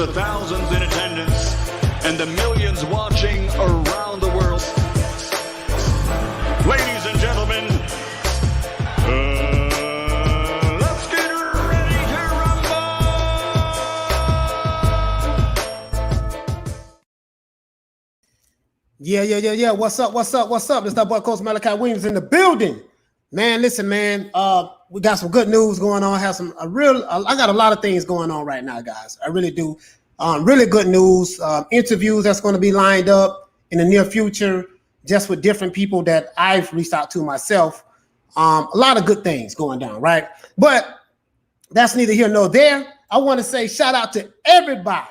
the thousands in attendance and the millions watching around the world. Ladies and gentlemen, let's get ready to rumble! Yeah. What's up? It's that boy Coach Malachi Williams in the building. Man, listen, man. We got some good news going on. I got a lot of things going on right now, guys. I really do. Really good news. Interviews that's going to be lined up in the near future, just with different people that I've reached out to myself. A lot of good things going down, right? But that's neither here nor there. I want to say shout out to everybody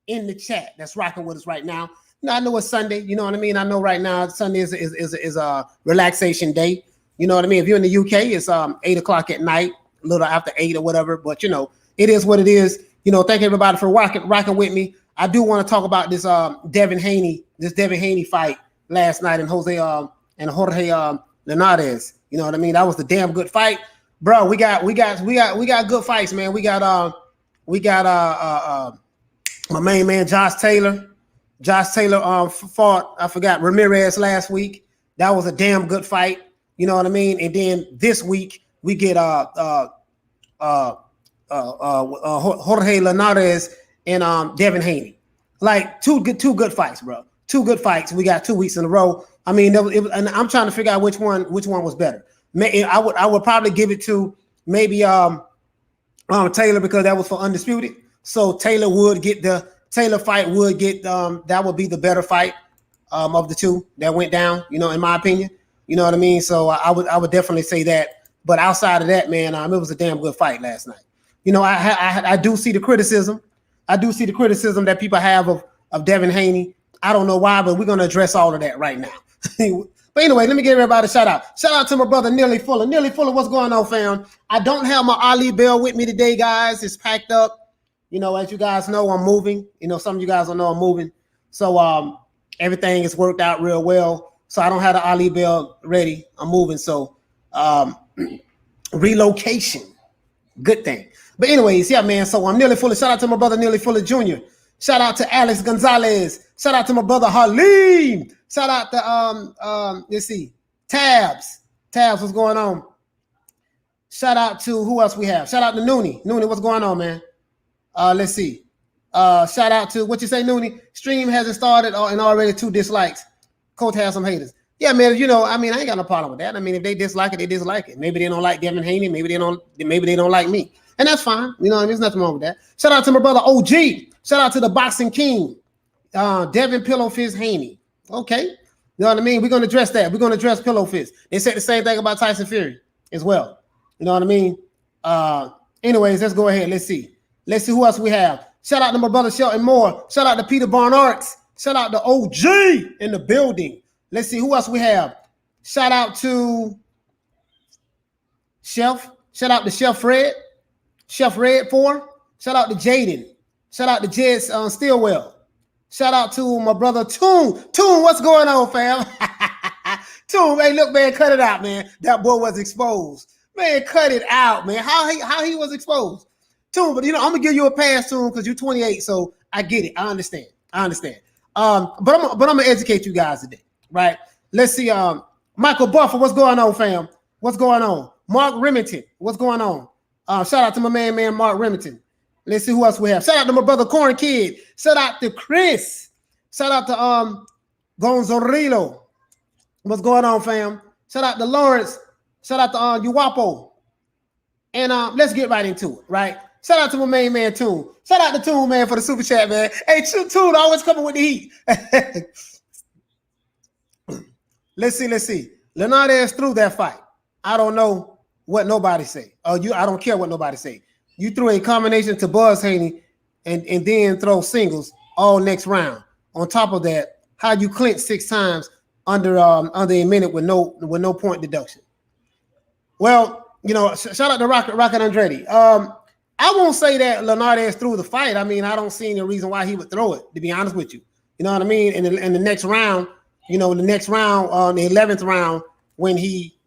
in the chat that's rocking with us right now. You know, I know it's Sunday. You know what I mean? I know right now Sunday is a relaxation day. You know what I mean? If you're in the UK, it's 8 o'clock at night, a little after 8 or whatever. But, you know, it is what it is. You know, thank everybody for rocking with me. I do want to talk about this Devin Haney fight last night and Jorge Linares. You know what I mean? That was the damn good fight, bro. We got good fights, man. We got my main man Josh Taylor. Josh Taylor fought, I forgot, Ramirez last week. That was a damn good fight. You know what I mean? And then this week we get Jorge Linares and Devin Haney. Like two good fights, bro. Two good fights. We got 2 weeks in a row. I mean, and I'm trying to figure out which one was better. I would probably give it to maybe Taylor because that was for undisputed. So Taylor fight would get that would be the better fight of the two that went down. You know, in my opinion. You know what I mean? So I would definitely say that. But outside of that, man, it was a damn good fight last night. You know, I do see the criticism. I do see the criticism that people have of Devin Haney. I don't know why, but we're going to address all of that right now. But anyway, let me give everybody a shout out. Shout out to my brother, Nearly Fuller. Nearly Fuller, what's going on, fam? I don't have my Ali Bell with me today, guys. It's packed up. You know, as you guys know, I'm moving. You know, some of you guys don't know I'm moving. So everything is worked out real well. So I don't have the Ali Bell ready. I'm moving. So relocation, good thing. But anyways, yeah, man. So I'm Nearly Fuller. Shout out to my brother, Nearly Fuller Jr. Shout out to Alex Gonzalez. Shout out to my brother, Halim. Shout out to, let's see, Tabs. Tabs, what's going on? Shout out to, who else we have? Shout out to Noonie. Noonie, what's going on, man? Let's see. Shout out to, what you say, Noonie? Stream hasn't started and already 2 dislikes. Coach has some haters. Yeah, man, you know, I mean, I ain't got no problem with that. I mean, if they dislike it, they dislike it. Maybe they don't like Devin Haney. Maybe they don't like me. And that's fine. You know, there's nothing wrong with that. Shout out to my brother OG. Shout out to the Boxing King, Devin Pillow Fist Haney. Okay. You know what I mean? We're going to address that. We're going to address Pillow Fist. They said the same thing about Tyson Fury as well. You know what I mean? Anyways, let's go ahead. Let's see who else we have. Shout out to my brother Shelton Moore. Shout out to Peter Barnarts. Shout out to OG in the building. Let's see who else we have. Shout out to Chef. Shout out to Chef Red 4. Shout out to Jaden. Shout out to Jed Stillwell. Shout out to my brother Toon. Toon, what's going on, fam? Toon, hey, look, man, cut it out, man. That boy was exposed. Man, cut it out, man. How he was exposed. Toon, but you know, I'm gonna give you a pass, Toon, because you're 28, so I get it. I understand. But I'm gonna educate you guys today, right? Let's see. Michael Buffer, what's going on, fam? What's going on? Mark Remington, what's going on? Shout out to my man Mark Remington. Let's see who else we have. Shout out to my brother Corn Kid. Shout out to Chris. Shout out to Gonzorilo. What's going on, fam? Shout out to Lawrence. Shout out to Uwapo. And let's get right into it, right? Shout out to my main man Toon. Shout out to Toon, man, for the super chat, man. Hey, Toon always coming with the heat. Let's see. Linares threw that fight. I don't know what nobody say. I don't care what nobody say. You threw a combination to Buzz Haney and then throw singles all next round. On top of that, how you clinch 6 times under a minute with no point deduction. Well, you know, shout out to Rocket Andretti. I won't say that Linares threw the fight. I mean, I don't see any reason why he would throw it, to be honest with you. You know what I mean? In the next round, the 11th round, when he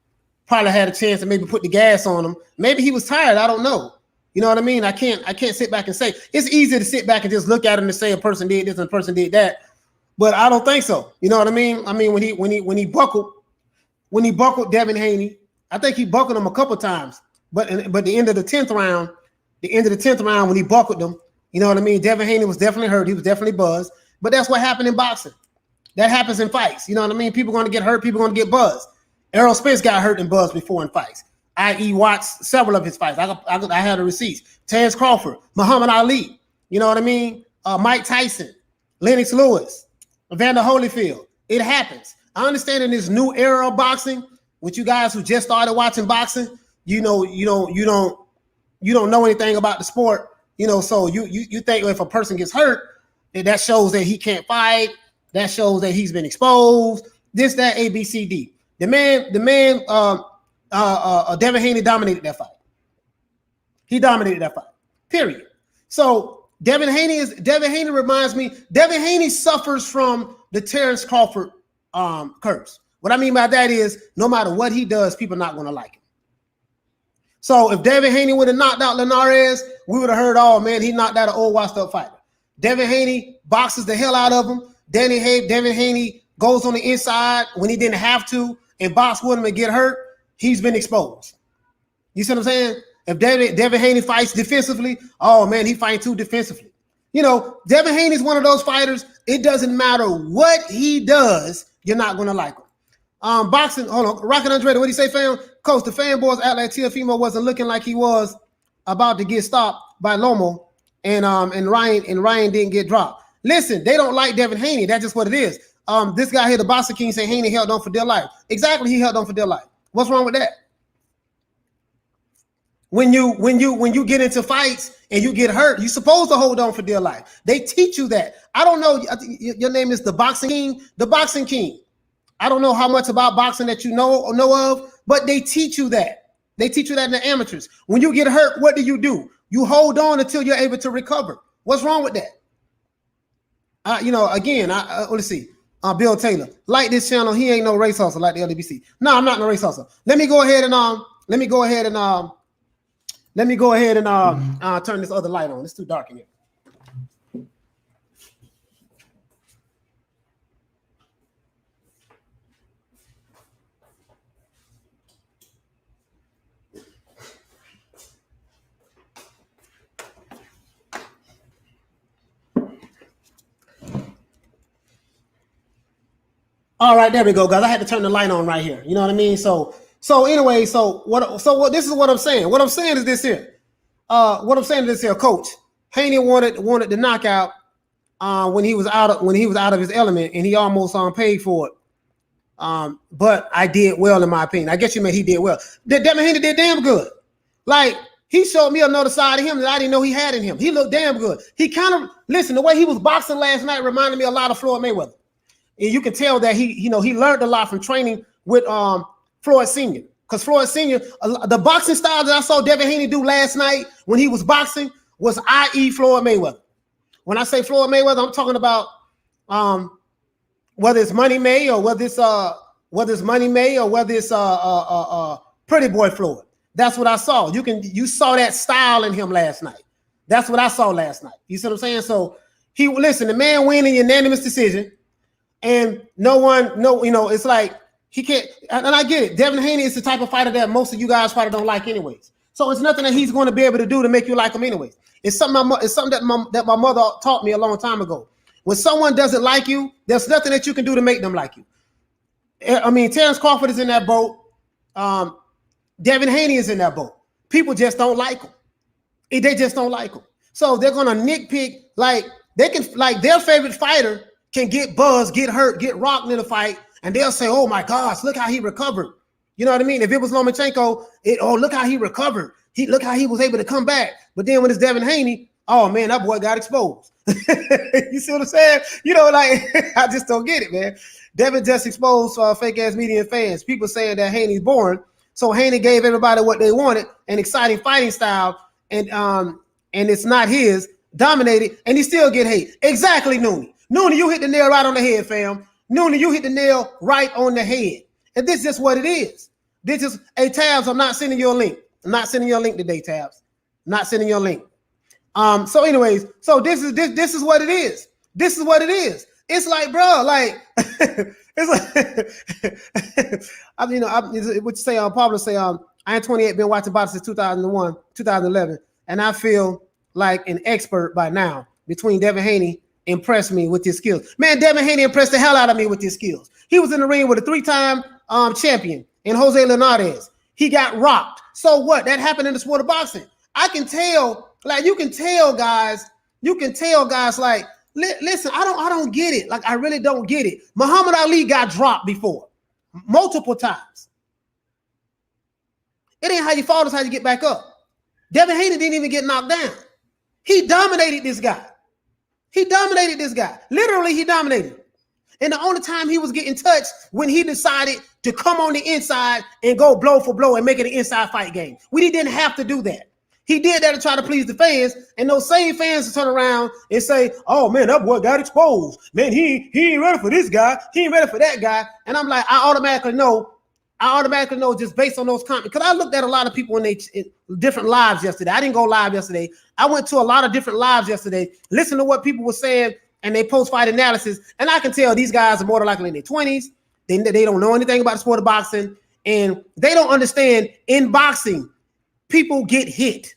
probably had a chance to maybe put the gas on him. Maybe he was tired. I don't know. You know what I mean? I can't sit back and say it's easy to sit back and just look at him and say a person did this and a person did that, but I don't think so. You know what I mean? I mean when he buckled Devin Haney, I think he buckled him a couple times, but the end of the 10th round, when he buckled him, you know what I mean? Devin Haney was definitely hurt. He was definitely buzzed, but that's what happened in boxing. That happens in fights. You know what I mean? People are going to get hurt. People are going to get buzzed. Errol Spence got hurt and buzzed before in fights. I.e. watched several of his fights. I had the receipts. Terrence Crawford, Muhammad Ali, you know what I mean? Mike Tyson, Lennox Lewis, Evander Holyfield. It happens. I understand in this new era of boxing, with you guys who just started watching boxing, you don't know anything about the sport, you know, so you think if a person gets hurt, that shows that he can't fight, that shows that he's been exposed, this, that, A, B, C, D. The man, Devin Haney dominated that fight. He dominated that fight. Period. So Devin Haney reminds me. Devin Haney suffers from the Terrence Crawford curse. What I mean by that is, no matter what he does, people are not going to like him. So if Devin Haney would have knocked out Linares, we would have heard, oh man, he knocked out an old washed up fighter. Devin Haney boxes the hell out of him. Devin Haney goes on the inside when he didn't have to and box with him and get hurt. He's been exposed. You see what I'm saying? If Devin Haney fights defensively, oh man, he fights too defensively. You know, Devin Haney is one of those fighters. It doesn't matter what he does, you're not going to like him. Boxing, hold on. Rocket Andrade, what do you say, fam? Coach, the fanboys act like Teofimo wasn't looking like he was about to get stopped by Lomo, and Ryan didn't get dropped. Listen, they don't like Devin Haney. That's just what it is. This guy here, the Boxing King, say Haney held on for dear life. Exactly, he held on for dear life. What's wrong with that? When you get into fights and you get hurt, you're supposed to hold on for dear life. They teach you that. I don't know. I think your name is the Boxing King. The Boxing King. I don't know how much about boxing that you know of, but they teach you that. They teach you that in the amateurs. When you get hurt, what do? You hold on until you're able to recover. What's wrong with that? Let's see. Bill Taylor, like this channel, he ain't no race hustle like the LBC. No, I'm not no race hustle. Let me go ahead and turn this other light on. It's too dark in here. All right, there we go, guys. I had to turn the light on right here. You know what I mean? So anyway, what this is what I'm saying. What I'm saying is this here. Coach Haney wanted the knockout when he was out of his element, and he almost paid for it. But I did well, in my opinion. I guess you meant he did well. Devin Haney did damn good. Like, he showed me another side of him that I didn't know he had in him. He looked damn good. He kind of, listen, the way he was boxing last night reminded me a lot of Floyd Mayweather. And you can tell that he learned a lot from training with Floyd Sr. Because Floyd Sr., the boxing style that I saw Devin Haney do last night when he was boxing was i.e. Floyd Mayweather. When I say Floyd Mayweather, I'm talking about whether it's Money May or whether it's Pretty Boy Floyd. That's what I saw. You saw that style in him last night. That's what I saw last night. You see what I'm saying? So the man win in unanimous decision. And it's like he can't, and I get it. Devin Haney is the type of fighter that most of you guys probably don't like anyways. So it's nothing that he's going to be able to do to make you like him anyways. It's something that my mother taught me a long time ago. When someone doesn't like you, there's nothing that you can do to make them like you. I mean, Terrence Crawford is in that boat. Devin Haney is in that boat. People just don't like him. They just don't like him. So they're going to nitpick, their favorite fighter can get buzzed, get hurt, get rocked in a fight, and they'll say, oh my gosh, look how he recovered. You know what I mean? If it was Lomachenko, look how he recovered. Look how he was able to come back. But then when it's Devin Haney, oh man, that boy got exposed. You see what I'm saying? I just don't get it, man. Devin just exposed fake ass media and fans. People saying that Haney's boring. So Haney gave everybody what they wanted, an exciting fighting style, and it's not his, dominated, and he still get hate. Exactly, Noonie. Noonie, you hit the nail right on the head, fam. Noonie, you hit the nail right on the head. And this is just what it is. Hey, Tabs, I'm not sending you a link. I'm not sending you a link today, Tabs. Not sending your link. So anyways, so this is what it is. This is what it is. It's like, bro, like it's like I mean, what you say Pablo say I am 28, been watching boxing since 2001, 2011, and I feel like an expert by now. Between Devin Haney impressed me with his skills. Man, Devin Haney impressed the hell out of me with his skills. He was in the ring with a 3-time champion in Jorge Linares. He got rocked. So what? That happened in the sport of boxing. I can tell, like you can tell guys, like, listen, I don't get it. Like, I really don't get it. Muhammad Ali got dropped before, multiple times. It ain't how you fall, it's how you get back up. Devin Haney didn't even get knocked down. He dominated this guy. Literally, he dominated. And the only time he was getting touched when he decided to come on the inside and go blow for blow and make it an inside fight game. We didn't have to do that. He did that to try to please the fans, and those same fans turn around and say, oh, man, that boy got exposed. Man, he ain't ready for this guy. He ain't ready for that guy. And I'm like, I automatically know just based on those comments. Because I looked at a lot of people in different lives yesterday. I didn't go live yesterday. I went to a lot of different lives yesterday, listen to what people were saying, and they post-fight analysis. And I can tell these guys are more than likely in their 20s. They don't know anything about the sport of boxing. And they don't understand in boxing, people get hit.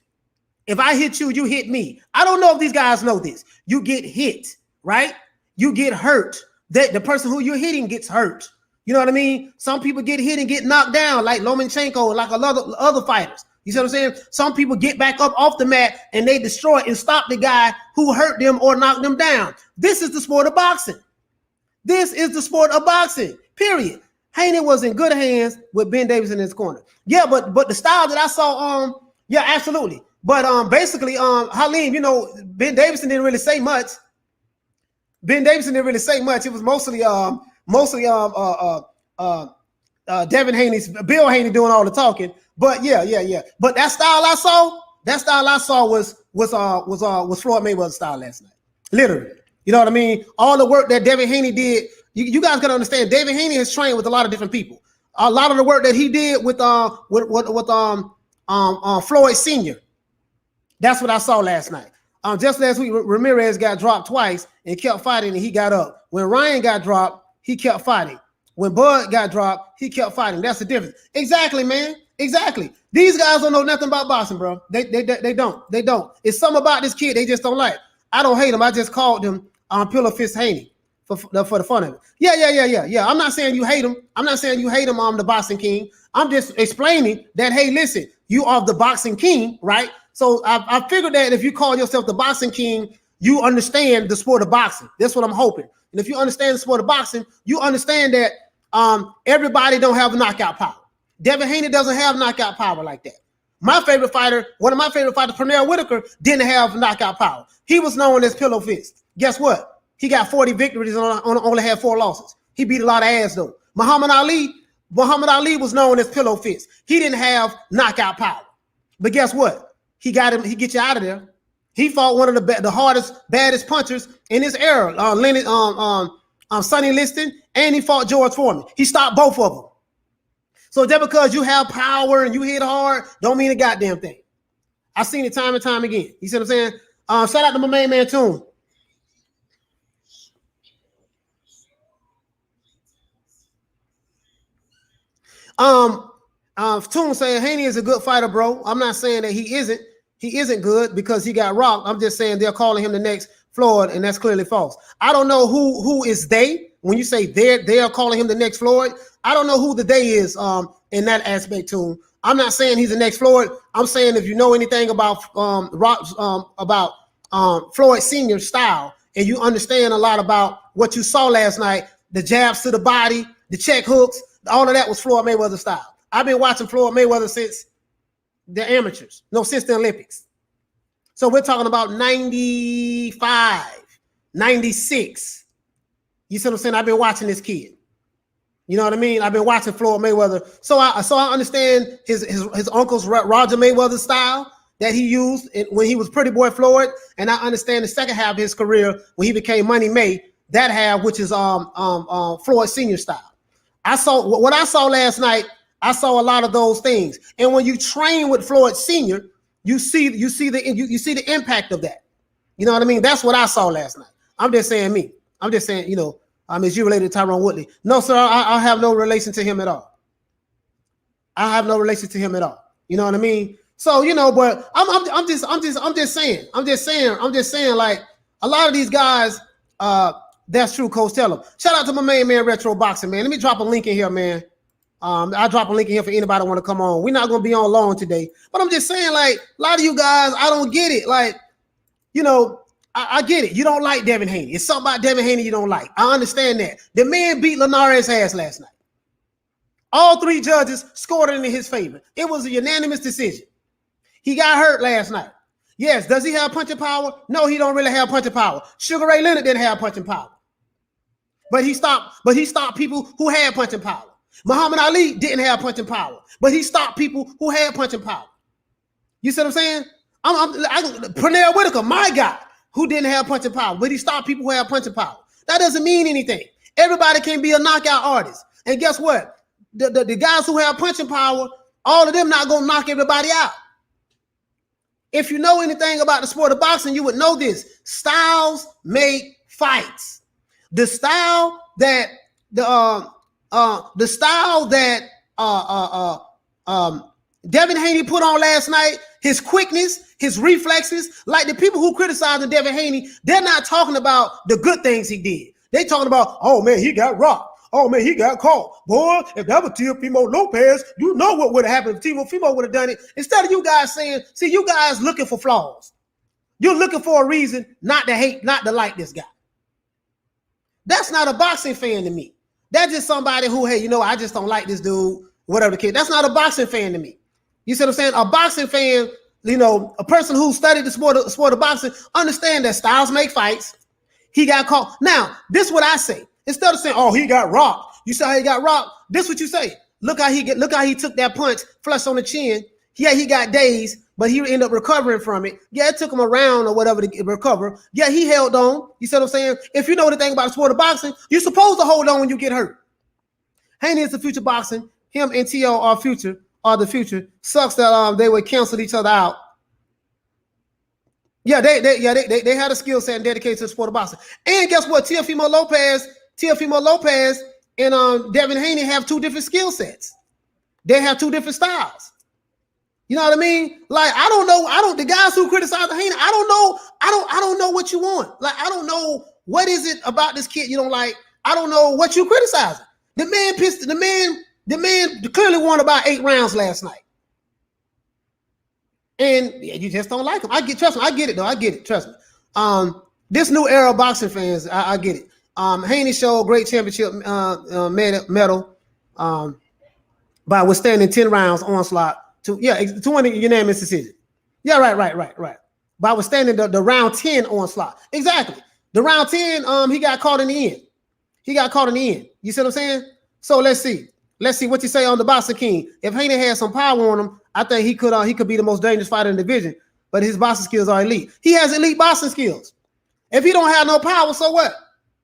If I hit you, you hit me. I don't know if these guys know this. You get hit, right? You get hurt. The person who you're hitting gets hurt. You know what I mean? Some people get hit and get knocked down, like Lomachenko, like a lot of other fighters. You see what I'm saying? Some people get back up off the mat and they destroy and stop the guy who hurt them or knocked them down. This is the sport of boxing. Period. Haney was in good hands with Ben Davis in his corner. Yeah, but the style that I saw, yeah, absolutely. But basically, Halim, you know, Ben Davison didn't really say much. It was mostly Devin Haney's, Bill Haney doing all the talking. But yeah. But that style I saw was Floyd Mayweather's style last night. Literally. You know what I mean? All the work that Devin Haney did, you guys gotta understand. Devin Haney has trained with a lot of different people. A lot of the work that he did with Floyd Sr. That's what I saw last night. Just last week, Ramirez got dropped twice and kept fighting, and he got up. When Ryan got dropped, he kept fighting. When Bud got dropped, he kept fighting. That's the difference. Exactly, man. Exactly. These guys don't know nothing about boxing, bro. They don't. It's something about this kid they just don't like. I don't hate him. I just called him Pillow Fist Haney for the fun of it. Yeah. I'm not saying you hate him. The boxing king. I'm just explaining that, hey, listen, you are the boxing king, right? So I figured that if you call yourself the boxing king, you understand the sport of boxing. That's what I'm hoping. And if you understand the sport of boxing, you understand that everybody don't have knockout power. Devin Haney doesn't have knockout power like that. One of my favorite fighters, Pernell Whitaker, didn't have knockout power. He was known as Pillow Fist. Guess what? He got 40 victories and only had 4 losses. He beat a lot of ass though. Muhammad Ali was known as Pillow Fist. He didn't have knockout power. But guess what? He got him. He get you out of there. He fought one of the hardest, baddest punchers in his era, Sonny Liston, and he fought George Foreman. He stopped both of them. So just because you have power and you hit hard, don't mean a goddamn thing. I've seen it time and time again. You see what I'm saying? Shout out to my main man Toon. Toon saying Haney is a good fighter, bro. I'm not saying that he isn't. He isn't good because he got rocked. I'm just saying they're calling him the next Floyd, and that's clearly false. I don't know who is they. When you say they are calling him the next Floyd, I don't know who the they is in that aspect too. I'm not saying he's the next Floyd. I'm saying if you know anything about Floyd Sr.'s style and you understand a lot about what you saw last night, the jabs to the body, the check hooks, all of that was Floyd Mayweather style. I've been watching Floyd Mayweather since the amateurs, since the Olympics. So we're talking about 95, 96. You see what I'm saying? I've been watching this kid. You know what I mean? I've been watching Floyd Mayweather. So I understand his uncle's Roger Mayweather style that he used when he was Pretty Boy Floyd. And I understand the second half of his career when he became Money May, that half, which is Floyd Sr. style. What I saw last night, I saw a lot of those things. And when you train with Floyd Sr., you see the impact of that. You know what I mean? That's what I saw last night. I'm just saying me. I'm just saying, is you related to Tyron Woodley? No, sir, I have no relation to him at all. I have no relation to him at all. You know what I mean? So, but I'm just saying, like, a lot of these guys, that's true, Coach. Tell them. Shout out to my main man, Retro Boxing, man. Let me drop a link in here, man. I'll drop a link in here for anybody want to come on. We're not going to be on long today. But I'm just saying, like, a lot of you guys, I don't get it. Like, I get it. You don't like Devin Haney. It's something about Devin Haney you don't like. I understand that. The man beat Linares' ass last night. All three judges scored it in his favor. It was a unanimous decision. He got hurt last night. Yes. Does he have punching power? No, he don't really have punching power. Sugar Ray Leonard didn't have punching power. But he stopped people who had punching power. Muhammad Ali didn't have punching power. But he stopped people who had punching power. You see what I'm saying? Pernell Whitaker, my guy, who didn't have punching power. But he stopped people who have punching power. That doesn't mean anything. Everybody can be a knockout artist. And guess what? The guys who have punching power, all of them not going to knock everybody out. If you know anything about the sport of boxing, you would know this. Styles make fights. The style that Devin Haney put on last night, his quickness, his reflexes, like the people who criticize Devin Haney, they're not talking about the good things he did. They talking about, oh man, he got rocked. Oh man, he got caught. Boy, if that was Teofimo Lopez, you know what would have happened if Teofimo would have done it. Instead of you guys saying, see, you guys looking for flaws. You're looking for a reason not to hate, not to like this guy. That's not a boxing fan to me. That's just somebody who, hey, I just don't like this dude, whatever the case. That's not a boxing fan to me. You see what I'm saying? A boxing fan, a person who studied the sport of boxing, understand that styles make fights. He got caught. Now, this is what I say. Instead of saying, oh, he got rocked. You saw how he got rocked. This is what you say. Look how he took that punch, flush on the chin. Yeah, he got dazed, but he ended up recovering from it. Yeah, it took him a round or whatever to recover. Yeah, he held on. You see what I'm saying? If you know anything about the sport of boxing, you're supposed to hold on when you get hurt. Haney is the future boxing. Him and T.O. are the future. Sucks that they would cancel each other out. Yeah, they had a skill set and dedicated to the sport of boxing. And guess what? Teofimo Lopez and Devin Haney have two different skill sets. They have two different styles. You know what I mean? Like, I don't know. The guys who criticize Haney, I don't know what you want. Like, I don't know what is it about this kid you don't like. I don't know what you criticizing. The man clearly won about 8 rounds last night. And you just don't like him. Trust me, I get it though. I get it. Trust me. This new era of boxing fans, I get it. Haney showed great championship medal by withstanding 10 rounds onslaught to win a unanimous decision. Yeah, right. By withstanding the round 10 onslaught. Exactly. The round 10, he got caught in the end. You see what I'm saying? So let's see what you say on the Boxing King. If Haney had some power on him, I think he could be the most dangerous fighter in the division. But his boxing skills are elite. He has elite boxing skills. If he don't have no power, so what?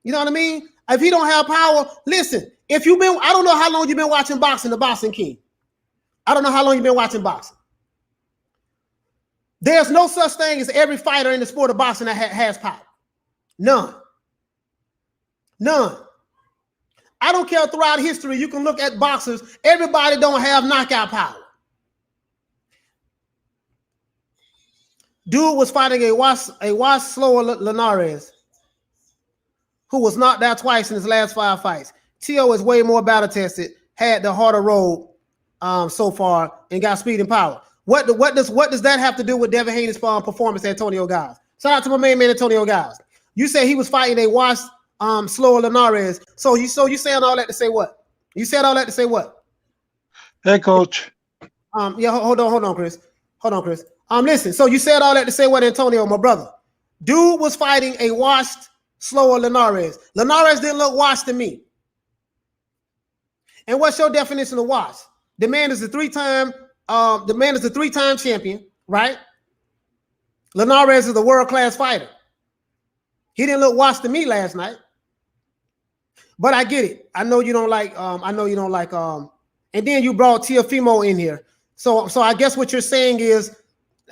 You know what I mean? If he don't have power, listen. I don't know how long you've been watching boxing, the Boxing King. I don't know how long you've been watching boxing. There's no such thing as every fighter in the sport of boxing that has power. None. I don't care throughout history. You can look at boxers. Everybody don't have knockout power. Dude was fighting a wash slower Linares, who was knocked out twice in his last 5 fights. T.O. is way more battle tested, had the harder road so far, and got speed and power. What does that have to do with Devin Haney's performance at Antonio Giles? Shout out to my main man Antonio Giles. You said he was fighting a wash slower Linares. So you saying all that to say what? You said all that to say what? Hey, coach. Hold on, Chris. Listen. So you said all that to say what, Antonio, my brother? Dude was fighting a washed, slower Linares. Linares didn't look washed to me. And what's your definition of washed? The man is a three-time champion, right? Linares is a world-class fighter. He didn't look washed to me last night. But I get it. I know you don't like, and then you brought Teofimo in here. So I guess what you're saying is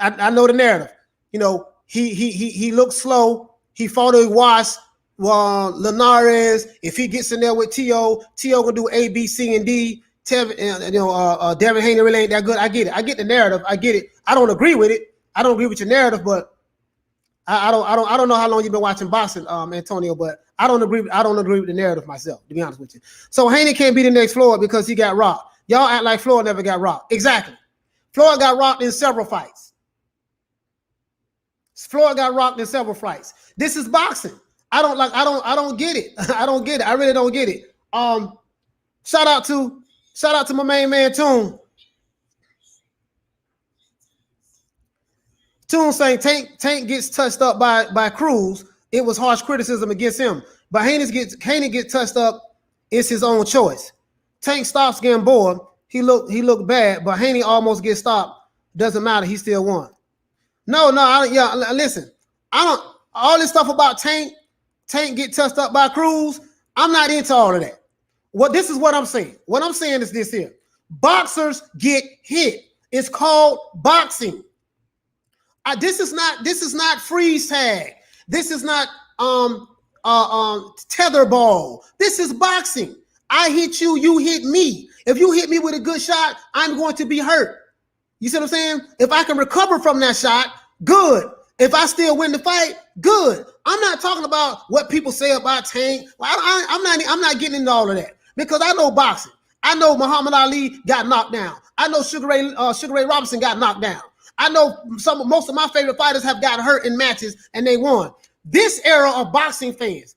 I know the narrative. You know, he looked slow. He fought a wash. Linares, if he gets in there with Teo gonna do A, B, C, and D. Devin Haney really ain't that good. I get it. I get the narrative. I get it. I don't agree with it. I don't agree with your narrative, but I don't know how long you've been watching boxing, Antonio, but I don't agree with the narrative myself, to be honest with you. So Haney can't be the next Floyd because he got rocked. Y'all act like Floyd never got rocked. Exactly. Floyd got rocked in several fights. Floyd got rocked in several fights. This is boxing. I don't get it. I don't get it. I really don't get it. Shout out to my main man Toon. Toon saying Tank gets touched up by Cruz. It was harsh criticism against him. But Haney gets touched up. It's his own choice. Tank stops getting bored. He looked bad, but Haney almost gets stopped. Doesn't matter. He still won. Listen. I don't. All this stuff about Tank get touched up by Cruz. I'm not into all of that. This is what I'm saying. What I'm saying is this here. Boxers get hit. It's called boxing. This is not freeze tag. This is not tetherball. This is boxing. I hit you, you hit me. If you hit me with a good shot, I'm going to be hurt. You see what I'm saying? If I can recover from that shot, good. If I still win the fight, good. I'm not talking about what people say about Tank. I'm not getting into all of that because I know boxing. I know Muhammad Ali got knocked down. I know Sugar Ray Robinson got knocked down. I know most of my favorite fighters have got hurt in matches and they won. This era of boxing fans,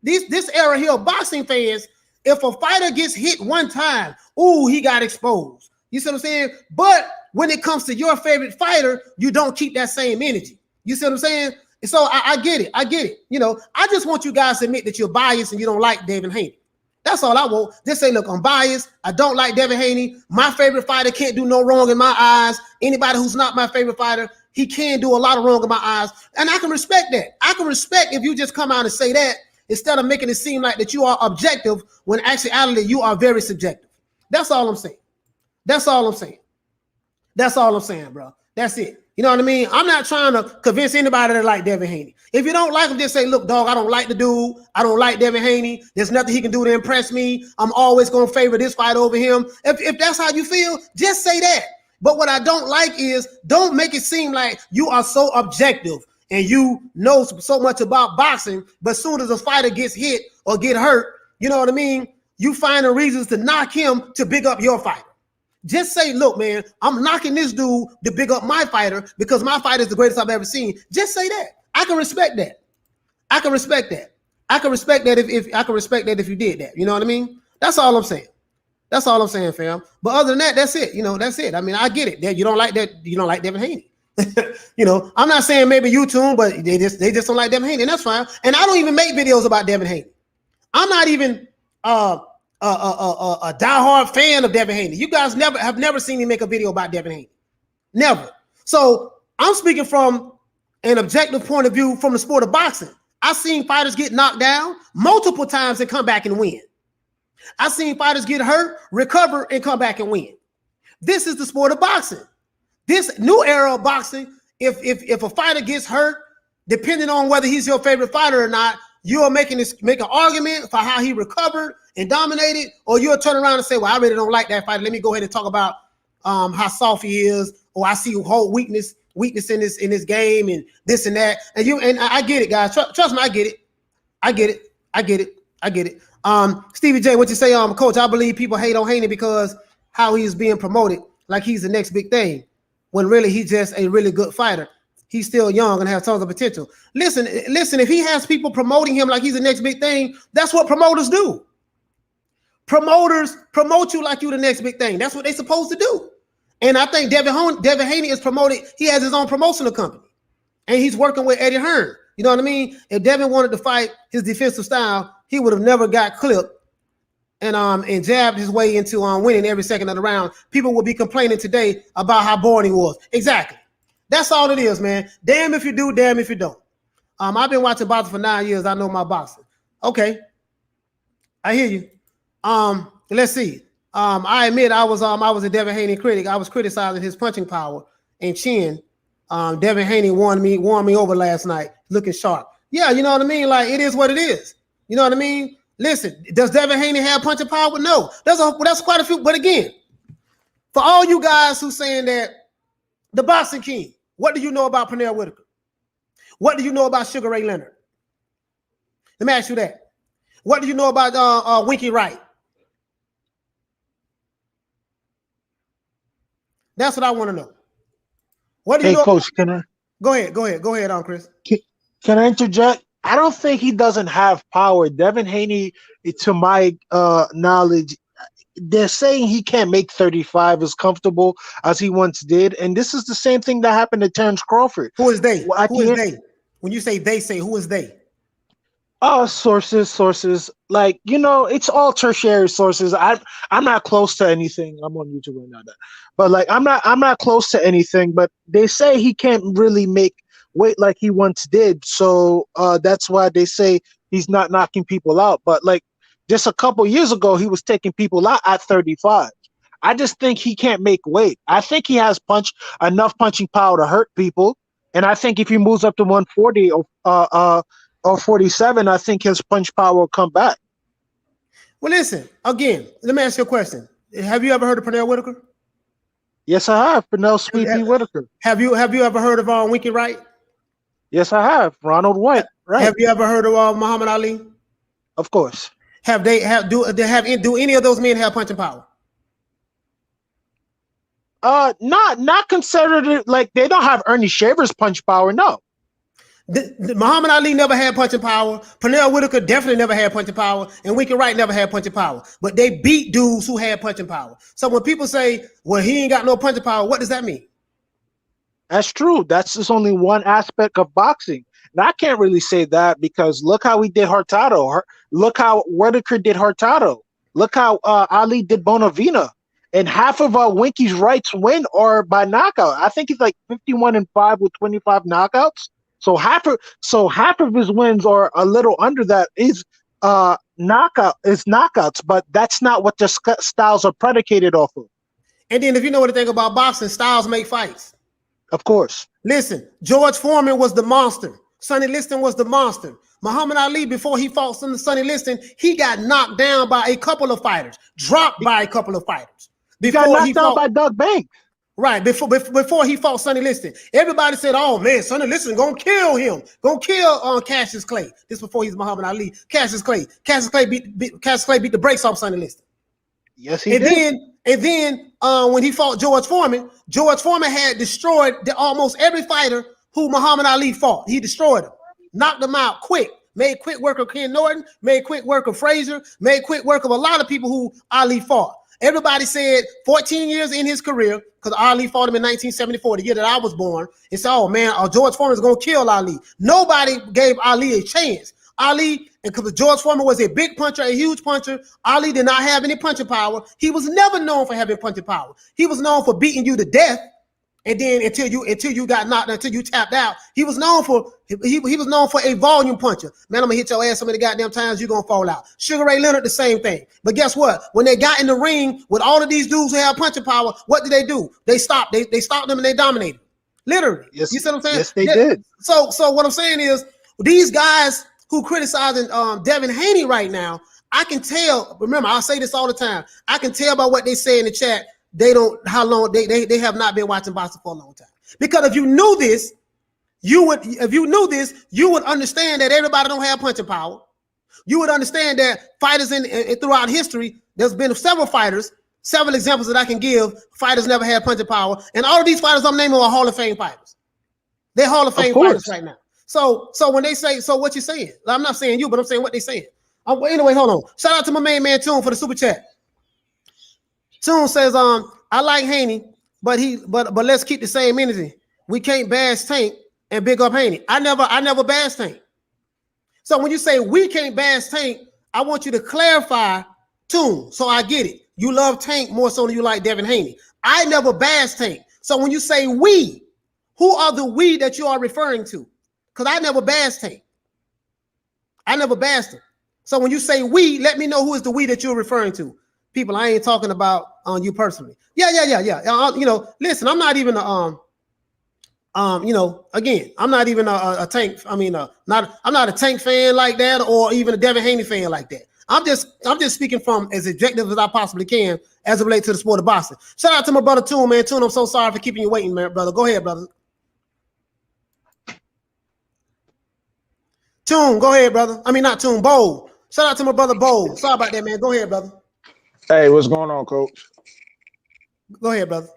this era here of boxing fans, if a fighter gets hit one time, he got exposed. You see what I'm saying? But when it comes to your favorite fighter, you don't keep that same energy. You see what I'm saying? So I get it. I get it. You know, I just want you guys to admit that you're biased and you don't like Devin Haney. That's all I want. Just say, look, I'm biased. I don't like Devin Haney. My favorite fighter can't do no wrong in my eyes. Anybody who's not my favorite fighter, he can do a lot of wrong in my eyes. And I can respect that. I can respect if you just come out and say that instead of making it seem like that you are objective when actually you are very subjective. That's all I'm saying. That's all I'm saying. That's all I'm saying, bro. That's it. You know what I mean? I'm not trying to convince anybody to like Devin Haney. If you don't like him, just say, look, dog, I don't like the dude. I don't like Devin Haney. There's nothing he can do to impress me. I'm always going to favor this fight over him. If that's how you feel, just say that. But what I don't like is don't make it seem like you are so objective and you know so much about boxing, but as soon as a fighter gets hit or get hurt, you know what I mean? You find the reasons to knock him to big up your fighter. Just say, look, man, I'm knocking this dude to big up my fighter because my fighter is the greatest I've ever seen. Just say that. I can respect that. I can respect that. I can respect that if you did that. You know what I mean? That's all I'm saying. That's all I'm saying, fam. But other than that, that's it. You know, that's it. I mean, I get it. That you don't like that. You don't like Devin Haney. You know, I'm not saying maybe you too, but they just don't like Devin Haney, and that's fine. And I don't even make videos about Devin Haney. I'm not even a diehard fan of Devin Haney. You guys have never seen me make a video about Devin Haney. Never. So I'm speaking from an objective point of view from the sport of boxing. I've seen fighters get knocked down multiple times and come back and win. I've seen fighters get hurt, recover, and come back and win. This is the sport of boxing. This new era of boxing, if a fighter gets hurt, depending on whether he's your favorite fighter or not, you're make an argument for how he recovered and dominated, or you'll turn around and say, well, I really don't like that fighter. Let me go ahead and talk about how soft he is, or I see whole weakness in this game and this and that. And I get it, guys. Trust me, I get it. Stevie J, what you say, Coach? I believe people hate on Haney because how he's being promoted like he's the next big thing, when really he's just a really good fighter. He's still young and has tons of potential. Listen, if he has people promoting him like he's the next big thing, that's what promoters do. Promoters promote you like you the next big thing. That's what they're supposed to do. And I think Devin Haney is promoted. He has his own promotional company. And he's working with Eddie Hearn. You know what I mean? If Devin wanted to fight his defensive style, he would have never got clipped and jabbed his way into winning every second of the round. People will be complaining today about how boring he was. Exactly. That's all it is, man. Damn if you do, damn if you don't. I've been watching boxing for 9 years. I know my boxing. Okay. I hear you. Let's see. I admit I was a Devin Haney critic. I was criticizing his punching power and chin Devin Haney won me over last night, looking sharp. Yeah, you know what I mean? Like, it is what it is. You know what I mean? Listen, does Devin Haney have punching power? No. That's quite a few. But again, for all you guys who saying that the boxing king, what do you know about Pernell Whitaker? What do you know about Sugar Ray Leonard? Let me ask you that. What do you know about Winky Wright? That's what I want to know. What do you know? Coach, can I? Go ahead, Chris. Can I interject? I don't think he doesn't have power. Devin Haney, to my knowledge, they're saying he can't make 35 as comfortable as he once did, and this is the same thing that happened to Terrence Crawford. Who is they? Who is they? When you say they, say who is they? Sources. Like, it's all tertiary sources. I'm not close to anything. I'm on YouTube right now, but like I'm not close to anything. But they say he can't really make weight like he once did. So that's why they say he's not knocking people out. But like just a couple years ago, he was taking people out at 35. I just think he can't make weight. I think he has enough punching power to hurt people. And I think if he moves up to 140 or 47, I think his punch power will come back. Well, listen, again, let me ask you a question. Have you ever heard of Pernell Whitaker? Yes, I have. Pernell Sweet Pea Whitaker. Have you ever heard of Winky Wright? Yes, I have. Ronald White. Right. Have you ever heard of Muhammad Ali? Of course. Do any of those men have punching power? Not considered it, like they don't have Ernie Shaver's punch power. No. Muhammad Ali never had punching power. Pernell Whitaker definitely never had punching power, and Winky Wright never had punching power. But they beat dudes who had punching power. So when people say, "Well, he ain't got no punching power," what does that mean? That's true. That's just only one aspect of boxing. And I can't really say that because look how he did Hurtado. Look how Whitaker did Hurtado. Look how Ali did Bonavina. And half of Winky's Wright's win are by knockout. I think he's like 51-5 with 25 knockouts. So half of his wins are a little under that is knockouts, but that's not what the styles are predicated off of. And then if you know anything about boxing, styles make fights. Of course. Listen, George Foreman was the monster. Sonny Liston was the monster. Muhammad Ali, before he fought Sonny Liston, he got knocked down by a couple of fighters, dropped by a couple of fighters. He got knocked down by Doug Banks. Right, before he fought Sonny Liston. Everybody said, "Oh man, Sonny Liston gonna kill him. Gonna kill Cassius Clay." This before he's Muhammad Ali. Cassius Clay beat the brakes off Sonny Liston. Yes, he did. And then when he fought George Foreman had destroyed almost every fighter who Muhammad Ali fought. He destroyed them, knocked them out quick, made quick work of Ken Norton, made quick work of Frazier, made quick work of a lot of people who Ali fought. Everybody said 14 years in his career, because Ali fought him in 1974, the year that I was born, and said, "Oh man, George Foreman is going to kill Ali." Nobody gave Ali a chance. Ali, and because George Foreman was a big puncher, a huge puncher, Ali did not have any punching power. He was never known for having punching power. He was known for beating you to death. And then until you got knocked, until you tapped out, he was known for a volume puncher. Man, I'm gonna hit your ass so many goddamn times you're gonna fall out. Sugar Ray Leonard, the same thing. But guess what? When they got in the ring with all of these dudes who have punching power, what did they do? They stopped. They stopped them and they dominated. Literally. Yes, you see what I'm saying? Yes, they did. So what I'm saying is these guys who criticizing Devin Haney right now, I can tell. Remember, I say this all the time. I can tell by what they say in the chat. They have not been watching boxing for a long time. Because if you knew this, you would understand that everybody don't have punching power. You would understand that fighters throughout history, there's been several examples that I can give. Fighters never had punching power, and all of these fighters I'm naming are Hall of Fame fighters. They're Hall of Fame fighters right now. So when they say, so what you saying? I'm not saying you, but I'm saying what they saying. Anyway, hold on. Shout out to my main man Tune for the super chat. Tune says, I like Haney, but let's keep the same energy. We can't bash Tank and big up Haney. I never bash Tank. So when you say we can't bash Tank, I want you to clarify Tune so I get it. You love Tank more so than you like Devin Haney. I never bash Tank. So when you say we, who are the we that you are referring to? Because I never bashed Tank. I never bashed him. So when you say we, let me know who is the we that you're referring to. People, I ain't talking about you personally. Yeah. Listen, I'm not even Again, I'm not even a Tank. I'm not a Tank fan like that, or even a Devin Haney fan like that. I'm just speaking from as objective as I possibly can as it relates to the sport of boxing. Shout out to my brother Toon, man. Toon, I'm so sorry for keeping you waiting, man, brother. Go ahead, brother. Toon, go ahead, brother. I mean, not Toon, Bowl. Shout out to my brother Bowl. Sorry about that, man. Go ahead, brother. Hey, what's going on, Coach? Go ahead, brother.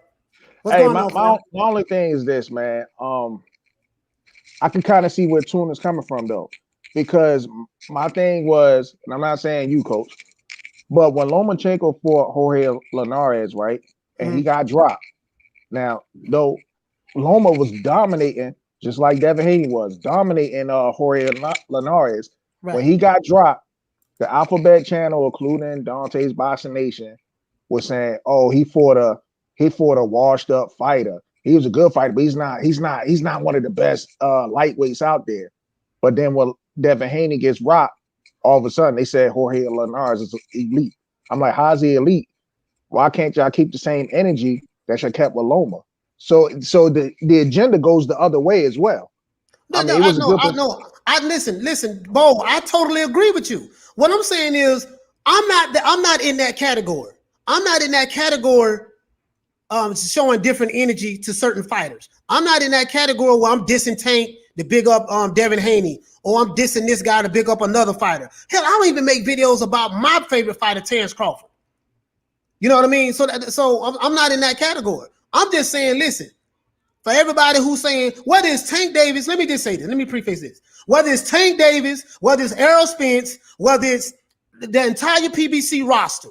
What's going on? My only thing is this, man. I can kind of see where Toon is coming from, though, because my thing was, and I'm not saying you, Coach, but when Lomachenko fought Jorge Linares, right, and he got dropped. Now, though, Loma was dominating, just like Devin Haney was dominating Jorge Linares. Right. When he got dropped, the Alphabet Channel, including Dante's Boxing Nation, was saying, "Oh, he fought a washed up fighter. He was a good fighter, but he's not one of the best lightweights out there." But then when Devin Haney gets rocked, all of a sudden they said Jorge Linares is elite. I'm like, how's he elite? Why can't y'all keep the same energy that you kept with Loma? So the agenda goes the other way as well. I listen, Bo, I totally agree with you. What I'm saying is I'm not in that category. I'm not in that category showing different energy to certain fighters. I'm not in that category where I'm dissing Tank to big up Devin Haney, or I'm dissing this guy to big up another fighter. Hell, I don't even make videos about my favorite fighter, Terrence Crawford. You know what I mean? So I'm not in that category. I'm just saying, listen, for everybody who's saying, whether it's Tank Davis, let me just say this, let me preface this. Whether it's Tank Davis, whether it's Errol Spence, whether it's the entire PBC roster,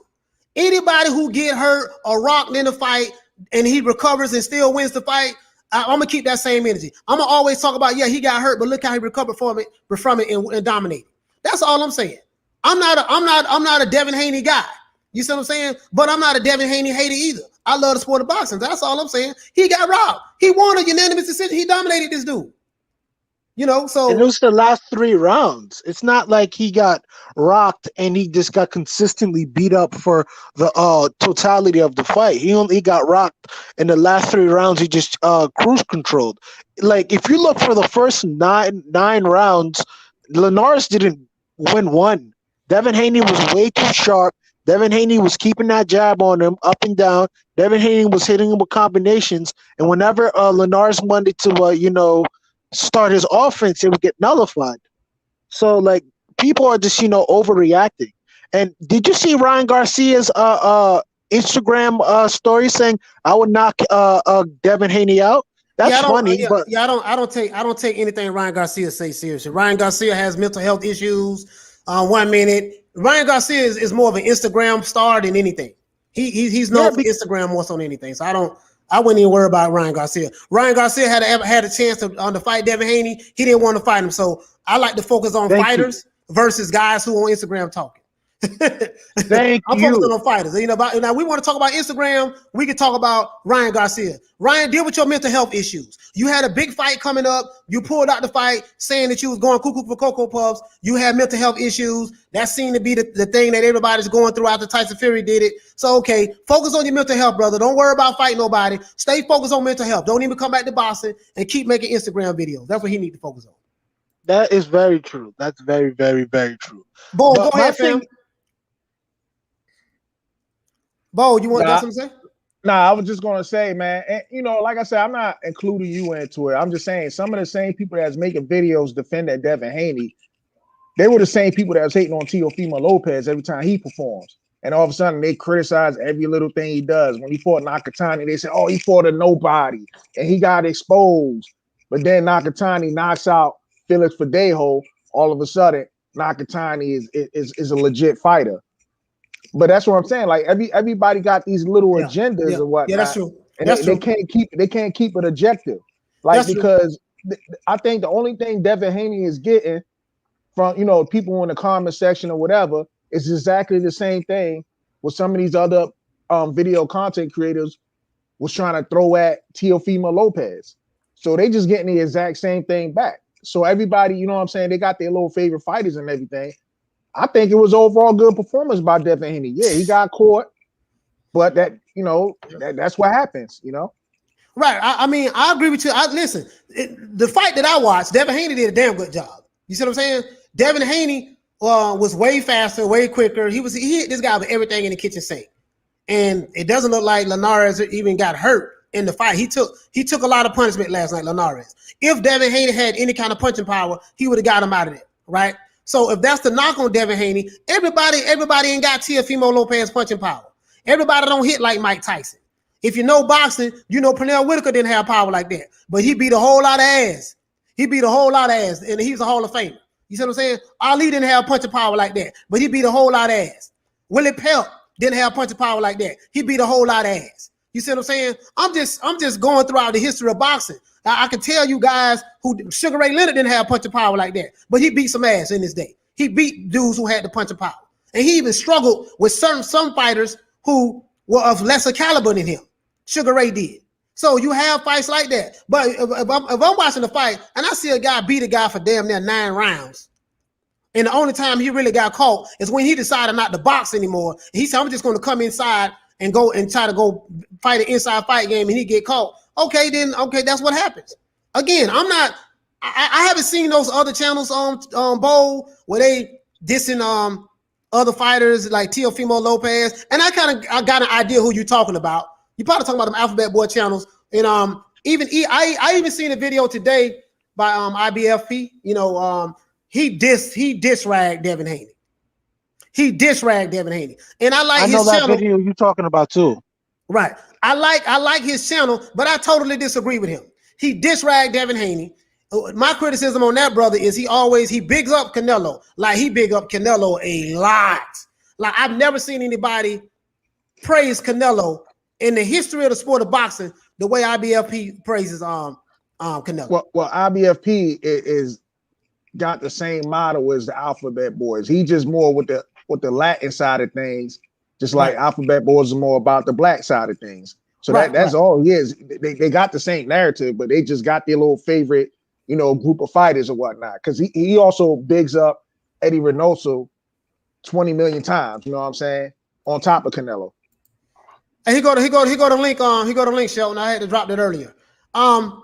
anybody who get hurt or rocked in the fight and he recovers and still wins the fight, I'm gonna keep that same energy. I'm gonna always talk about, yeah, he got hurt, but look how he recovered from it and dominated. That's all I'm saying. I'm not a Devin Haney guy. You see what I'm saying? But I'm not a Devin Haney hater either. I love the sport of boxing. That's all I'm saying. He got robbed. He won a unanimous decision. He dominated this dude. So and it was the last 3 rounds. It's not like he got rocked and he just got consistently beat up for the totality of the fight. He only got rocked in the last 3 rounds. He just cruise controlled. Like, if you look for the first nine rounds, Linares didn't win one. Devin Haney was way too sharp. Devin Haney was keeping that jab on him up and down. Devin Haney was hitting him with combinations. And whenever Linares wanted to, start his offense, it would get nullified. So, like, people are just, overreacting. And did you see Ryan Garcia's Instagram story saying, "I would knock Devin Haney out"? That's funny. I don't take anything Ryan Garcia says seriously. Ryan Garcia has mental health issues. 1 minute. Ryan Garcia is more of an Instagram star than anything. He's known for Instagram more so than anything. So I wouldn't even worry about Ryan Garcia. Ryan Garcia had a chance to fight Devin Haney. He didn't want to fight him. So I like to focus on fighters versus guys who on Instagram talking. I'm focusing on fighters. Now we want to talk about Instagram. We can talk about Ryan Garcia. Ryan, deal with your mental health issues. You had a big fight coming up. You pulled out the fight saying that you was going cuckoo for Cocoa Puffs. You had mental health issues. That seemed to be the thing that everybody's going through after Tyson Fury did it. So, okay, focus on your mental health, brother. Don't worry about fighting nobody. Stay focused on mental health. Don't even come back to boxing and keep making Instagram videos. That's what he needs to focus on. That is very true. That's very, very, very true. Bo, go ahead, fam. Bo, you got something to say? Nah, I was just gonna say, man, and, like I said, I'm not including you into it. I'm just saying some of the same people that's making videos defending Devin Haney, they were the same people that was hating on Teofimo Lopez every time he performs. And all of a sudden they criticize every little thing he does. When he fought Nakatani, they said, "Oh, he fought a nobody and he got exposed." But then Nakatani knocks out Felix Verdejo. All of a sudden, Nakatani is a legit fighter. But that's what I'm saying. Like everybody got these little agendas and whatnot. Yeah, that's true. And they can't keep it objective. Like, because I think the only thing Devin Haney is getting from people in the comment section or whatever is exactly the same thing what some of these other video content creators was trying to throw at Teofimo Lopez. So they just getting the exact same thing back. So everybody, you know what I'm saying, they got their little favorite fighters and everything. I think it was overall good performance by Devin Haney. Yeah, he got caught, but that's what happens, Right. I mean, I agree with you. Listen, the fight that I watched, Devin Haney did a damn good job. You see what I'm saying? Devin Haney was way faster, way quicker. He hit this guy with everything in the kitchen sink. And it doesn't look like Linares even got hurt in the fight. He took a lot of punishment last night, Linares. If Devin Haney had any kind of punching power, he would have got him out of there, right? So if that's the knock on Devin Haney, everybody ain't got Teofimo Lopez punching power. Everybody don't hit like Mike Tyson. If you know boxing, you know Pernell Whitaker didn't have power like that, but he beat a whole lot of ass. He beat a whole lot of ass, and he's a Hall of Famer. You see what I'm saying? Ali didn't have punching power like that, but he beat a whole lot of ass. Willie Pelt didn't have punching power like that. He beat a whole lot of ass. You see what I'm saying? I'm just going throughout the history of boxing. I can tell you guys who Sugar Ray Leonard didn't have punching power like that, but he beat some ass in his day. He beat dudes who had the punching power, and he even struggled with some fighters who were of lesser caliber than him. Sugar Ray did. So you have fights like that. But if I'm watching the fight and I see a guy beat a guy for damn near 9 rounds, and the only time he really got caught is when he decided not to box anymore. He said, I'm just going to come inside and go and try to go fight an inside fight game, and he get caught. Okay, that's what happens. Again, I haven't seen those other channels on Bowl where they dissing other fighters like Teofimo Lopez, and I got an idea who you're talking about. You probably talking about them Alphabet Boy channels, and I even seen a video today by IBFP. You know, he diss-ragged Devin Haney. He diss-ragged Devin Haney, and I know his that channel. video you talking about too. Right, I like his channel, but I totally disagree with him. He diss-ragged Devin Haney. My criticism on that brother is he bigs up Canelo, like he big up Canelo a lot. Like I've never seen anybody praise Canelo in the history of the sport of boxing the way IBFP praises Canelo. Well, IBFP is got the same model as the Alphabet Boys. He just more with the Latin side of things, just like Alphabet Boys are more about the black side of things. So that's all he is. They got the same narrative, but they just got their little favorite, group of fighters or whatnot. Because he also bigs up Eddie Reynoso 20 million times. You know what I'm saying? On top of Canelo. And he go to link, Shelton. I had to drop that earlier.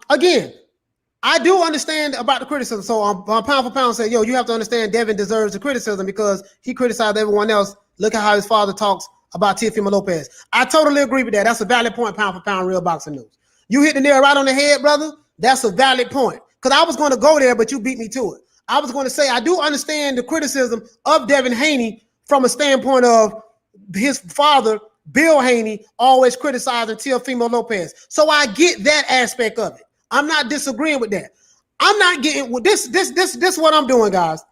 Again, I do understand about the criticism. So pound for pound say, yo, you have to understand Devin deserves the criticism because he criticized everyone else. Look at how his father talks about Teofimo Lopez. I totally agree with that. That's a valid point, pound for pound, real boxing news. You hit the nail right on the head, brother. That's a valid point. Because I was going to go there, but you beat me to it. I was going to say I do understand the criticism of Devin Haney from a standpoint of his father, Bill Haney, always criticizing Teofimo Lopez. So I get that aspect of it. I'm not disagreeing with that. I'm not getting with this what I'm doing, guys.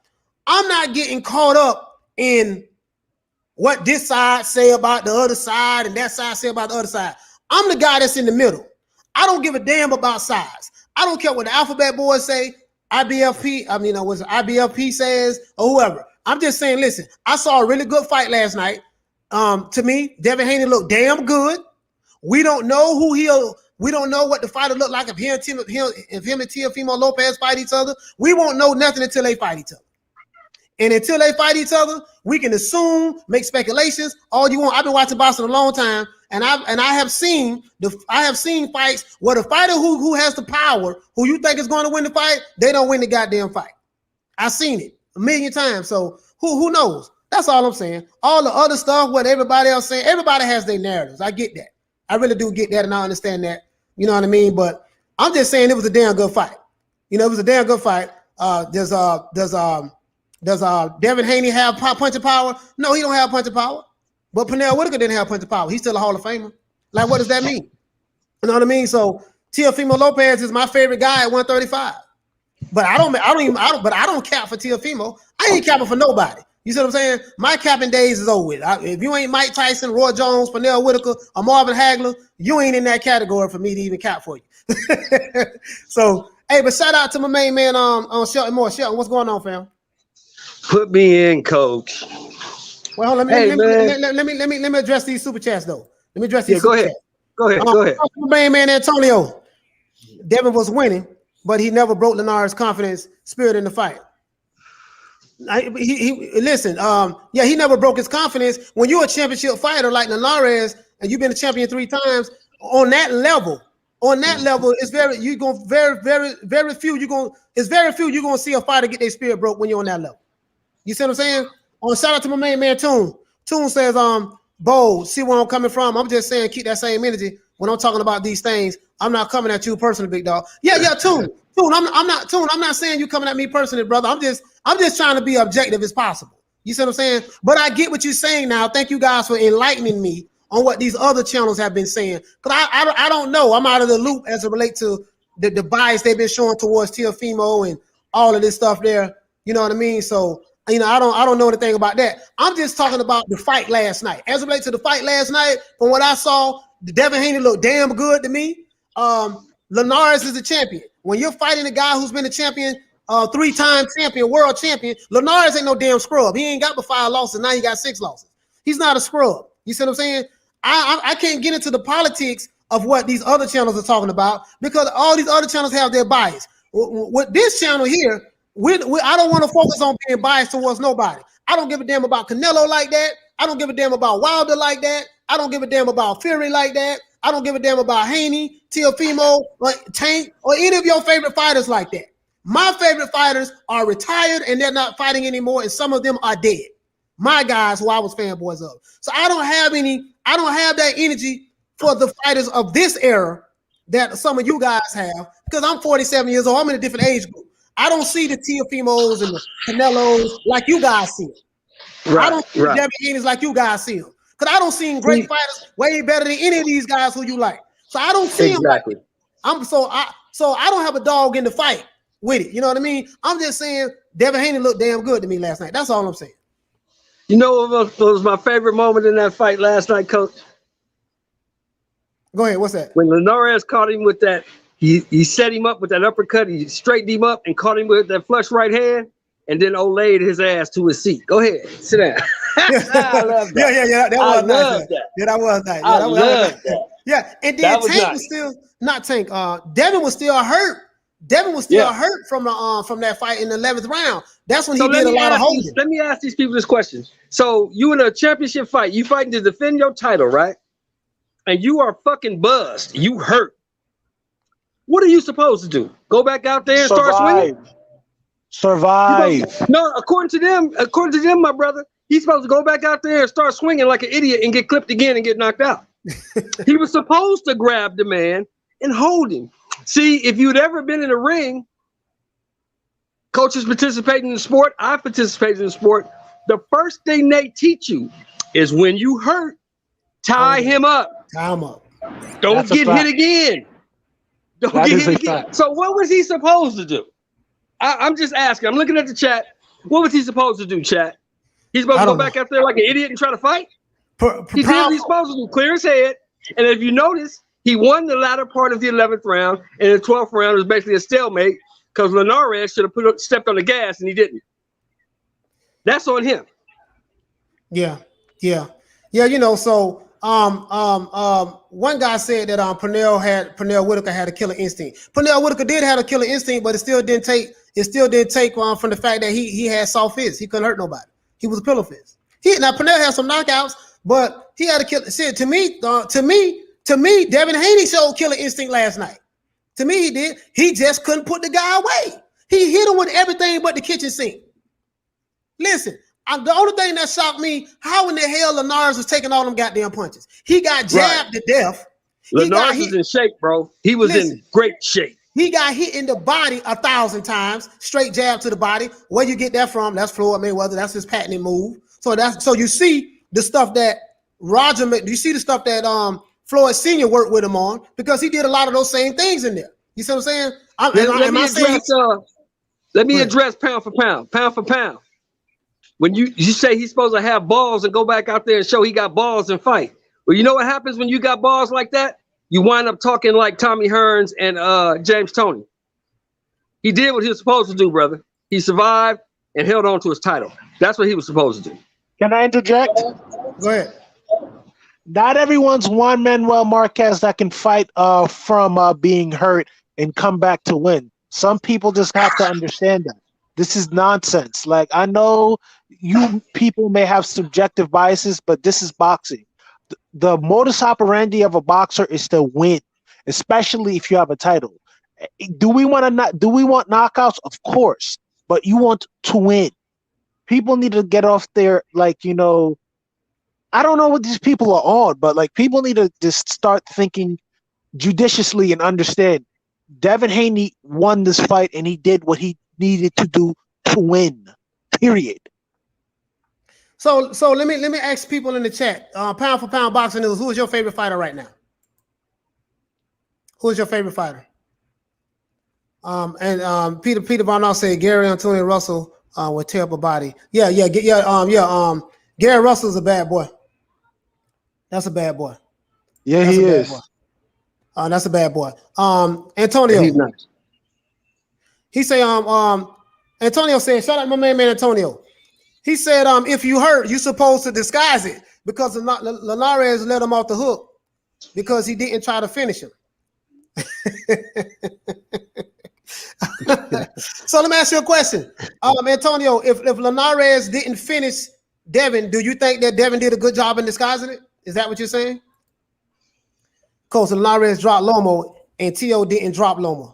I'm not getting caught up in what this side say about the other side and that side say about the other side. I'm the guy that's in the middle. I don't give a damn about sides. I don't care what the Alphabet Boys say, IBFP says, or whoever. I'm just saying, listen, I saw a really good fight last night. To me, Devin Haney looked damn good. We don't know we don't know what the fighter looked like if him and Teofimo Lopez fight each other. We won't know nothing until they fight each other. And until they fight each other, we can assume, make speculations, all you want. I've been watching boxing a long time, and I have seen fights where the fighter who has the power, who you think is going to win the fight, they don't win the goddamn fight. I've seen it a million times. So who knows? That's all I'm saying. All the other stuff, what everybody else saying, everybody has their narratives. I get that. I really do get that, and I understand that. You know what I mean? But I'm just saying it was a damn good fight. It was a damn good fight. Does Devin Haney have punching power? No, he don't have punching power. But Pernell Whitaker didn't have punching power. He's still a Hall of Famer. Like, what does that mean? You know what I mean? So Teofimo Lopez is my favorite guy at 135. But I don't cap for Teofimo. I ain't capping for nobody. You see what I'm saying? My capping days is over with. If you ain't Mike Tyson, Roy Jones, Pernell Whitaker, or Marvin Hagler, you ain't in that category for me to even cap for you. So, hey, but shout out to my main man on Shelton Moore. Shelton, what's going on, fam? Put me in, coach. Well, let me address these super chats though. Let me address these. Go ahead. Go ahead. My main man Antonio. Devin was winning, but he never broke Linares' confidence spirit in the fight. He never broke his confidence. When you're a championship fighter like Linares and you've been a champion 3 times, on that level, On that level, it's very few you're gonna see a fighter get their spirit broke when you're on that level. You see what I'm saying? Shout out to my main man Toon. Toon says, Bo, see where I'm coming from. I'm just saying keep that same energy when I'm talking about these things. I'm not coming at you personally, big dog. Yeah, Toon. I'm not saying you coming at me personally, brother. I'm just trying to be objective as possible. You see what I'm saying? But I get what you're saying now. Thank you guys for enlightening me on what these other channels have been saying. Because I don't know. I'm out of the loop as it relates to the bias they've been showing towards Teofimo and all of this stuff there. You know what I mean? So, I don't know anything about that. I'm just talking about the fight last night. As it relates to the fight last night, from what I saw, Devin Haney looked damn good to me. Linares is the champion. When you're fighting a guy who's been a champion, 3-time champion, world champion, Linares ain't no damn scrub. He ain't got but 5 losses. Now he got 6 losses. He's not a scrub. You see what I'm saying? I can't get into the politics of what these other channels are talking about because all these other channels have their bias. With this channel here, I don't want to focus on being biased towards nobody. I don't give a damn about Canelo like that. I don't give a damn about Wilder like that. I don't give a damn about Fury like that. I don't give a damn about Haney, Teofimo, Tank, or any of your favorite fighters like that. My favorite fighters are retired and they're not fighting anymore, and some of them are dead. My guys who I was fanboys of. So I don't have that energy for the fighters of this era that some of you guys have, because I'm 47 years old. I'm in a different age group. I don't see the Teofimos and the Canelos like you guys see them. Right, I don't see the Devin Haney's like you guys see them. Because I don't see great fighters way better than any of these guys who you like. So I don't see them. Like so I don't have a dog in the fight with it. You know what I mean? I'm just saying Devin Haney looked damn good to me last night. That's all I'm saying. You know what was my favorite moment in that fight last night, Coach? Go ahead. What's that? When Linares caught him with that, he set him up with that uppercut. He straightened him up and caught him with that flush right hand, and then laid his ass to his seat. Go ahead, sit down. I love that. Yeah. That was nice. That. Yeah, that was nice. I love that. Yeah, and then Tank was still not Tank. Devin was still hurt. Devin was still hurt from that fight in the 11th round. That's when he did a lot of holding. Let me ask these people this question. So you in a championship fight, you fighting to defend your title, right? And you are fucking buzzed. You hurt. What are you supposed to do? Go back out there and start swinging? Survive. No, according to them, my brother, he's supposed to go back out there and start swinging like an idiot and get clipped again and get knocked out. He was supposed to grab the man and hold him. See, if you'd ever been in a ring, coaches participating in the sport, I participated in the sport. The first thing they teach you is when you hurt, tie him up. Tie him up. Don't get hit again. Don't get hit again. So what was he supposed to do? I'm just asking. I'm looking at the chat. What was he supposed to do, chat? He's supposed to go back out there like an idiot and try to fight? He did what he's supposed to do. Clear his head. And if you notice, he won the latter part of the 11th round, and the 12th round was basically a stalemate because Linares should have stepped on the gas, and he didn't. That's on him. Yeah. You know, so one guy said that Pernell Whitaker had a killer instinct. Pernell Whitaker did have a killer instinct, but it still didn't take from the fact that he had soft fists. He couldn't hurt nobody. He was a pillow fist. Now Pernell had some knockouts, but he had a killer. See, to me, Devin Haney showed killer instinct last night. To me, he did. He just couldn't put the guy away. He hit him with everything but the kitchen sink. Listen, the only thing that shocked me, how in the hell Linares was taking all them goddamn punches? He got jabbed to death. Linares was in shape, bro. He was in great shape. He got hit in the body 1,000 times, straight jab to the body. Where you get that from? That's Floyd Mayweather. That's his patented move. So you see the stuff that Floyd Sr. worked with him on, because he did a lot of those same things in there. You see what I'm saying? Let me address pound for pound. Pound for pound. When you say he's supposed to have balls and go back out there and show he got balls and fight. Well, you know what happens when you got balls like that? You wind up talking like Tommy Hearns and James Toney. He did what he was supposed to do, brother. He survived and held on to his title. That's what he was supposed to do. Can I interject? Go ahead. Not everyone's Juan Manuel Marquez that can fight from being hurt and come back to win. Some people just have to understand that. This is nonsense. Like, I know you people may have subjective biases, but this is boxing. The modus operandi of a boxer is to win. especially if you have a title. Do we want knockouts? Of course, but you want to win. People need to get off there, like, you know, I don't know what these people are on, but like people need to just start thinking judiciously and understand Devin Haney won this fight and he did what he needed to do to win. Period. So let me ask people in the chat. Pound for pound boxing news. Who is your favorite fighter right now? Who is your favorite fighter? Peter Barnard said Gary Antonio Russell with terrible body. Yeah. Gary Russell's a bad boy. That's a bad boy. Yeah, that's he is. That's a bad boy. Antonio. He's nice. He say Antonio said, shout out to my man Antonio. He said if you hurt, you're supposed to disguise it because Linares let him off the hook because he didn't try to finish him. So let me ask you a question. Antonio, if Linares didn't finish Devin, do you think that Devin did a good job in disguising it? Is that what you're saying? Because Linares dropped Lomo and T.O. didn't drop Lomo.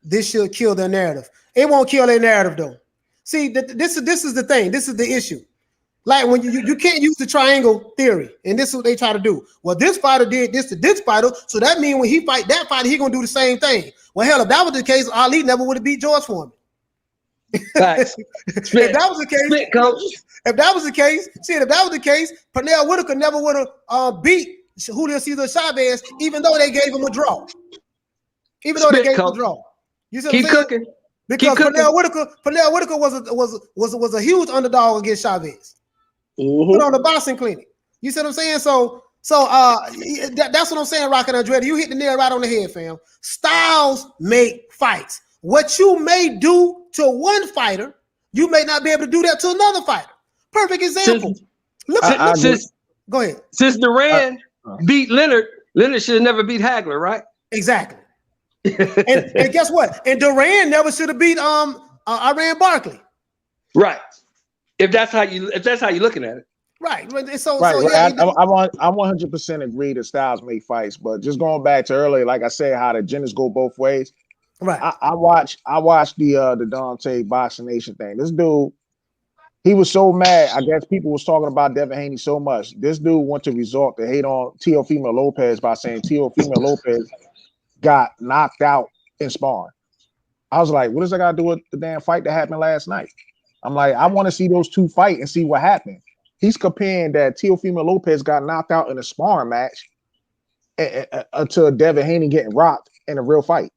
This should kill their narrative. It won't kill their narrative though. See, this is the thing. This is the issue. Like when you can't use the triangle theory, and this is what they try to do. Well, this fighter did this to this fighter, so that means when he fight that fighter, he gonna do the same thing. Well, hell, if that was the case, Ali never would have beat George Foreman. Facts. If that was the case, coach. If that was the case, Pernell Whitaker never would have beat Julio Cesar Chavez, even though they gave him a draw. You see what I'm saying? Cooking. Because Pernell Whitaker was a huge underdog against Chavez. Put on the boxing clinic. You see what I'm saying? So that's what I'm saying, Rocket Andretti. You hit the nail right on the head, fam. Styles make fights. What you may do to one fighter, you may not be able to do that to another fighter. Perfect example. Go ahead. Since Duran beat Leonard should have never beat Hagler, right? Exactly. and guess what? And Duran never should have beat Iran Barkley. Right. If that's how you looking at it. Right. I 100% agree that Styles make fights, but just going back to earlier, like I said, how the agendas go both ways. Right. I watched the Dante Boxing Nation thing. This dude, he was so mad. I guess people was talking about Devin Haney so much. This dude went to resort to hate on Teofimo Lopez by saying Teofimo Lopez got knocked out in sparring. I was like, what does that got to do with the damn fight that happened last night? I'm like, I want to see those two fight and see what happened. He's comparing that Teofimo Lopez got knocked out in a sparring match to Devin Haney getting rocked in a real fight.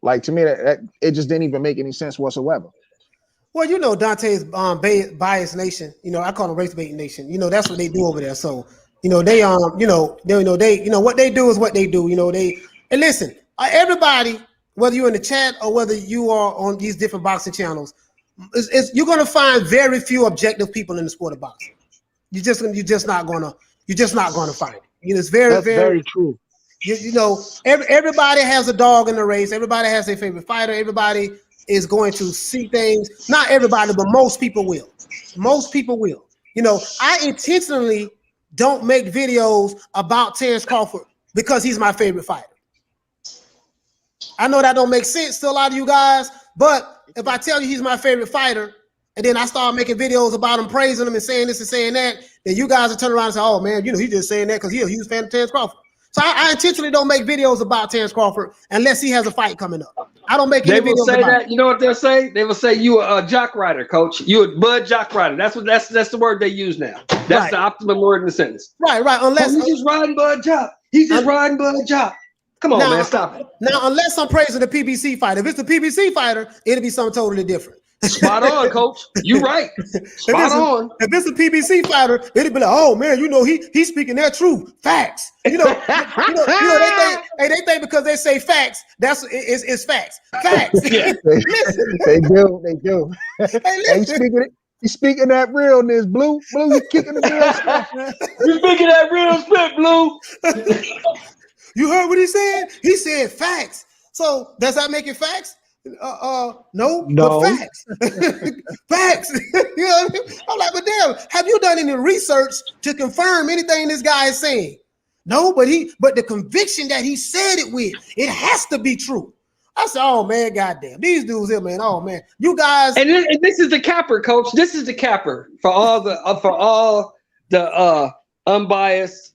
Like, to me, that it just didn't even make any sense whatsoever. Well, you know, Dante's bias nation. You know, I call them race bait nation. You know, that's what they do over there. So, you know, they what they do is what they do. You know, and listen, everybody, whether you're in the chat or whether you are on these different boxing channels, you're going to find very few objective people in the sport of boxing. You're just not going to find it. You know, it's very true. You know, everybody has a dog in the race. Everybody has their favorite fighter. Everybody is going to see things. Not everybody, but most people will. Most people will. You know, I intentionally don't make videos about Terrence Crawford because he's my favorite fighter. I know that don't make sense to a lot of you guys, but if I tell you he's my favorite fighter, and then I start making videos about him, praising him and saying this and saying that, then you guys will turn around and say, oh man, you know, he's just saying that because he's a huge fan of Terrence Crawford. So I intentionally don't make videos about Terrence Crawford unless he has a fight coming up. I don't make any videos about it. They will say that. You know what they'll say? They will say you a jock rider, coach. You a bud jock rider. That's the word they use now. That's the optimum word in the sentence. Right. Unless he's just riding bud jock. He's just riding bud jock. Come on, man, stop it. Now, unless I'm praising the PBC fighter. If it's the PBC fighter, it'll be something totally different. Spot on, coach. You're right. Spot on. If it's a PBC fighter, it'll be like, oh man, you know, he's speaking their truth. Facts. You know, they think because they say facts, it's facts. Facts. Yeah. They do. Hey, he's speaking that realness, Blue. Blue, you kicking the real stuff, man. You speaking that real spit, Blue. You heard what he said? He said facts. So does that make it facts? No, but facts. Facts. You know what I mean? I'm like, but damn, have you done any research to confirm anything this guy is saying? No, but the conviction that he said it with, it has to be true. I said, oh man, goddamn, these dudes here, man. Oh man, you guys. And this is the capper, coach. This is the capper for all the unbiased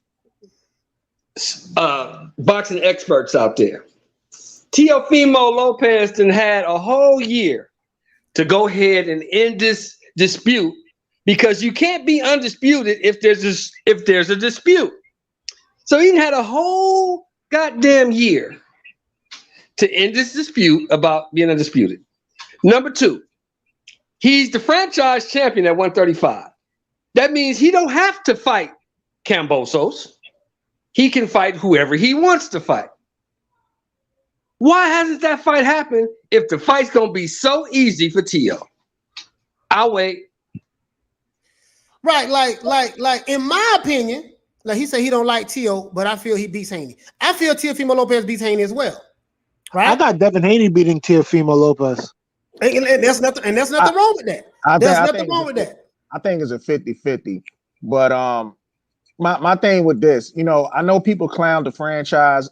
boxing experts out there. Teofimo Lopez then had a whole year to go ahead and end this dispute, because you can't be undisputed if there's a dispute. So he had a whole goddamn year to end this dispute about being undisputed. Number 2, he's the franchise champion at 135. That means he don't have to fight Kambosos. He can fight whoever he wants to fight. Why hasn't that fight happened if the fight's going to be so easy for Teo? I'll wait. Right, like in my opinion, like he said he don't like Teo, but I feel he beats Haney. I feel Teofimo Lopez beats Haney as well. Right? I got Devin Haney beating Teofimo Lopez. And there's nothing wrong with that. There's nothing wrong with that. I think it's a 50-50. But my thing with this, you know, I know people clown the franchise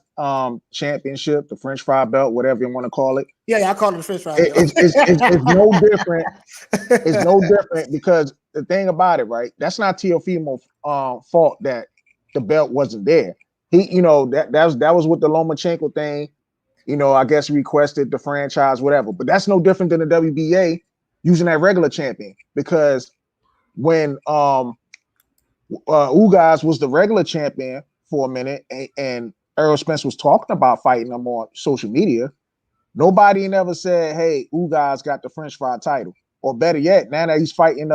championship, the French fry belt, whatever you want to call it. Yeah, I call it the French fry belt. It's no different. It's no different, because the thing about it, right? That's not Teofimo's fault that the belt wasn't there. He, you know, that was with the Lomachenko thing. You know, I guess requested the franchise, whatever. But that's no different than the WBA using that regular champion, because when Ugas was the regular champion for a minute, and Errol Spence was talking about fighting him on social media, nobody never said, hey, Ugas got the French fry title. Or better yet, now that he's fighting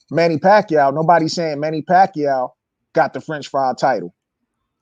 Manny Pacquiao, nobody's saying Manny Pacquiao got the French fry title.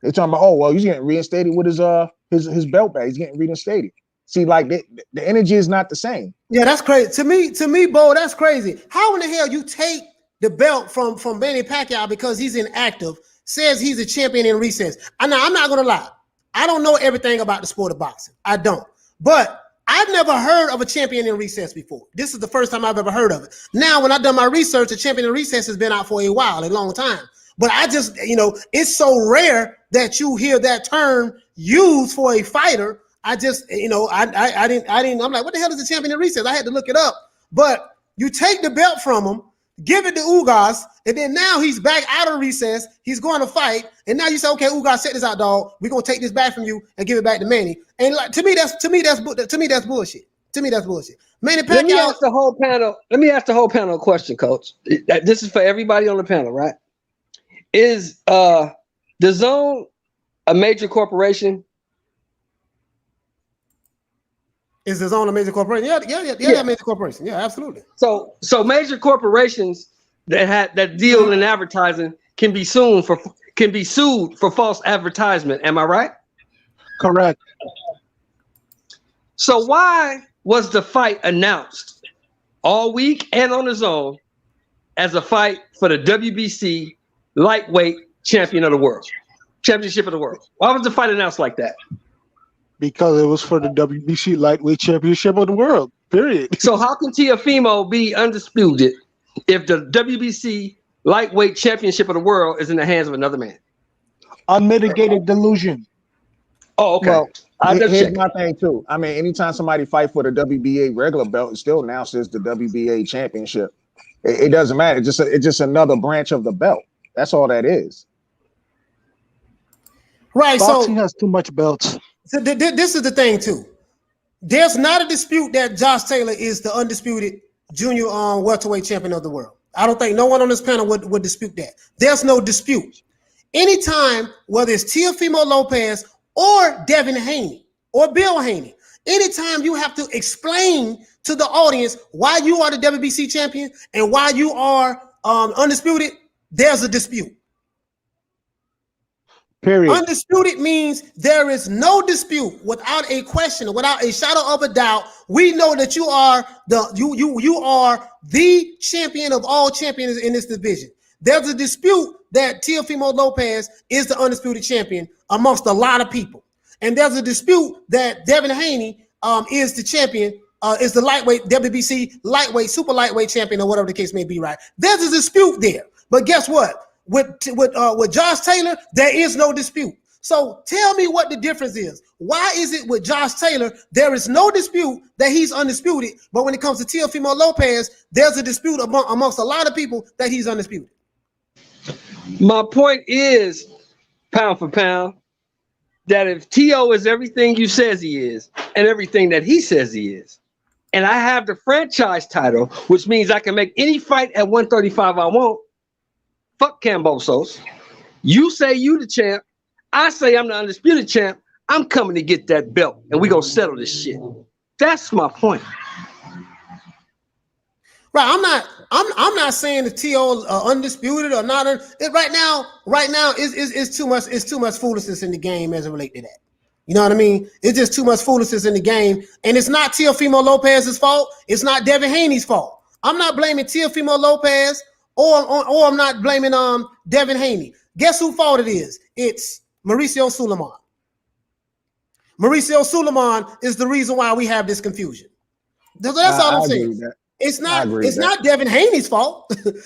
They're talking about, oh, well, he's getting reinstated with his belt back. He's getting reinstated. See, like the energy is not the same. Yeah, that's crazy. To me, Bo, that's crazy. How in the hell you take the belt from Manny Pacquiao because he's inactive, says he's a champion in recess? I'm not gonna lie. I don't know everything about the sport of boxing. I don't. But I've never heard of a champion in recess before. This is the first time I've ever heard of it. Now, when I've done my research, a champion in recess has been out for a while, a long time. But I just, you know, it's so rare that you hear that term used for a fighter. I just, you know, I didn't, I'm like, what the hell is a champion in recess? I had to look it up. But you take the belt from him, give it to Ugas, and then now he's back out of recess. He's going to fight, and now you say, okay, Ugas, check this out, dog. We're gonna take this back from you and give it back to Manny. And like, to me, that's bullshit. To me, that's bullshit. Manny Pacquiao. Let me ask the whole panel a question, Coach. This is for everybody on the panel, right? Is the Zone a major corporation? Is the Zone a major corporation? Yeah, major corporation. Yeah, absolutely. So major corporations that deal in advertising can be sued for false advertisement. Am I right? Correct. So why was the fight announced all week and on the Zone as a fight for the WBC lightweight championship of the world? Why was the fight announced like that? Because it was for the WBC lightweight championship of the world, period. So how can Teofimo be undisputed if the WBC lightweight championship of the world is in the hands of another man? Unmitigated delusion. Oh, okay. Well, here's my thing too. I mean, anytime somebody fight for the WBA regular belt, it still announced as the WBA championship. It doesn't matter. It's just another branch of the belt. That's all that is. Right. Boxing has too much belts. So this is the thing too. There's not a dispute that Josh Taylor is the undisputed junior welterweight champion of the world. I don't think no one on this panel would dispute that. There's no dispute. Anytime, whether it's Teofimo Lopez or Devin Haney or Bill Haney, anytime you have to explain to the audience why you are the WBC champion and why you are undisputed, there's a dispute. Period. Undisputed means there is no dispute, without a question, without a shadow of a doubt. We know that you are the champion of all champions in this division. There's a dispute that Teofimo Lopez is the undisputed champion amongst a lot of people, and there's a dispute that Devin Haney is the champion, is the lightweight WBC lightweight super lightweight champion, or whatever the case may be. Right? There's a dispute there, but guess what? With Josh Taylor, there is no dispute. So tell me what the difference is. Why is it with Josh Taylor, there is no dispute that he's undisputed, but when it comes to Teofimo Lopez, there's a dispute amongst a lot of people that he's undisputed? My point is, pound for pound, that if T.O. is everything you says he is and everything that he says he is, and I have the franchise title, which means I can make any fight at 135 I want, fuck Kambosos. You say you the champ. I say I'm the undisputed champ. I'm coming to get that belt, and we gonna settle this shit. That's my point. Right. I'm not saying the T.O. undisputed or not. Right now, it's too much. It's too much foolishness in the game as it relates to that. You know what I mean? It's just too much foolishness in the game, and it's not Teofimo Lopez's fault. It's not Devin Haney's fault. I'm not blaming Teofimo Lopez, or I'm not blaming Devin Haney. Guess whose fault it is? It's Mauricio Sulaiman. Mauricio Sulaiman is the reason why we have this confusion. That's all I'm saying. It's not Devin Haney's fault.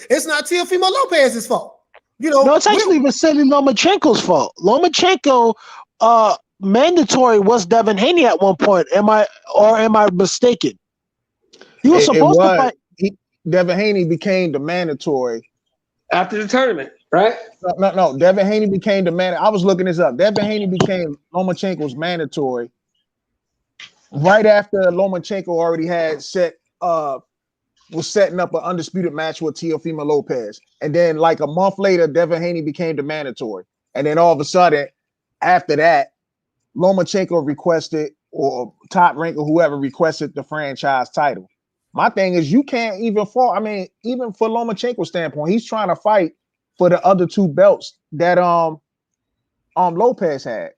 It's not Teofimo Lopez's fault. You know, no, it's actually Vasily Lomachenko's fault. Lomachenko mandatory was Devin Haney at one point. Am I mistaken? He was supposed to fight. Devin Haney became the mandatory after the tournament, right? No. Devin Haney became the man. I was looking this up. Devin Haney became Lomachenko's mandatory right after Lomachenko already had was setting up an undisputed match with Teofimo Lopez. And then like a month later, Devin Haney became the mandatory. And then all of a sudden, after that, Lomachenko requested, or Top Rank or whoever requested the franchise title. My thing is, you can't even fall. I mean, even for Lomachenko's standpoint, he's trying to fight for the other two belts that Lopez had.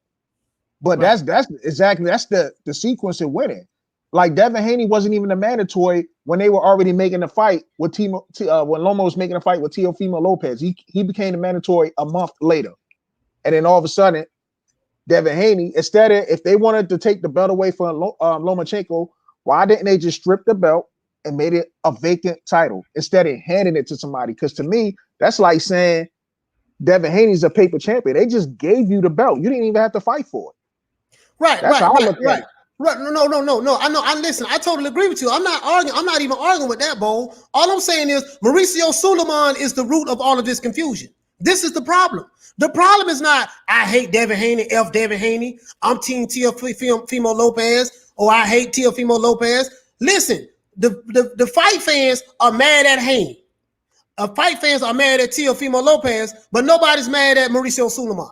But right. that's the sequence of winning. Like Devin Haney wasn't even a mandatory when they were already making the fight with when Loma was making a fight with Teofimo Lopez. He became the mandatory a month later. And then all of a sudden, Devin Haney, instead of, if they wanted to take the belt away from Lomachenko, why didn't they just strip the belt and made it a vacant title instead of handing it to somebody? Because to me, that's like saying Devin Haney's a paper champion. They just gave you the belt. You didn't even have to fight for it. Right, that's how I look at it. Right. No. I know. Listen, I totally agree with you. I'm not arguing. I'm not even arguing with that, Bo. All I'm saying is Mauricio Sulaiman is the root of all of this confusion. This is the problem. The problem is not, I hate Devin Haney, F Devin Haney. I'm team Teofimo Lopez, or I hate Teofimo Lopez. Listen, the fight fans are mad at Haney. Fight fans are mad at Teofimo Lopez, but nobody's mad at Mauricio Sulaiman.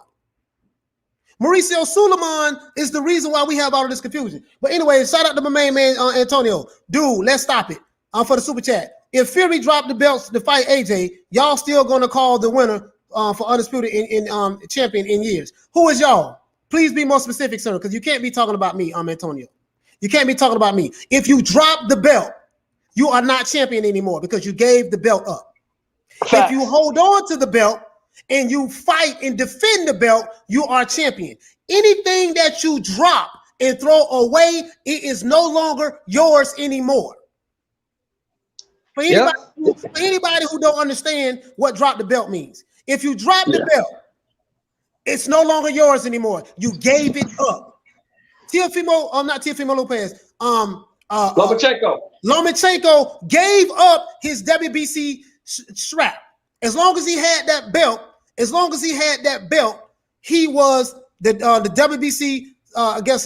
Mauricio Sulaiman is the reason why we have all of this confusion. But anyway, shout out to my main man, Antonio. Dude, let's stop it for the super chat. If Fury dropped the belts to fight AJ, y'all still going to call the winner for undisputed in champion in years. Who is y'all? Please be more specific, sir, because you can't be talking about me, Antonio. You can't be talking about me. If you drop the belt, you are not champion anymore because you gave the belt up. If you hold on to the belt and you fight and defend the belt, you are champion. Anything that you drop and throw away, it is no longer yours anymore. For anybody who don't understand what drop the belt means, if you drop the belt, it's no longer yours anymore. You gave it up. Not Teofimo Lopez. Lomachenko gave up his WBC strap. As long as he had that belt, he was the WBC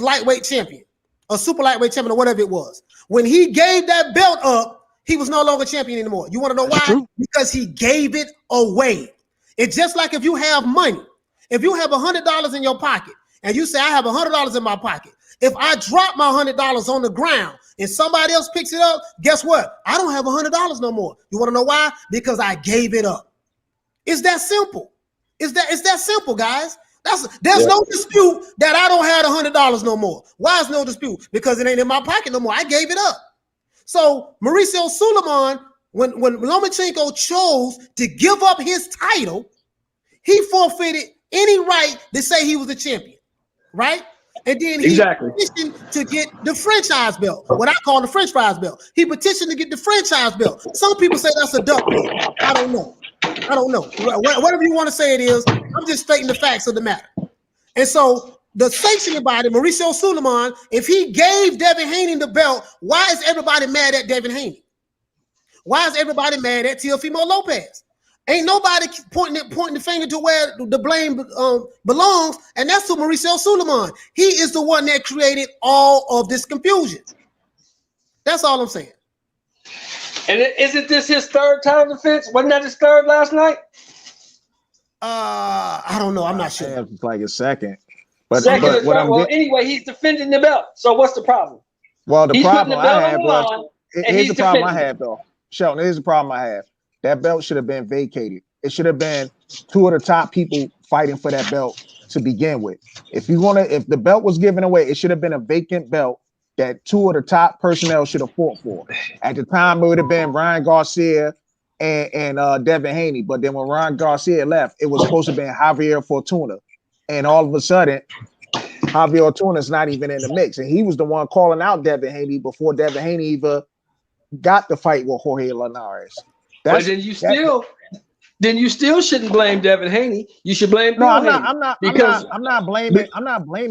lightweight champion, or super lightweight champion, or whatever it was. When he gave that belt up, he was no longer champion anymore. You want to know why? Because he gave it away. It's just like if you have money. If you have $100 in your pocket and you say, I have $100 in my pocket. If I drop my $100 on the ground and somebody else picks it up, guess what? I don't have $100 no more. You want to know why? Because I gave it up. It's that simple. It's that simple, guys. There's no dispute that I don't have $100 no more. Why is no dispute? Because it ain't in my pocket no more. I gave it up. So Mauricio Sulaiman, when Lomachenko chose to give up his title, he forfeited any right to say he was a champion, right? And then he petitioned to get the franchise belt, what I call the French fries belt. He petitioned to get the franchise belt. Some people say that's a duck belt. I don't know. I don't know. Whatever you want to say it is, I'm just stating the facts of the matter. And so the sanctioning body, Mauricio Suleiman, if he gave Devin Haney the belt, why is everybody mad at Devin Haney? Why is everybody mad at Teofimo Lopez? Ain't nobody pointing the finger to where the blame belongs, and that's to Mauricio Suleiman. He is the one that created all of this confusion. That's all I'm saying. And isn't this his third title defense? Wasn't that his third last night? I don't know. I'm not sure. It's like his second. But anyway, he's defending the belt. So what's the problem? Well, the problem I have was here's the problem I have though. Shelton, here's the problem I have. That belt should have been vacated. It should have been two of the top people fighting for that belt to begin with. If the belt was given away, it should have been a vacant belt that two of the top personnel should have fought for. At the time, it would have been Ryan Garcia and Devin Haney. But then when Ryan Garcia left, it was supposed to be Javier Fortuna. And all of a sudden, Javier Fortuna is not even in the mix. And he was the one calling out Devin Haney before Devin Haney even got the fight with Jorge Linares. But then you still shouldn't blame Devin Haney. You should blame Bill Haney. I'm not blaming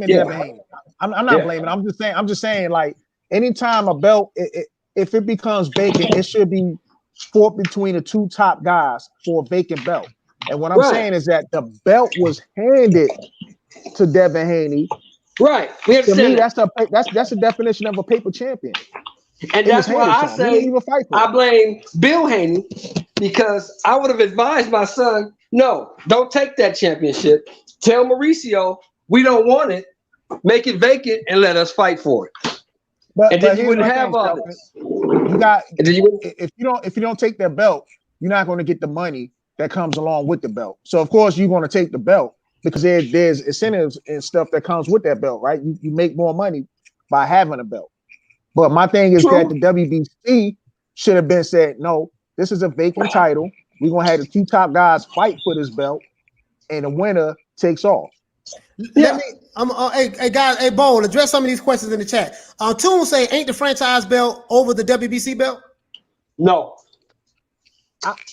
Devin Haney. I'm not blaming. I'm just saying like anytime a belt, if it becomes vacant, it should be fought between the two top guys for a vacant belt. And what I'm saying is that the belt was handed to Devin Haney. Right. To me, that's the definition of a paper champion. And that's why I say I blame Bill Haney, because I would have advised my son, no, don't take that championship. Tell Mauricio we don't want it. Make it vacant and let us fight for it. And then you wouldn't have all this. If you don't take that belt, you're not going to get the money that comes along with the belt. So of course you're going to take the belt because there's incentives and stuff that comes with that belt, right? You make more money by having a belt. But my thing is that the WBC should have been said, no, this is a vacant title. We're gonna have the two top guys fight for this belt, and the winner takes off. Yeah. Hey guys, hey Bowl, address some of these questions in the chat. Toon say, ain't the franchise belt over the WBC belt? No.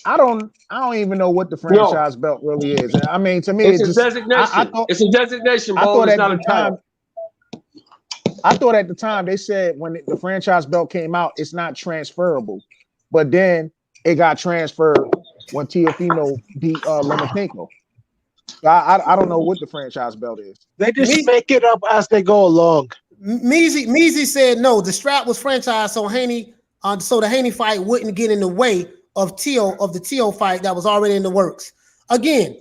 I don't even know what the franchise belt really is. I mean, to me, it's a designation. It's a designation. It's not a title. I thought at the time they said when the franchise belt came out, it's not transferable, but then it got transferred when Teofimo beat Lomachenko. I don't know what the franchise belt is. They just make it up as they go along. Measy said no. The strap was franchised, so the Haney fight wouldn't get in the way of the Teo fight that was already in the works. Again,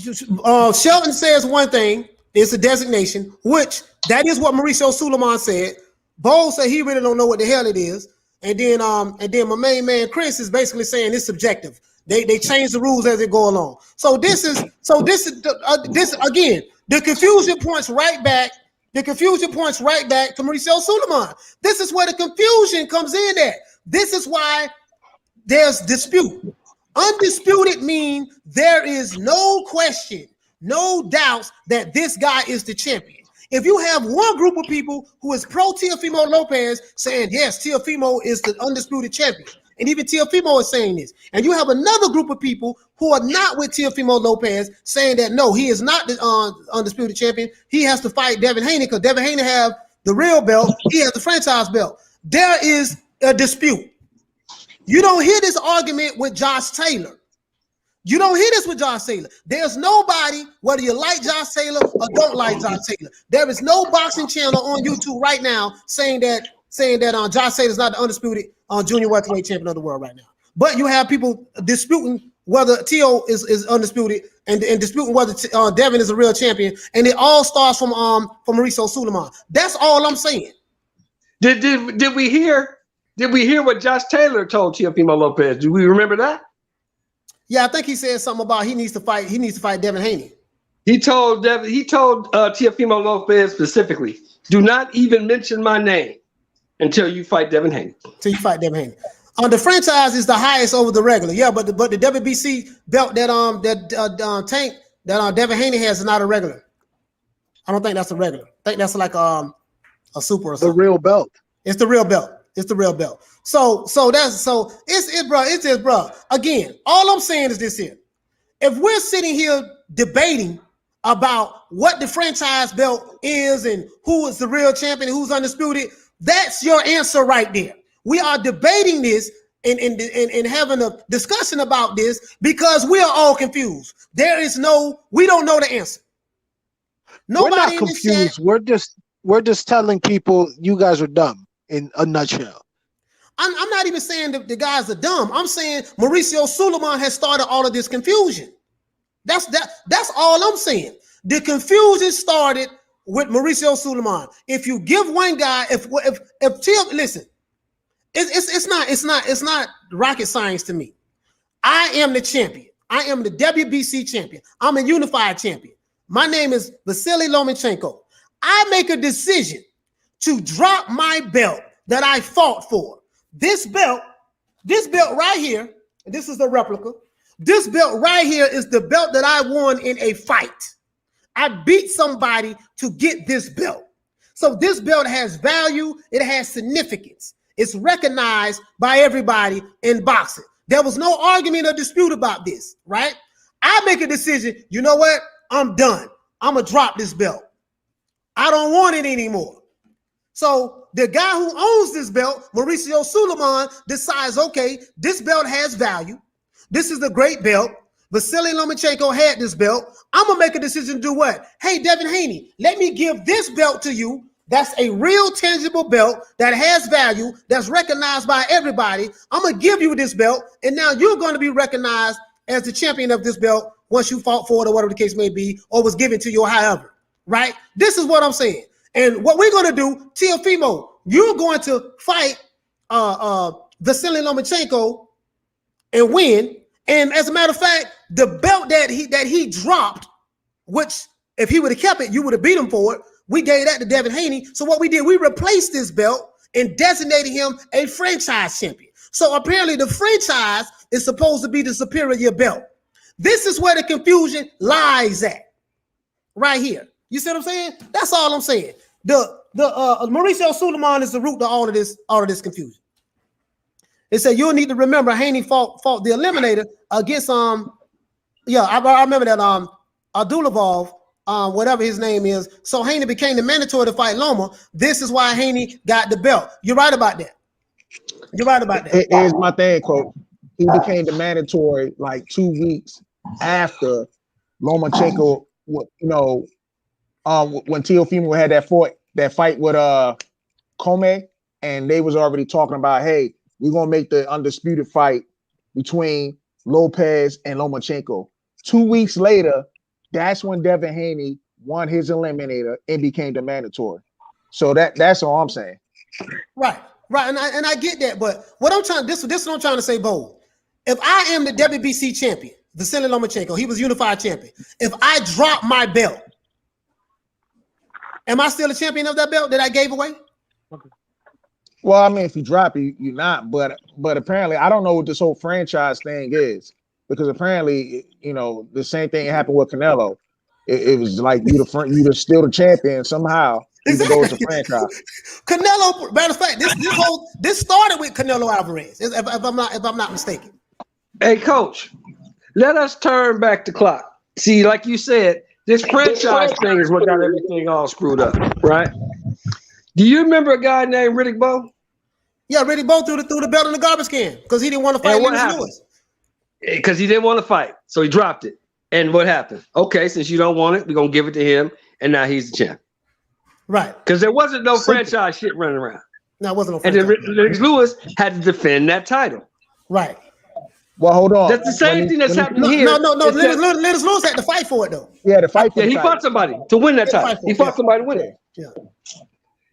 Shelton says one thing. It's a designation, which that is what Mauricio Suleiman said. Bo said he really don't know what the hell it is. And then my main man Chris is basically saying it's subjective. They change the rules as they go along. So this is again, the confusion points right back. The confusion points right back to Mauricio Suleiman. This is where the confusion comes in at. This is why there's dispute. Undisputed mean there is no question, no doubts that this guy is the champion. If you have one group of people who is pro Teofimo Lopez saying, yes, Teofimo is the undisputed champion, and even Teofimo is saying this, and you have another group of people who are not with Teofimo Lopez saying that, no, he is not the undisputed champion. He has to fight Devin Haney because Devin Haney have the real belt. He has the franchise belt. There is a dispute. You don't hear this argument with Josh Taylor. You don't hear this with Josh Taylor. There's nobody, whether you like Josh Taylor or don't like Josh Taylor, there is no boxing channel on YouTube right now saying that Josh Taylor is not the undisputed junior welterweight champion of the world right now. But you have people disputing whether Teo is undisputed and disputing whether Devin is a real champion, and it all starts from Mauricio Suleiman. That's all I'm saying. Did we hear what Josh Taylor told Teofimo Lopez? Do we remember that? Yeah, I think he said something about he needs to fight Devin Haney. He told Teofimo Lopez specifically, do not even mention my name until you fight Devin Haney. Until you fight Devin Haney. The franchise is the highest over the regular. Yeah, but the WBC belt that Devin Haney has is not a regular. I don't think that's a regular. I think that's like a super or something. The real belt. It's the real belt. It's the real belt. So it's just, bro. Again, all I'm saying is this here. If we're sitting here debating about what the franchise belt is and who is the real champion, who's undisputed, that's your answer right there. We are debating this and having a discussion about this because we are all confused. We don't know the answer. Nobody we're not confused. We're just telling people you guys are dumb in a nutshell. I'm not even saying that the guys are dumb. I'm saying Mauricio Suleiman has started all of this confusion. That's all I'm saying. The confusion started with Mauricio Suleiman. If you give one guy, listen, it's not rocket science to me. I am the champion. I am the WBC champion. I'm a unified champion. My name is Vasily Lomachenko. I make a decision to drop my belt that I fought for. This belt right here, and this is the replica. This belt right here is the belt that I won in a fight. I beat somebody to get this belt. So this belt has value. It has significance. It's recognized by everybody in boxing. There was no argument or dispute about this, right? I make a decision. You know what? I'm done. I'm going to drop this belt. I don't want it anymore. So the guy who owns this belt, Mauricio Suleiman, decides, okay, this belt has value. This is a great belt. Vasily Lomachenko had this belt. I'm going to make a decision to do what? Hey, Devin Haney, let me give this belt to you. That's a real tangible belt that has value, that's recognized by everybody. I'm going to give you this belt, and now you're going to be recognized as the champion of this belt once you fought for it or whatever the case may be, or was given to you or however, right? This is what I'm saying. And what we're going to do, Teofimo, you're going to fight Vasily Lomachenko and win. And as a matter of fact, the belt that he dropped, which if he would have kept it, you would have beat him for it. We gave that to Devin Haney. So what we did, we replaced this belt and designated him a franchise champion. So apparently the franchise is supposed to be the superior belt. This is where the confusion lies at, right here. You see what I'm saying? That's all I'm saying. The Mauricio Suleiman is the root to all of this confusion. It said you'll need to remember Haney fought the Eliminator against I remember that Abdulov, whatever his name is. So Haney became the mandatory to fight Loma. This is why Haney got the belt. You're right about that. Here's my thing, Coach. He became the mandatory like 2 weeks after Lomachenko, when Teofimo had that fight with Come, and they was already talking about, hey, we're gonna make the undisputed fight between Lopez and Lomachenko. 2 weeks later, that's when Devin Haney won his eliminator and became the mandatory. So that's all I'm saying. Right, and I get that, but what I'm trying this is what I'm trying to say, Bo. If I am the WBC champion, Vasily Lomachenko, he was unified champion. If I drop my belt, am I still a champion of that belt that I gave away? Well, I mean, if you drop it, you're not. But apparently, I don't know what this whole franchise thing is, because apparently, the same thing happened with Canelo. It was like you're still the champion somehow, even though it's a franchise. Canelo, matter of fact, this started with Canelo Alvarez, if I'm not mistaken. Hey, Coach, let us turn back the clock. See, like you said, this franchise thing is what got everything all screwed up, right? Do you remember a guy named Riddick Bowe? Yeah, Riddick Bowe threw the belt in the garbage can because he didn't want to fight Lewis. Because he didn't want to fight, so he dropped it. And what happened? Okay, since you don't want it, we're going to give it to him, and now he's the champ. Right. Because there wasn't no franchise shit running around. No, it wasn't no franchise. And then Lewis had to defend that title. Right. Well, hold on. That's the same thing that's happening here. No. Lennox Lewis had to fight for it, though. Yeah, to fight for it. Yeah, he fought somebody to win that title. He fought somebody to win it.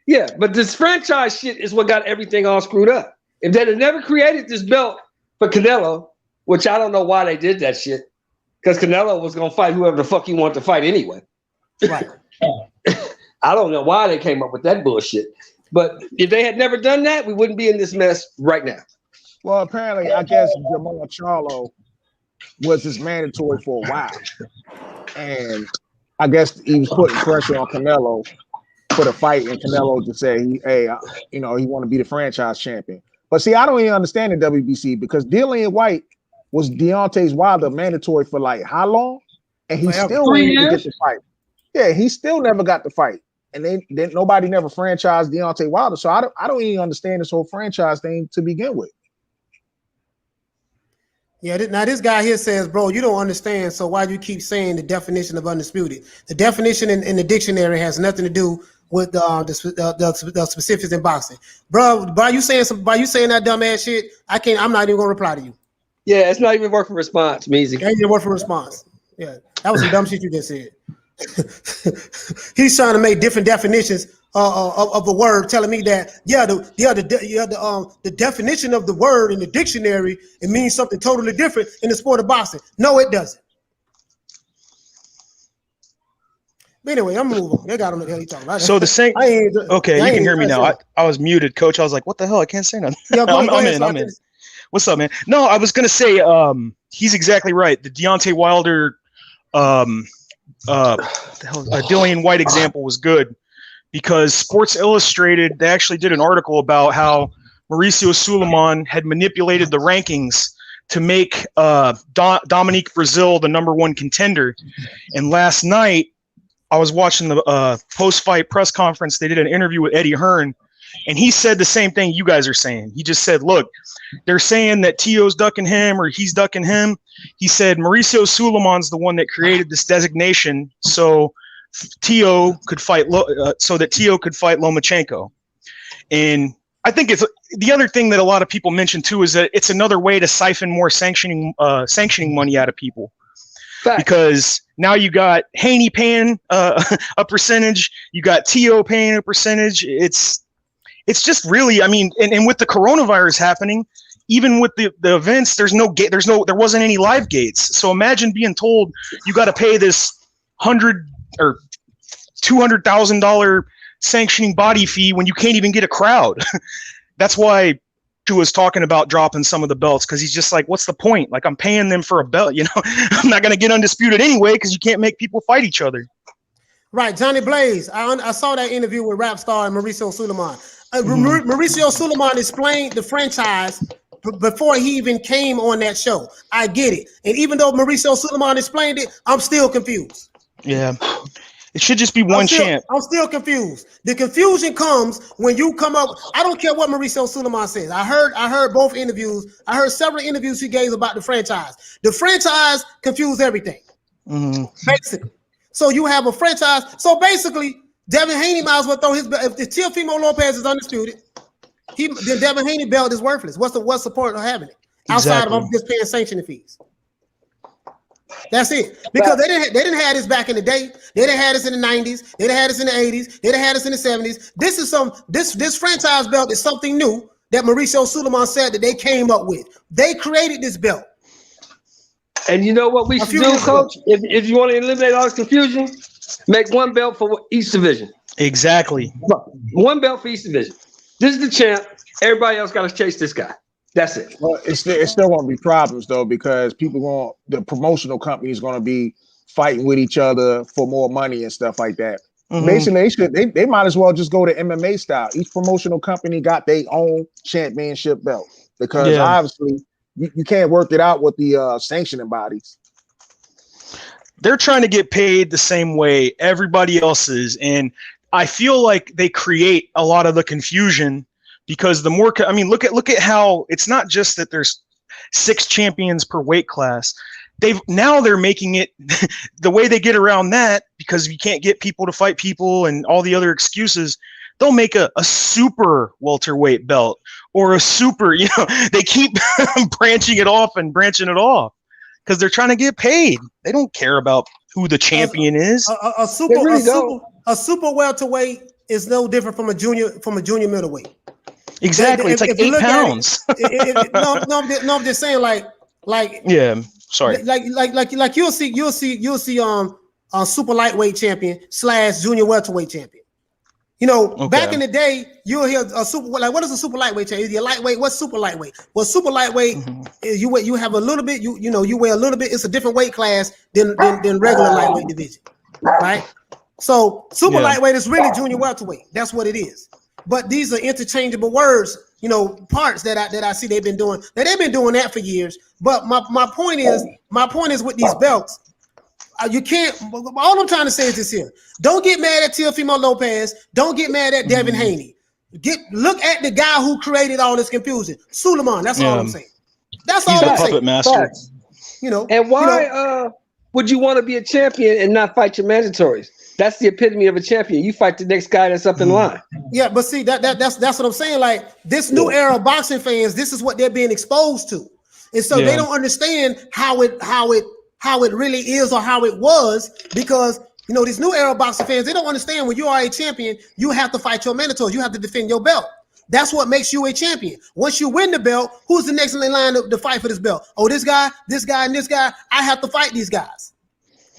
Yeah, but this franchise shit is what got everything all screwed up. If they'd have never created this belt for Canelo, which I don't know why they did that shit, because Canelo was going to fight whoever the fuck he wanted to fight anyway. Right. I don't know why they came up with that bullshit. But if they had never done that, we wouldn't be in this mess right now. Well, apparently, I guess Jamal Charlo was his mandatory for a while. And I guess he was putting pressure on Canelo put a fight in Canelo to say, hey, he want to be the franchise champion. But see, I don't even understand the WBC because Dillian White was Deontay Wilder mandatory for like how long? And he still didn't get the fight. Yeah, he still never got the fight. And then nobody never franchised Deontay Wilder. So I don't even understand this whole franchise thing to begin with. Yeah, now this guy here says, bro, you don't understand, so why do you keep saying the definition of undisputed? The definition in the dictionary has nothing to do with the specifics in boxing. Bro, by you saying that dumbass shit, I'm not even gonna reply to you. Yeah, it's not even worth a response, Meezy. It ain't even worth a response. Yeah, that was some dumb shit you just said. He's trying to make different definitions of a word, telling me that the definition of the word in the dictionary, it means something totally different in the sport of boxing. No, it doesn't. But anyway, I'm moving on. They got him the hell he talking about. So the same. Okay, you can hear me now. I was muted, Coach. I was like, what the hell? I can't say nothing. Yeah, I'm in. What's up, man? No, I was gonna say he's exactly right. The Deontay Wilder Dillian White example was good because Sports Illustrated, they actually did an article about how Mauricio Sulaiman had manipulated the rankings to make Dominique Brazil the #1 contender. And last night I was watching the post-fight press conference. They did an interview with Eddie Hearn, and he said the same thing you guys are saying. He just said, look, they're saying that Tio's ducking him or he's ducking him. He said Mauricio Sulaiman's the one that created this designation so Tio could fight Lomachenko. And I think it's the other thing that a lot of people mention too is that it's another way to siphon more sanctioning money out of people. Fact. Because now you got Haney paying a percentage, you got Tio paying a percentage. It's just really, I mean, and with the coronavirus happening, even with the events, there wasn't any live gates. So imagine being told you got to pay this $100,000 or $200,000 sanctioning body fee when you can't even get a crowd. That's why he was talking about dropping some of the belts, because he's just like, what's the point? Like, I'm paying them for a belt, I'm not going to get undisputed anyway because you can't make people fight each other. Right, Johnny Blaze. I saw that interview with rap star and Mauricio Sulaiman. Mauricio Sulaiman explained the franchise before he even came on that show. I get it. And even though Mauricio Sulaiman explained it, I'm still confused. Yeah. It should just be one champ. I'm still confused. The confusion comes when you come up. I don't care what Mauricio Sulaiman says. I heard both interviews. I heard several interviews he gave about the franchise. The franchise confused everything. Mm-hmm. Basically. So you have a franchise. So basically, Devin Haney might as well throw his belt. If Teofimo Lopez is undisputed, then Devin Haney belt is worthless. What's the point of having it outside of him just paying sanctioning fees? That's it. Because they didn't have this back in the day. They didn't have this in the 90s. They didn't have this in the 80s. They didn't have this in the 70s. This franchise belt is something new that Mauricio Sulaiman said that they came up with. They created this belt. And you know what we should do, Coach? If you want to eliminate all this confusion, make one belt for each division. Exactly. One belt for each division. This is the champ. Everybody else got to chase this guy. That's it. Well, it's still going to be problems though, because the promotional companies going to be fighting with each other for more money and stuff like that. Mm-hmm. Basically, they might as well just go to MMA style. Each promotional company got their own championship belt, because obviously you can't work it out with the sanctioning bodies. They're trying to get paid the same way everybody else is, and I feel like they create a lot of the confusion. Because the more, look at how it's not just that there's 6 champions per weight class. They're making it the way they get around that, because you can't get people to fight people and all the other excuses. They'll make a super welterweight belt or a super, they keep branching it off because they're trying to get paid. They don't care about who the champion is. A super welterweight is no different from a junior middleweight. Exactly, it's like 8 pounds. I'm just saying, like. Yeah, sorry. Like you'll see a super lightweight champion / junior welterweight champion. Back in the day, you'll hear a super. Like, what is a super lightweight champion? Is it a lightweight? What's super lightweight? Well, super lightweight is you have a little bit. You weigh a little bit. It's a different weight class than regular lightweight division, right? So super lightweight is really junior welterweight. That's what it is. But these are interchangeable words, you know, parts that I see they've been doing. Now, they've been doing that for years. But my point is with these belts, you can't. All I'm trying to say is this here: don't get mad at Teofimo Lopez. Don't get mad at Devin Haney. Look at the guy who created all this confusion, Suleiman. That's all I'm saying. That's all I'm saying. Puppet master. You know. And why would you want to be a champion and not fight your mandatories? That's the epitome of a champion. You fight the next guy that's up in line. Yeah, but see that's what I'm saying. Like this new era of boxing fans, this is what they're being exposed to, and so they don't understand how it really is or how it was, because you know these new era of boxing fans, they don't understand when you are a champion, you have to fight your mandatories. You have to defend your belt. That's what makes you a champion. Once you win the belt, who's the next in the line to fight for this belt? Oh, this guy, and this guy. I have to fight these guys.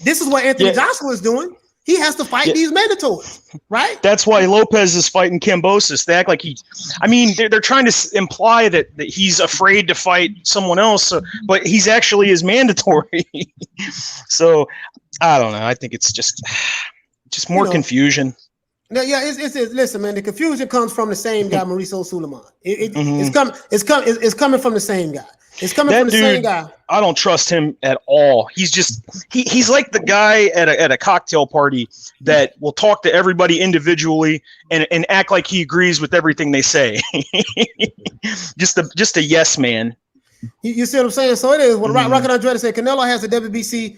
This is what Anthony Joshua is doing. He has to fight these mandatories, right? That's why Lopez is fighting Kambosos. They act like they're trying to imply that he's afraid to fight someone else, but he's actually his mandatory. So I don't know. I think it's just more confusion. Yeah, it's listen, man. The confusion comes from the same guy, Mauricio Suleiman. It's coming from the same guy. It's coming from the same guy. I don't trust him at all. He's like the guy at a cocktail party that will talk to everybody individually and act like he agrees with everything they say. just a yes man. You see what I'm saying? So it is. What Rocket Andrade said, Canelo has a WBC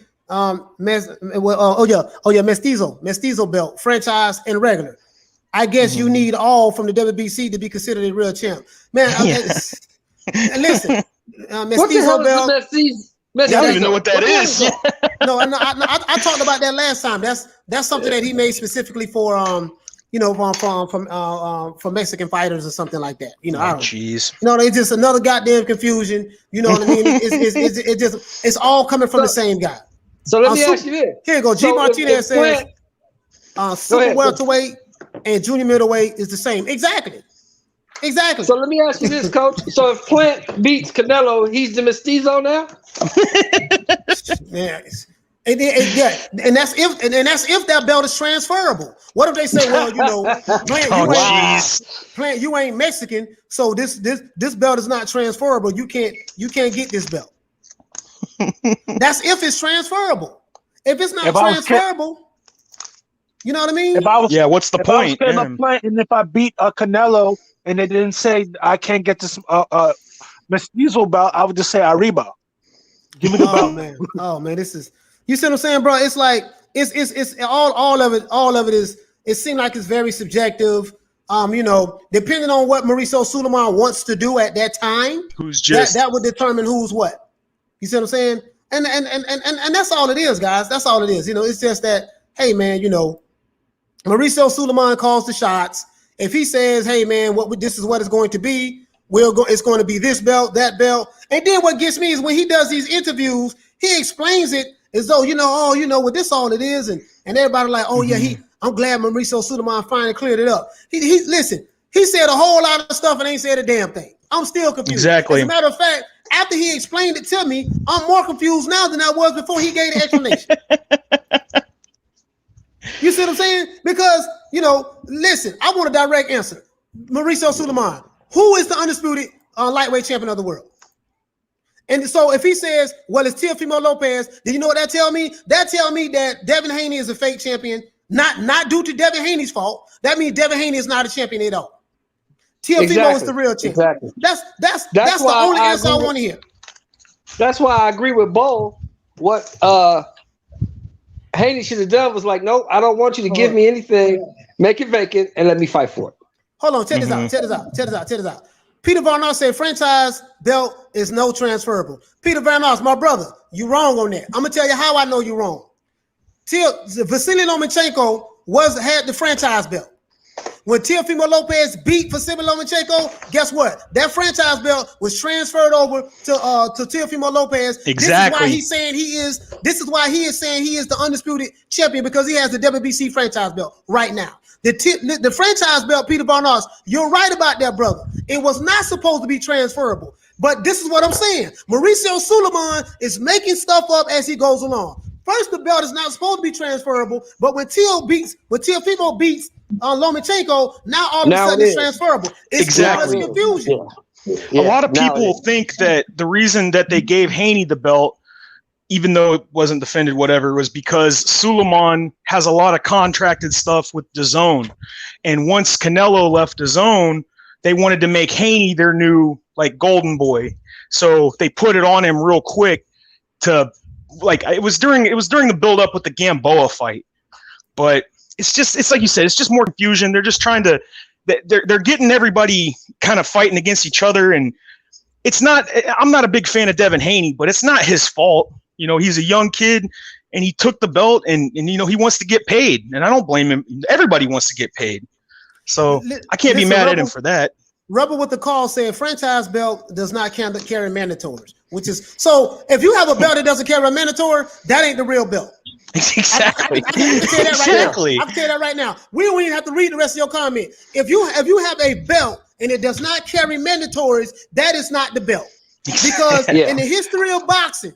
Mestizo belt, franchise and regular. I guess you need all from the WBC to be considered a real champ. Man, listen. Mestizo belt. I don't even know what that is. No, I talked about that last time. That's something that he made specifically for from Mexican fighters or something like that. You know, I don't. Jeez. You know, it's just another goddamn confusion. You know what I mean? It's all coming from the same guy. So let me ask you this. Here you go. G. Martinez says super welterweight and junior middleweight is the same. Exactly. So let me ask you this, Coach. So if Plant beats Canelo, he's the Mestizo now? Yes. And that's if that belt is transferable. What if they say, well, you know, Plant, you ain't Mexican, so this belt is not transferable. You can't get this belt. That's if it's transferable. If it's not transferable, you know what I mean? What's the point? And if I beat Canelo and they didn't say I can't get this Mestizo belt, I would just say Arriba. Give me the belt, man. Oh man, this is, you see what I'm saying, bro? It's like it's all of it is. It seems like it's very subjective. You know, depending on what Mauricio Suleiman wants to do at that time, that would determine who's what. You see what I'm saying? And that's all it is, guys. That's all it is. You know, it's just that, hey man, you know, Mauricio Suleiman calls the shots. If he says, hey man, this is what it's going to be, it's going to be this belt, that belt. And then what gets me is when he does these interviews, he explains it as though, well, this all it is, and everybody like, oh yeah, I'm glad Mauricio Suleiman finally cleared it up. Listen, he said a whole lot of stuff and ain't said a damn thing. I'm still confused. Exactly. As a matter of fact, after he explained it to me, I'm more confused now than I was before he gave the explanation. You see what I'm saying? Because, listen, I want a direct answer. Mauricio Suleiman, who is the undisputed lightweight champion of the world? And so if he says, well, it's Teofimo Lopez, then you know what that tell me? That tell me that Devin Haney is a fake champion, not due to Devin Haney's fault. That means Devin Haney is not a champion at all. Teofimo is the real champion. Exactly. That's the only answer I want to hear. That's why I agree with Bo. What Haney should have done was like, no, I don't want you to give me anything. Make it vacant and let me fight for it. Hold on, check this out. Peter Van Ness said franchise belt is no transferable. Peter Van Ness, my brother, you wrong on that. I'm gonna tell you how I know you're wrong. Vasily Lomachenko had the franchise belt. When Teofimo Lopez beat Vasily Lomachenko, guess what? That franchise belt was transferred over to Teofimo Lopez. Exactly. This is why he is saying he is the undisputed champion, because he has the WBC franchise belt right now. The franchise belt, Peter Barnas, you're right about that, brother. It was not supposed to be transferable. But this is what I'm saying. Mauricio Suleiman is making stuff up as he goes along. First, the belt is not supposed to be transferable, but when Teofimo beats Lomachenko, now all of a sudden it's transferable. It's exactly confusion. A lot of people think that the reason that they gave Haney the belt, even though it wasn't defended, whatever, was because Suleiman has a lot of contracted stuff with DAZN. And once Canelo left DAZN, they wanted to make Haney their new like golden boy. So they put it on him real quick to like it was during the build up with the Gamboa fight. But it's like you said, it's just more confusion. They're just trying to they're getting everybody kind of fighting against each other, and I'm not a big fan of Devin Haney, but it's not his fault. You know, he's a young kid and he took the belt and you know, he wants to get paid, and I don't blame him. Everybody wants to get paid. So I can't be mad at him for that. Rebel with the call said franchise belt does not carry mandatories, which is so if you have a belt that doesn't carry a mandatory, that ain't the real belt. Exactly. I can tell that right now. I can tell that right now. We don't even have to read the rest of your comment. If you have a belt and it does not carry mandatories, that is not the belt. Because in the history of boxing,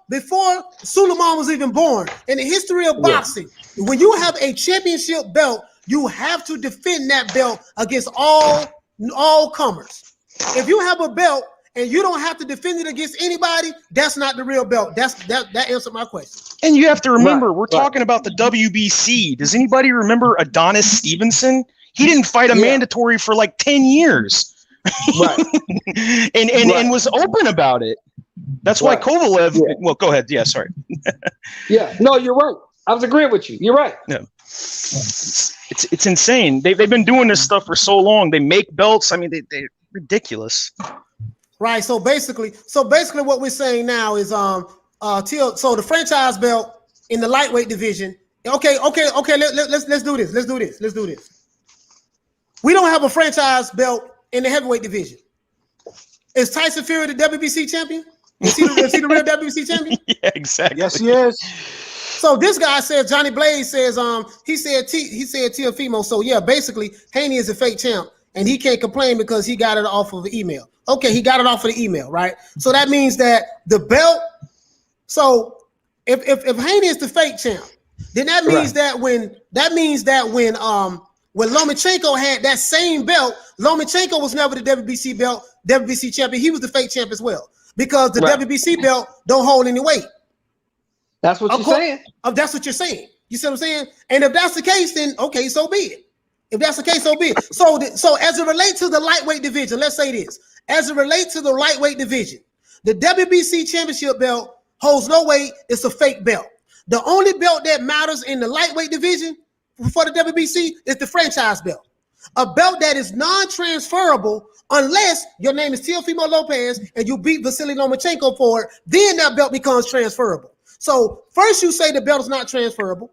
before Suleiman was even born, in the history of boxing, when you have a championship belt, you have to defend that belt against all comers. If you have a belt and you don't have to defend it against anybody, that's not the real belt. That answered my question. And you have to remember, we're talking about the WBC. Does anybody remember Adonis Stevenson? He didn't fight a mandatory for like 10 years. Right. and was open about it. That's why Kovalev. Well, go ahead. Yeah, sorry. No, you're right. I was agreeing with you. You're right. Yeah. It's insane. They've been doing this stuff for so long. They make belts. I mean, they're ridiculous. Right. So basically, what we're saying now is so the franchise belt in the lightweight division. Okay. Let's do this. We don't have a franchise belt in the heavyweight division. Is Tyson Fury the WBC champion? Is he the real WBC champion? Yeah, exactly. Yes, he is. So this guy says, Johnny Blaze says, he said Teofimo. So yeah, basically Haney is a fake champ and he can't complain because he got it off of an email. Okay, he got it off of the email, right? So that means that the belt. So if Haney is the fake champ, then that means that when Lomachenko had that same belt, Lomachenko was never the WBC champion. He was the fake champ as well because the WBC belt don't hold any weight. That's what you're saying. That's what you're saying. You see what I'm saying? And if that's the case, then okay, so be it. If that's the case, so be it. So as it relates to the lightweight division, let's say this. As it relates to the lightweight division, the WBC championship belt holds no weight. It's a fake belt. The only belt that matters in the lightweight division for the WBC is the franchise belt. A belt that is non-transferable unless your name is Teofimo Lopez and you beat Vasily Lomachenko for it, then that belt becomes transferable. So first you say the belt is not transferable,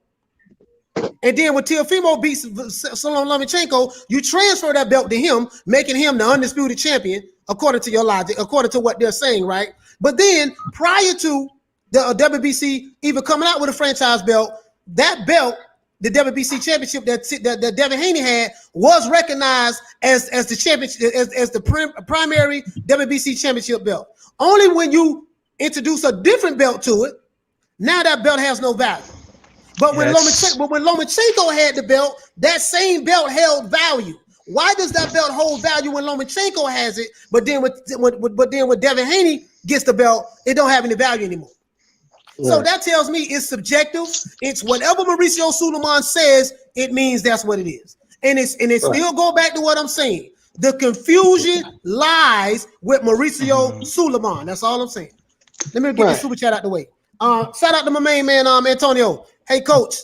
and then when Teofimo beats Lomachenko, you transfer that belt to him, making him the undisputed champion, according to your logic, according to what they're saying, right? But then prior to the WBC even coming out with a franchise belt, that belt, the WBC championship that Devin Haney had, was recognized as the championship, as the primary WBC championship belt. Only when you introduce a different belt to it, now that belt has no value. But when Lomachenko had the belt, that same belt held value. Why does that belt hold value when Lomachenko has it, but then when Devin Haney gets the belt, it don't have any value anymore? Yeah. So that tells me it's subjective. It's whatever Mauricio Suleiman says, it means that's what it is. And it still go back to what I'm saying. The confusion lies with Mauricio Suleiman. That's all I'm saying. Let me get the super chat out the way. Shout out to my main man, Antonio. Hey, coach,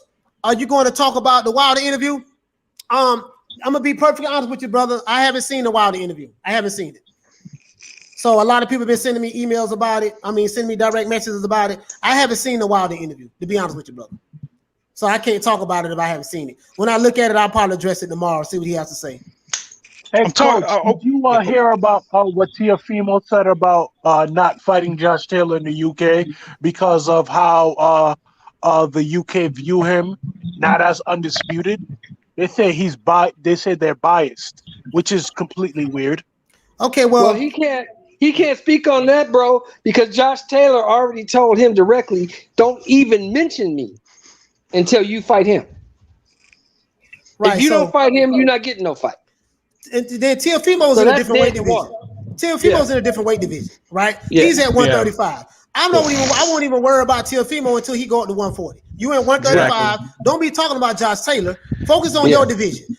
are you going to talk about the Wilder interview? I'm gonna be perfectly honest with you, brother. I haven't seen the Wilder interview. I haven't seen it. So a lot of people have been sending me emails about it. Sending me direct messages about it. I haven't seen the Wilder interview, to be honest with you, brother. So I can't talk about it if I haven't seen it. When I look at it, I'll probably address it tomorrow, see what he has to say. Hey, Coach, did you hear about what Teofimo said about not fighting Josh Taylor in the UK because of how the UK view him not as undisputed? They say they're biased, which is completely weird. Okay, well he can't. He can't speak on that, bro, because Josh Taylor already told him directly, don't even mention me until you fight him. Right, if you don't fight him, you're not getting no fight. And then Teofimo's in a different weight division. Teofimo's in a different weight division, right? Yeah. He's at 135. Yeah. I won't even worry about Teofimo until he go up to 140. You in 135. Exactly. Don't be talking about Josh Taylor. Focus on your division.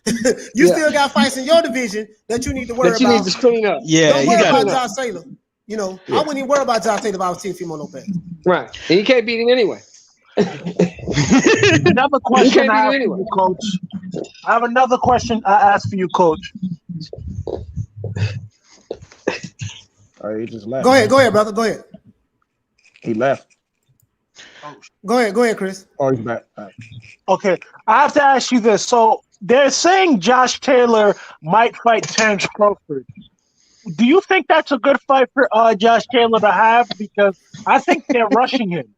You still got fights in your division that you need to worry about. You need to clean up. Yeah, don't worry about Josh Taylor. You know, I wouldn't even worry about Josh Taylor if I was Teofimo Lopez. Right. And you can't beat him anyway. Another question I have for you, Coach. I have another question I ask for you, Coach. He just left. Go ahead, brother. Go ahead. He left. Go ahead, Chris. Oh, he's back. Right. Okay, I have to ask you this. So they're saying Josh Taylor might fight Terence Crawford. Do you think that's a good fight for Josh Taylor to have? Because I think they're rushing him.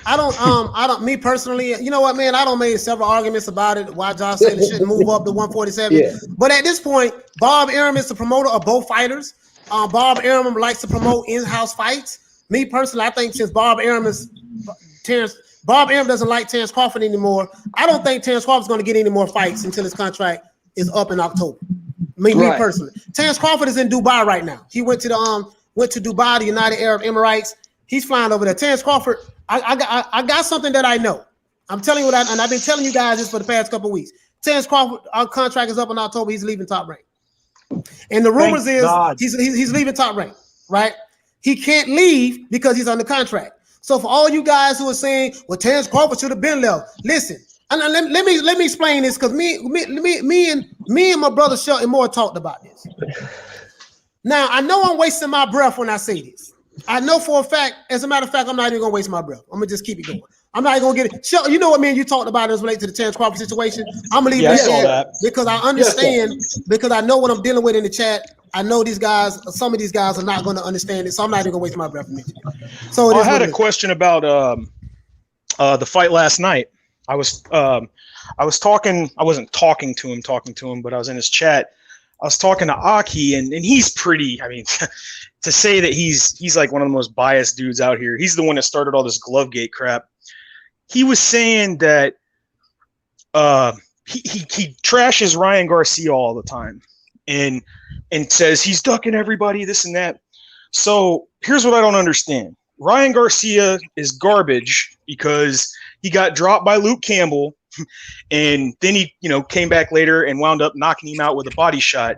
I don't. Me personally, you know what, man? I don't make several arguments about it. Why Josh Taylor shouldn't move up to 147. Yeah. But at this point, Bob Arum is the promoter of both fighters. Bob Arum likes to promote in-house fights. Me personally, I think since Bob Arum doesn't like Terence Crawford anymore, I don't think Terence Crawford's going to get any more fights until his contract is up in October. Me personally. Terence Crawford is in Dubai right now. He went to Dubai, the United Arab Emirates. He's flying over there. Terence Crawford, I got something that I know. I'm telling you and I've been telling you guys this for the past couple of weeks. Terence Crawford, our contract is up in October. He's leaving Top Rank. And the rumors he's leaving Top Rank, right? He can't leave because he's under contract. So for all you guys who are saying, well, Terence Crawford should have been left, listen. And let me explain this because me and my brother Shelton Moore talked about this. Now I know I'm wasting my breath when I say this. I know for a fact, as a matter of fact, I'm not even gonna waste my breath. I'm gonna just keep it going. I'm not gonna get it. Shelton, you know what, man? You talked about as related to the Terence Crawford situation. I'm gonna leave that because I understand because I know what I'm dealing with in the chat. I know these guys. Some of these guys are not going to understand it, so I'm not even going to waste my breath. So I had a question about the fight last night. I was talking. I wasn't talking to him, but I was in his chat. I was talking to Aki, and he's pretty. I mean, to say that he's like one of the most biased dudes out here. He's the one that started all this Glovegate crap. He was saying that he trashes Ryan Garcia all the time, and says he's ducking everybody, this and that. So here's what I don't understand. Ryan Garcia is garbage because he got dropped by Luke Campbell, and then he came back later and wound up knocking him out with a body shot.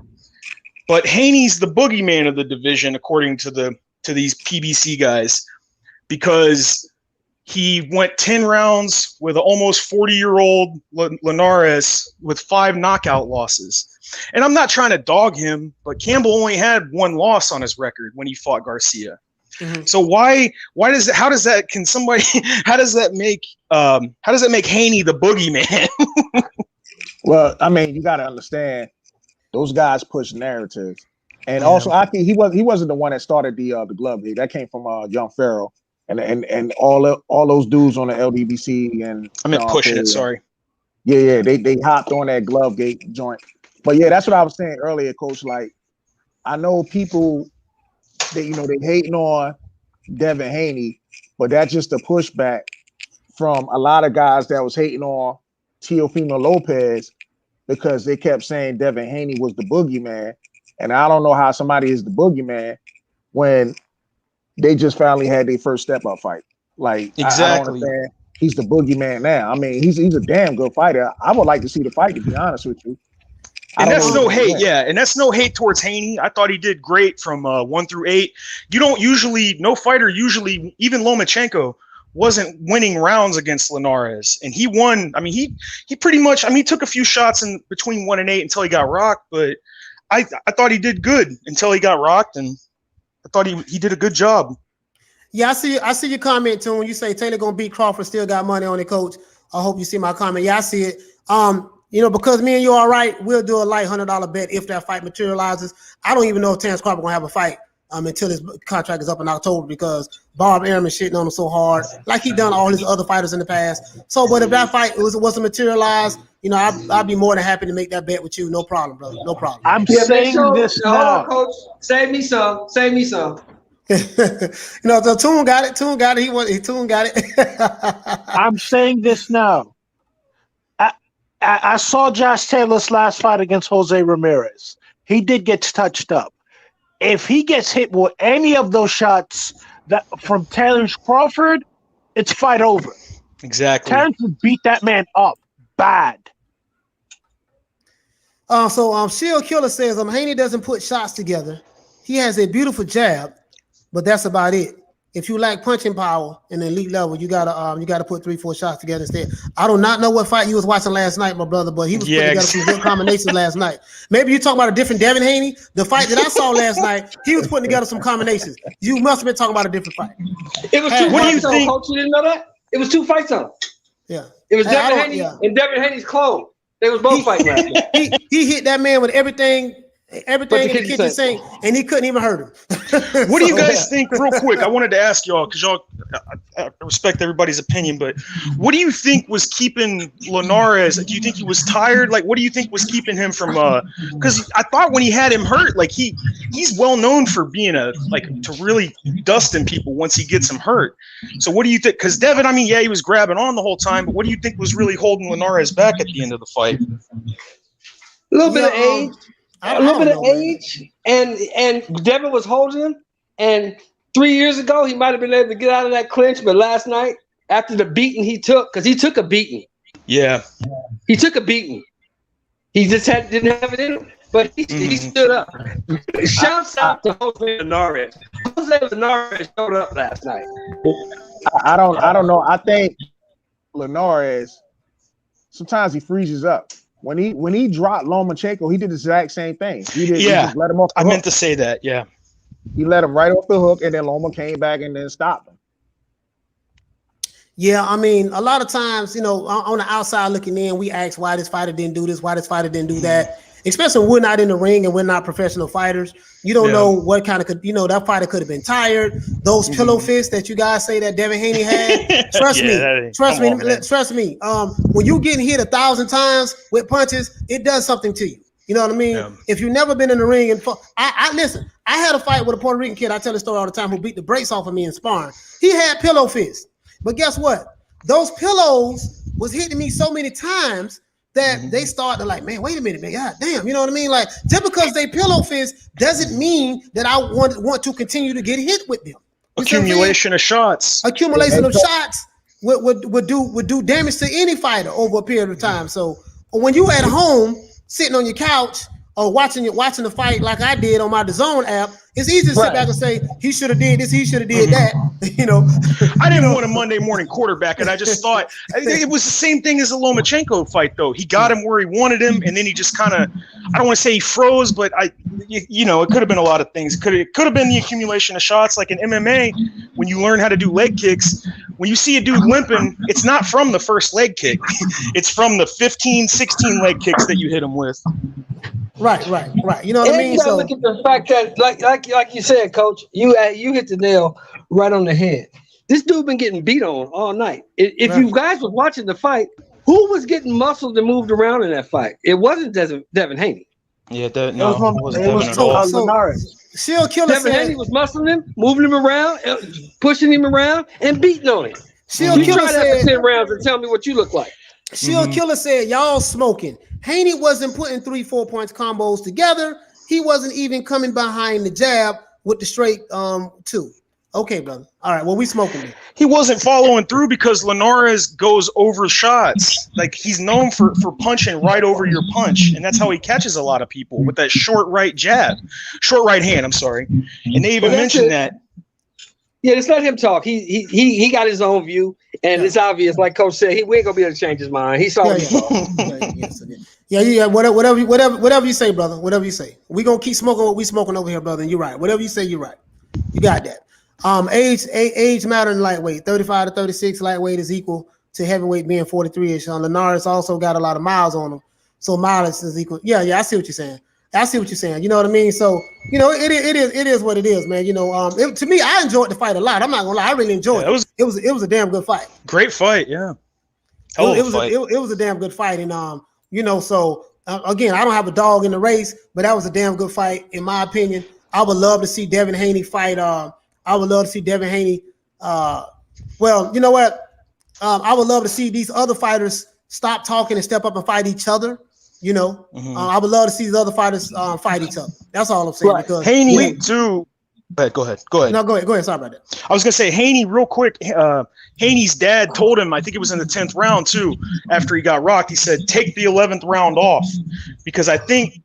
But Haney's the boogeyman of the division, according to these PBC guys, because he went 10 rounds with an almost 40-year-old Linares with 5 knockout losses. And I'm not trying to dog him, but Campbell only had 1 loss on his record when he fought Garcia. Mm-hmm. So how does that make Haney the boogeyman? Well, I mean, you got to understand those guys push narratives. And also, I think he wasn't the one that started the glove league. That came from Young Farrell and all those dudes on the LDBC and I meant pushing it. Sorry. Yeah, they hopped on that Glovegate joint. But yeah, that's what I was saying earlier, Coach. Like, I know people that they hating on Devin Haney, but that's just a pushback from a lot of guys that was hating on Teofimo Lopez because they kept saying Devin Haney was the boogeyman. And I don't know how somebody is the boogeyman when they just finally had their first step-up fight. Like, exactly. I don't understand. He's the boogeyman now. I mean, he's a damn good fighter. I would like to see the fight, to be honest with you. And that's no hate, and that's no hate towards Haney. I thought he did great from 1 through 8. No fighter usually, even Lomachenko, wasn't winning rounds against Linares, and he won. I mean, he pretty much. I mean, he took a few shots in between 1 and 8 until he got rocked, but I thought he did good until he got rocked, and I thought he did a good job. Yeah, I see your comment too when you say Taylor gonna beat Crawford, still got money on it, Coach. I hope you see my comment. Yeah, I see it. Because me and you are right, we'll do a light $100 bet if that fight materializes. I don't even know if Terence Crawford gonna have a fight until his contract is up in October because Bob Arum is shitting on him so hard, like he done all his other fighters in the past. So, but if that fight was to materialize, you know, I'd be more than happy to make that bet with you. No problem, brother. No problem. I'm saying this now. Hold on, coach. Save me some. Save me some. You know, so Toon got it. Toon got it. Toon got it. I'm saying this now. I saw Josh Taylor's last fight against Jose Ramirez. He did get touched up. If he gets hit with any of those shots that from Terrence Crawford, it's fight over. Exactly. Terrence would beat that man up bad. So Shield Killer says Haney doesn't put shots together. He has a beautiful jab, but that's about it. If you lack punching power in the elite level, you gotta put 3-4 shots together instead. I do not know what fight you was watching last night, my brother, but he was putting together some good combinations last night. Maybe you're talking about a different Devin Haney. The fight that I saw last night, he was putting together some combinations. You must have been talking about a different fight. It was two fights on, coach. You didn't know that? It was 2 fights on. Yeah. It was Devin Haney and Devin Haney's clone. They was both fighting last night. He hit that man with everything in the kitchen sink, and he couldn't even hurt him. What do you guys think, real quick? I wanted to ask y'all, because y'all, I respect everybody's opinion, but what do you think was keeping Linares? Do you think he was tired? Like, what do you think was keeping him from? Because I thought when he had him hurt, like he's well known for being to really dusting people once he gets him hurt. So what do you think? Because Devin, I mean, yeah, he was grabbing on the whole time, but what do you think was really holding Linares back at the end of the fight? A little bit of age. A little bit of age, and Devin was holding him. And 3 years ago, he might have been able to get out of that clinch, but last night, after the beating he took, because he took a beating. Yeah, he took a beating. He just didn't have it in him, but he stood up. Shouts out to Jose Linares. Jose Linares showed up last night. I don't know. I think Linares sometimes he freezes up. When he dropped Lomachenko, he did the exact same thing. He just let him off the hook. I meant to say that, yeah. He let him right off the hook, and then Loma came back and then stopped him. Yeah, I mean, a lot of times, you know, on the outside looking in, we ask why this fighter didn't do this, why this fighter didn't do that. Especially when we're not in the ring and we're not professional fighters. You don't know what kind of, that fighter could have been tired. Those pillow fists that you guys say that Devin Haney had. Trust me. When you getting hit 1,000 times with punches, it does something to you. You know what I mean? Yeah. If you've never been in the ring and I listen, I had a fight with a Puerto Rican kid, I tell the story all the time, who beat the brakes off of me in sparring. He had pillow fists. But guess what? Those pillows was hitting me so many times that they start to like, man, wait a minute, man, god damn, you know what I mean? Like, just because they pillow fist doesn't mean that I want to continue to get hit with them. Accumulation of shots. Accumulation of shots would do damage to any fighter over a period of time. So when you at home sitting on your couch or watching the fight like I did on my DAZN app, it's easy to sit back and say he should have did this, he should have did that. You know, I didn't want a Monday morning quarterback, and I just thought it was the same thing as the Lomachenko fight, though. He got him where he wanted him, and then he just kind of, I don't want to say he froze, but it could have been a lot of things. It could have been the accumulation of shots, like in MMA, when you learn how to do leg kicks. When you see a dude limping, it's not from the first leg kick. It's from the 15, 16 leg kicks that you hit him with. Right. You know what I mean? So look at the fact that, like you said, Coach, you hit the nail right on the head. This dude been getting beat on all night. If you guys was watching the fight, who was getting muscled and moved around in that fight? It wasn't Devin Haney. Yeah, it wasn't Devin at all. Shield Killer Devin Haney was muscling him, moving him around, pushing him around, and beating on him. Shield Killer said, that for 10 rounds and tell me what you look like. Shield Killer said, y'all smoking. Haney wasn't putting 3-4 points combos together. He wasn't even coming behind the jab with the straight 2. Okay, brother. All right, well, we smoking it. He wasn't following through because Linares goes over shots. Like, he's known for punching right over your punch, and that's how he catches a lot of people, with that short right hand, I'm sorry. And they even mentioned that. Yeah, it's let him talk. He got his own view, and it's obvious, like Coach said, we ain't gonna be able to change his mind. He saw Yeah. Whatever you say, brother. Whatever you say. We gonna keep smoking what we smoking over here, brother. And you're right. Whatever you say, you're right. You got that. Age matter in lightweight. 35 to 36 lightweight is equal to heavyweight being 43-ish. Linares also got a lot of miles on him, so mileage is equal. Yeah. I see what you're saying. You know what I mean? So, you know, it is what it is, man. You know, to me, I enjoyed the fight a lot. I'm not gonna lie, I really enjoyed it. It was a damn good fight. Great fight, yeah. It was a damn good fight. And You know, so again, I don't have a dog in the race, but that was a damn good fight in my opinion. I would love to see Devin Haney fight. I would love to see Devin Haney. Well, you know what? I would love to see these other fighters stop talking and step up and fight each other. You know, I would love to see these other fighters fight each other. That's all I'm saying. Right. Because Haney too. Go ahead. No, go ahead. Sorry about that. I was gonna say Haney real quick. Haney's dad told him, I think it was in the 10th round too, after he got rocked. He said, "Take the 11th round off," because I think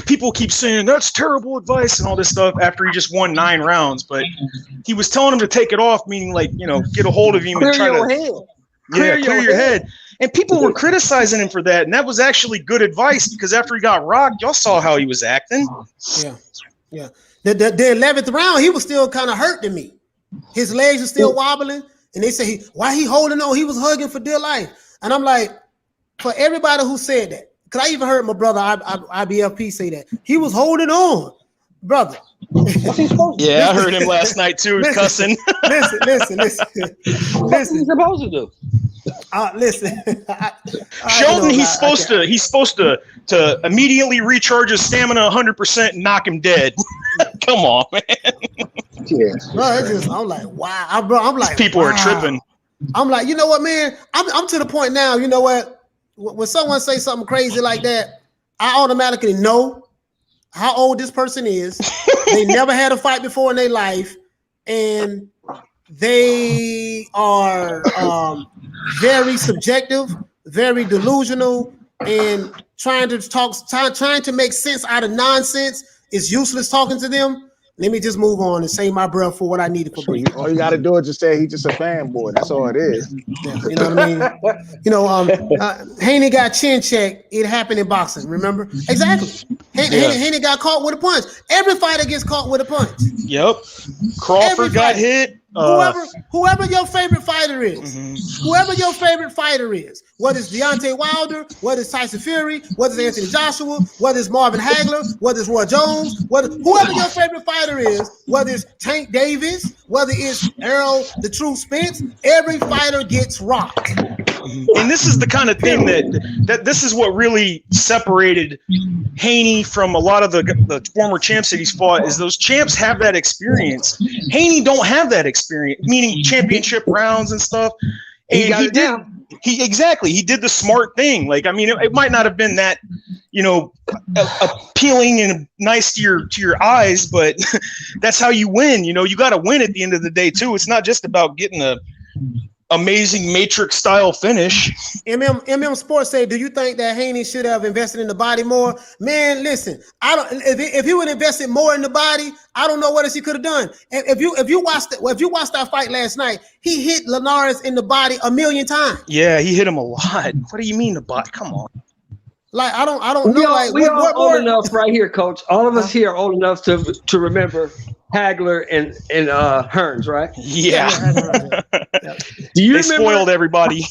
people keep saying that's terrible advice and all this stuff after he just won 9 rounds. But he was telling him to take it off, meaning like, you know, get a hold of him and try to clear your head. And people were criticizing him for that, and that was actually good advice because after he got rocked, y'all saw how he was acting. Yeah. The 11th round, he was still kind of hurt to me. His legs were still wobbling, and they say, why he holding on? He was hugging for dear life. And I'm like, for everybody who said that, because I even heard my brother IBFP say that. He was holding on, brother. Yeah, I heard him last night too, cussing. Listen. What's he supposed to do? Listen. Shelton, he's supposed to immediately recharge his stamina 100% and knock him dead. Come on, man. Yeah. Bro, I'm like, wow. I'm like, people are tripping. I'm like, you know what, man? I'm to the point now, you know what? When someone say something crazy like that, I automatically know how old this person is. They never had a fight before in their life, and they are very subjective, very delusional, and trying to make sense out of nonsense. It's useless talking to them. Let me just move on and save my breath for what I needed for breathing. All you got to do is just say he's just a fanboy. That's all it is. Yeah, you know what I mean? You know, Haney got chin checked. It happened in boxing. Remember? Exactly. Haney got caught with a punch. Every fighter gets caught with a punch. Yep. Crawford got hit. Whoever your favorite fighter is, whoever your favorite fighter is, whether it's Deontay Wilder, whether it's Tyson Fury, whether it's Anthony Joshua, whether it's Marvin Hagler, whether it's Roy Jones, whoever your favorite fighter is, whether it's Tank Davis, whether it's Errol the True Spence, every fighter gets rocked. And this is the kind of thing that this is what really separated Haney from a lot of the former champs that he's fought, is those champs have that experience. Haney don't have that experience, meaning championship rounds and stuff. And he did the smart thing. Like, I mean, it might not have been that, you know, appealing and nice to your eyes, but that's how you win. You know, you got to win at the end of the day too. It's not just about getting a amazing Matrix style finish. MM Sports say, do you think that Haney should have invested in the body more? Man, listen, I don't. If he would have invested more in the body, I don't know what else he could have done. And if you watched that fight last night, he hit Linares in the body 1,000,000 times. Yeah, he hit him a lot. What do you mean the body? Come on. Like I don't know. Like we are old enough right here, Coach. All of us here are old enough to remember Hagler and Hearns, right? Yeah. Do you remember, spoiled everybody.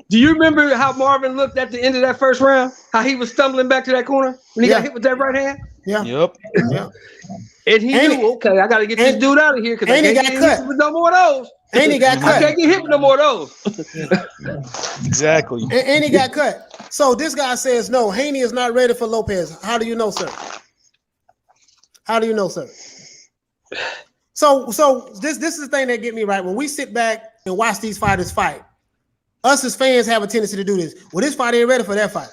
Do you remember how Marvin looked at the end of that first round? How he was stumbling back to that corner when he got hit with that right hand? Yeah. Yep. Yeah. And he knew, okay, I got to get this dude out of here because I can't get hit with no more of those. And he got cut. I can't get hit with no more of those. Exactly. And he got cut. So this guy says, no, Haney is not ready for Lopez. How do you know, sir? How do you know, sir? So this is the thing that get me right. When we sit back and watch these fighters fight, us as fans have a tendency to do this. Well, this fight ain't ready for that fight.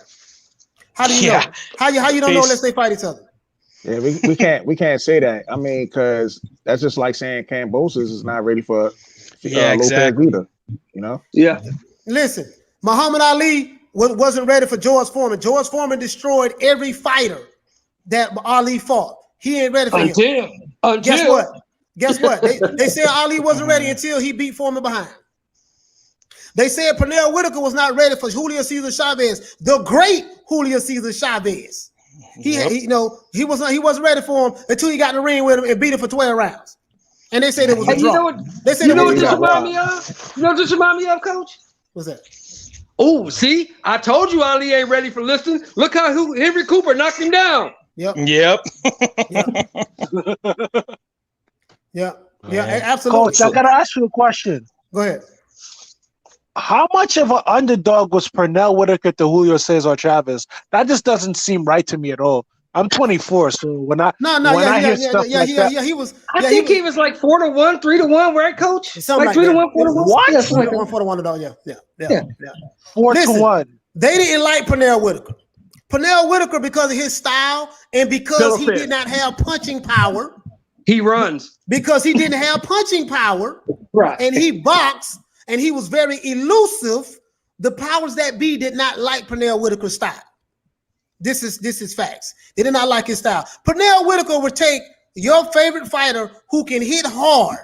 How do you know? How you don't know unless they fight each other? Yeah, we can't say that. I mean, because that's just like saying Kambosos is not ready for Lopez either. You know? Yeah. Listen, Muhammad Ali wasn't ready for George Foreman. George Foreman destroyed every fighter that Ali fought. He ain't ready for him. Guess what? They said Ali wasn't ready until he beat Foreman behind. They said Pernell Whitaker was not ready for Julio Cesar Chavez, the great Julio Cesar Chavez. He wasn't ready for him until he got in the ring with him and beat him for 12 rounds. And they said it was a draw. You know what this remind me of? You know what this remind me of, Coach? What's that? Oh, see, I told you Ali ain't ready for listening. Look how Henry Cooper knocked him down. Yep. Yeah, absolutely. Coach, I gotta ask you a question. Go ahead. How much of an underdog was Pernell Whitaker to Julio Cesar Chavez? That just doesn't seem right to me at all. I'm 24, so when I hear stuff like that, he was. I think he was like 4-1, 3-1, right, Coach? Something like 3-1, 4-1. What? Yeah, 4-1 dog. Yeah. 4-1. They didn't like Pernell Whitaker. Pernell Whitaker because of his style and because he did not have punching power. He runs because he didn't have punching power, right? And he boxed. And he was very elusive. The powers that be did not like Pernell Whitaker's style. This is facts. They did not like his style. Pernell Whitaker would take your favorite fighter who can hit hard,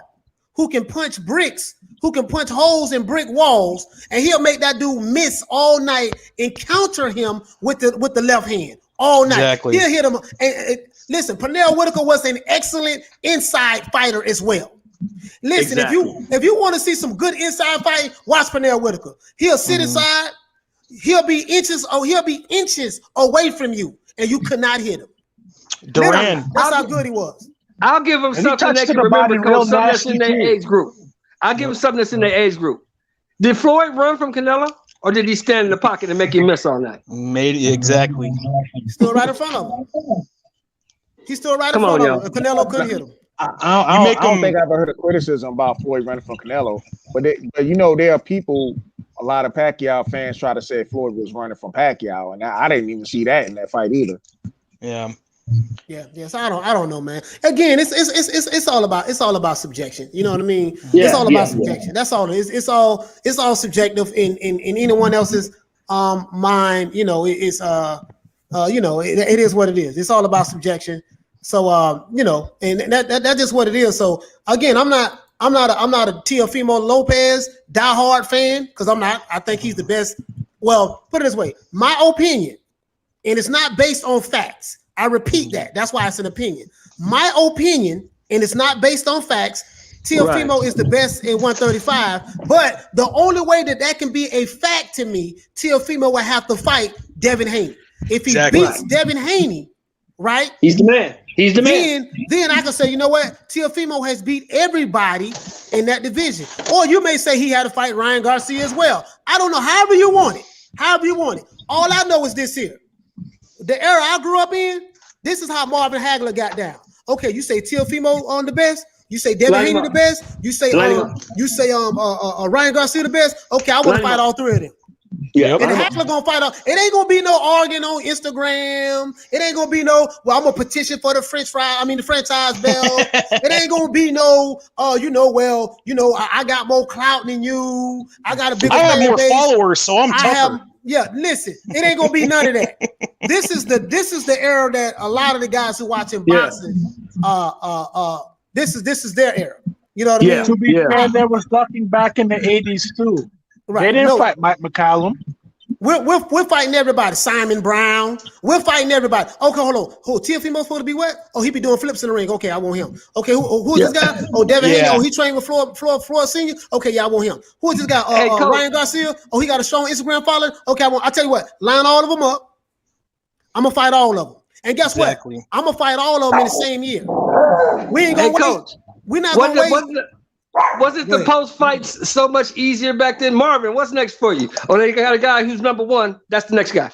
who can punch bricks, who can punch holes in brick walls, and he'll make that dude miss all night and counter him with the left hand all night. Exactly. He'll hit him. And listen, Pernell Whitaker was an excellent inside fighter as well. Listen, if you want to see some good inside fighting, watch Pernell Whitaker. He'll sit inside. He'll be inches away from you, and you could not hit him. Duran. That's how good he was. I'll give him something they can remember. Something that's in their age group. I'll give him something that's in their age group. Did Floyd run from Canelo, or did he stand in the pocket and make him miss all night? Exactly. He's still right in front of him. He's still right in front of him. Canelo couldn't hit him. I don't think I've ever heard a criticism about Floyd running from Canelo, but you know, there are people, a lot of Pacquiao fans try to say Floyd was running from Pacquiao, and I didn't even see that in that fight either. Yeah. So I don't know, man. Again, it's all about subjection. You know what I mean? Yeah, it's all about subjection. That's all it is. It's all subjective in anyone else's mind. You know, it is what it is. It's all about subjection. So you know, and that's just what it is. So again, I'm not a Teofimo Lopez diehard fan because I'm not. I think he's the best. Well, put it this way, my opinion, and it's not based on facts. I repeat that. That's why it's an opinion. My opinion, and it's not based on facts. Teofimo is the best in 135, but the only way that can be a fact to me, Teofimo will have to fight Devin Haney. If he beats Devin Haney, right? He's the man. He's the man. Then I can say, you know what? Teofimo has beat everybody in that division. Or you may say he had to fight Ryan Garcia as well. I don't know. However you want it. All I know is this here. The era I grew up in, this is how Marvin Hagler got down. Okay, you say Teofimo on the best. You say Devin Haney the best. You say Ryan Garcia the best. Okay, I want to fight all three of them. Yeah, and Hagler gonna fight out. It ain't gonna be no arguing on Instagram. It ain't gonna be no. Well, I'm gonna petition for the franchise belt. It ain't gonna be no. I got more clout than you. I got a bigger. I have more followers, so I'm tougher. Listen, it ain't gonna be none of that. This is the era that a lot of the guys who watching boxing, this is their era. You know what I mean? To be fair, there was ducking back in the 80s too. Right. They didn't fight Mike McCallum. We're fighting everybody. Simon Brown. We're fighting everybody. Okay, hold on. Teofimo's supposed to be what? Oh, he be doing flips in the ring. Okay, I want him. Okay, who is this guy? Oh, Devin Haney. Oh, he trained with Floyd Senior. Okay, yeah, I want him. Who is this guy? Ryan Garcia. Oh, he got a strong Instagram following. Okay, I'll tell you what. Line all of them up. I'm gonna fight all of them. And guess what? I'm gonna fight all of them in the same year. We ain't gonna wait. Coach, we're not gonna wait. Wasn't the post fights so much easier back then? Marvin, what's next for you? Oh, they got a guy who's number one. That's the next guy.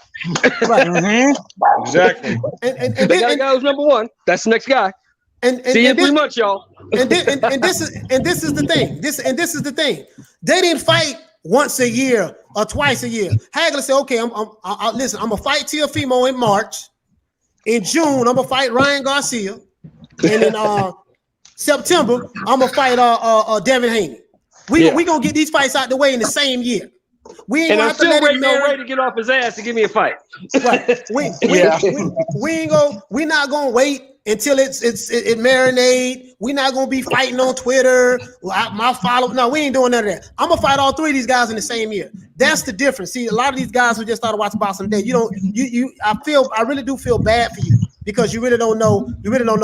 Right. Exactly. And they got a guy who's number one. That's the next guy. See you in 3 months, y'all. And this is the thing. This is the thing. They didn't fight once a year or twice a year. Hagler said, "Okay, listen. I'm gonna fight Teofimo in March. In June, I'm gonna fight Ryan Garcia, and in September, I'm gonna fight Devin Haney. We gonna get these fights out the way in the same year. We ain't gonna have to let him ready to get off his ass to give me a fight. Right. We're not gonna wait until it marinate. We're not gonna be fighting on Twitter. My follow. No, we ain't doing none of that. I'm gonna fight all three of these guys in the same year. That's the difference. See, a lot of these guys who just started watching boxing today, I really do feel bad for you. Because you really don't know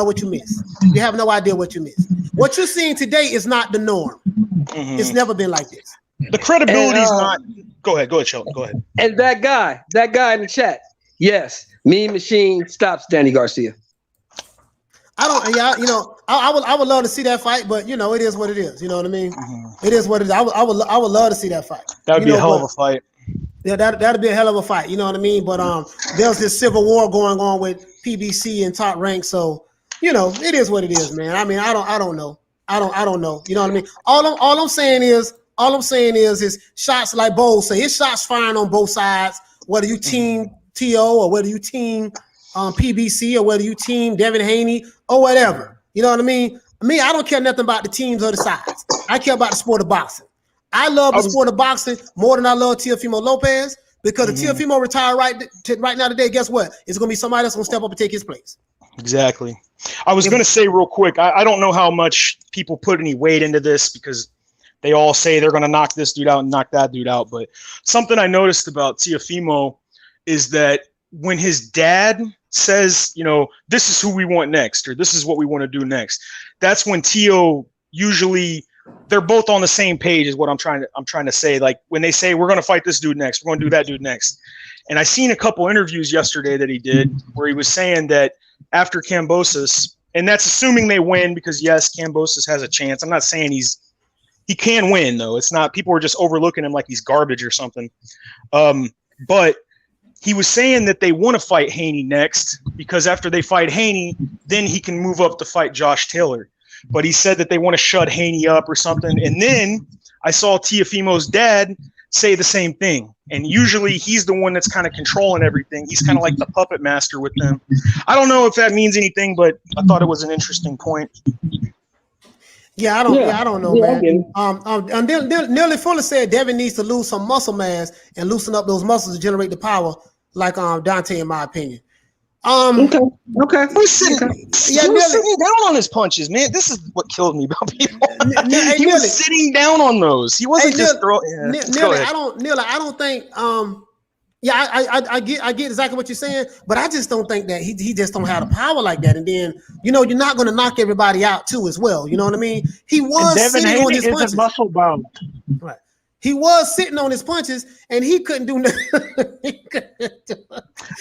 what you missed. You have no idea what you missed. What you're seeing today is not the norm. Mm-hmm. It's never been like this. The credibility is not. Go ahead, Sheldon. Go ahead. And that guy in the chat. Yes, Mean Machine stops Danny Garcia. I don't. Yeah, I would love to see that fight, but it is what it is. You know what I mean? It is what it is. I would love to see that fight. That would be a hell of a fight. Yeah, that'd be a hell of a fight. You know what I mean? But there's this civil war going on with PBC and Top Rank, so it is what it is, man. I mean, I don't know. I don't know. You know what I mean? All I'm saying is shots like Bowles say. It's shots firing on both sides. Whether you team TO or whether you team PBC or whether you team Devin Haney or whatever. You know what I mean? Me, I don't care nothing about the teams or the sides. I care about the sport of boxing. I love the sport of boxing more than I love Teofimo Lopez because if Teofimo retire right now today, guess what? It's going to be somebody that's going to step up and take his place. Exactly. I was going to say real quick, I don't know how much people put any weight into this because they all say they're going to knock this dude out and knock that dude out. But something I noticed about Teofimo is that when his dad says, this is who we want next or this is what we want to do next, that's when Teo usually – they're both on the same page is what I'm trying to say. Like when they say we're going to fight this dude next, we're going to do that dude next. And I seen a couple interviews yesterday that he did where he was saying that after Kambosos, and that's assuming they win because yes, Kambosos has a chance. I'm not saying he can win though. It's not, people are just overlooking him like he's garbage or something. But he was saying that they want to fight Haney next because after they fight Haney, then he can move up to fight Josh Taylor. But he said that they want to shut Haney up or something. And then I saw Teofimo's dad say the same thing. And usually he's the one that's kind of controlling everything. He's kind of like the puppet master with them. I don't know if that means anything, but I thought it was an interesting point. Yeah, I don't know, man. And Nearly Fuller said Devin needs to lose some muscle mass and loosen up those muscles to generate the power, like Dante, in my opinion. Okay. Who's sitting down on his punches, man? This is what killed me about people. He was sitting down on those. He wasn't just throwing. I don't think. I get exactly what you're saying, but I just don't think that he just don't have the power like that. And then you're not going to knock everybody out too as well. You know what I mean? He was sitting on his punches. Muscle bound. Right. He was sitting on his punches, and he couldn't do nothing.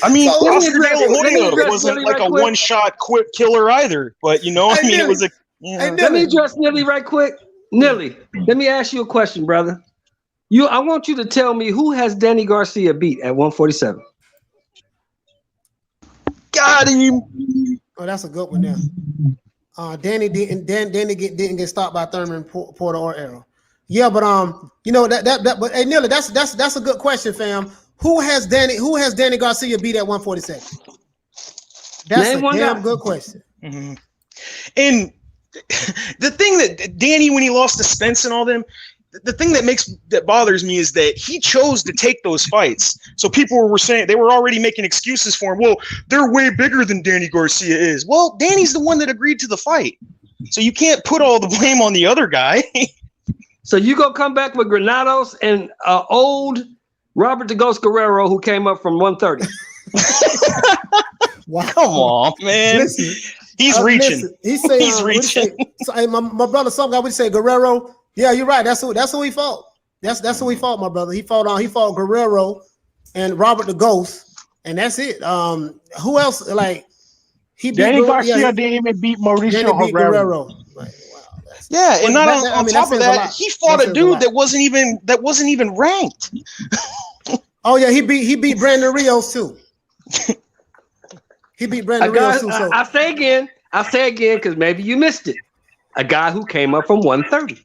I mean, Oscar De La Hoya wasn't like a one-shot quick killer either. But it was a. Let me address Nilly right quick. Nilly, let me ask you a question, brother. I want you to tell me who has Danny Garcia beat at 147. Got him. Oh, that's a good one there. Danny didn't get stopped by Thurman, Porter, or Arrow. Yeah, but but hey, Nilly, that's a good question, fam. Who has Danny Garcia beat at 147? That's a damn good question. Mm-hmm. And the thing that Danny, when he lost to Spence and all them, the thing that bothers me is that he chose to take those fights. So people were saying they were already making excuses for him. Well, they're way bigger than Danny Garcia is. Well, Danny's the one that agreed to the fight. So you can't put all the blame on the other guy. So you gonna come back with Granados and old Robert the Ghost Guerrero who came up from 130. Wow. Come on, man. Listen, he's reaching. Listen, he's reaching. My brother, some guy would say Guerrero. Yeah, you're right. That's who he fought. That's who he fought, my brother. He fought Guerrero and Robert the Ghost, and that's it. Who else? Like he beat Danny Garcia didn't even beat Mauricio Guerrero. Right. Yeah, and not on top of that, he fought a dude that wasn't even ranked. Oh yeah, he beat Brandon Rios too. He beat Brandon Rios too. So. I say again, because maybe you missed it. A guy who came up from 130.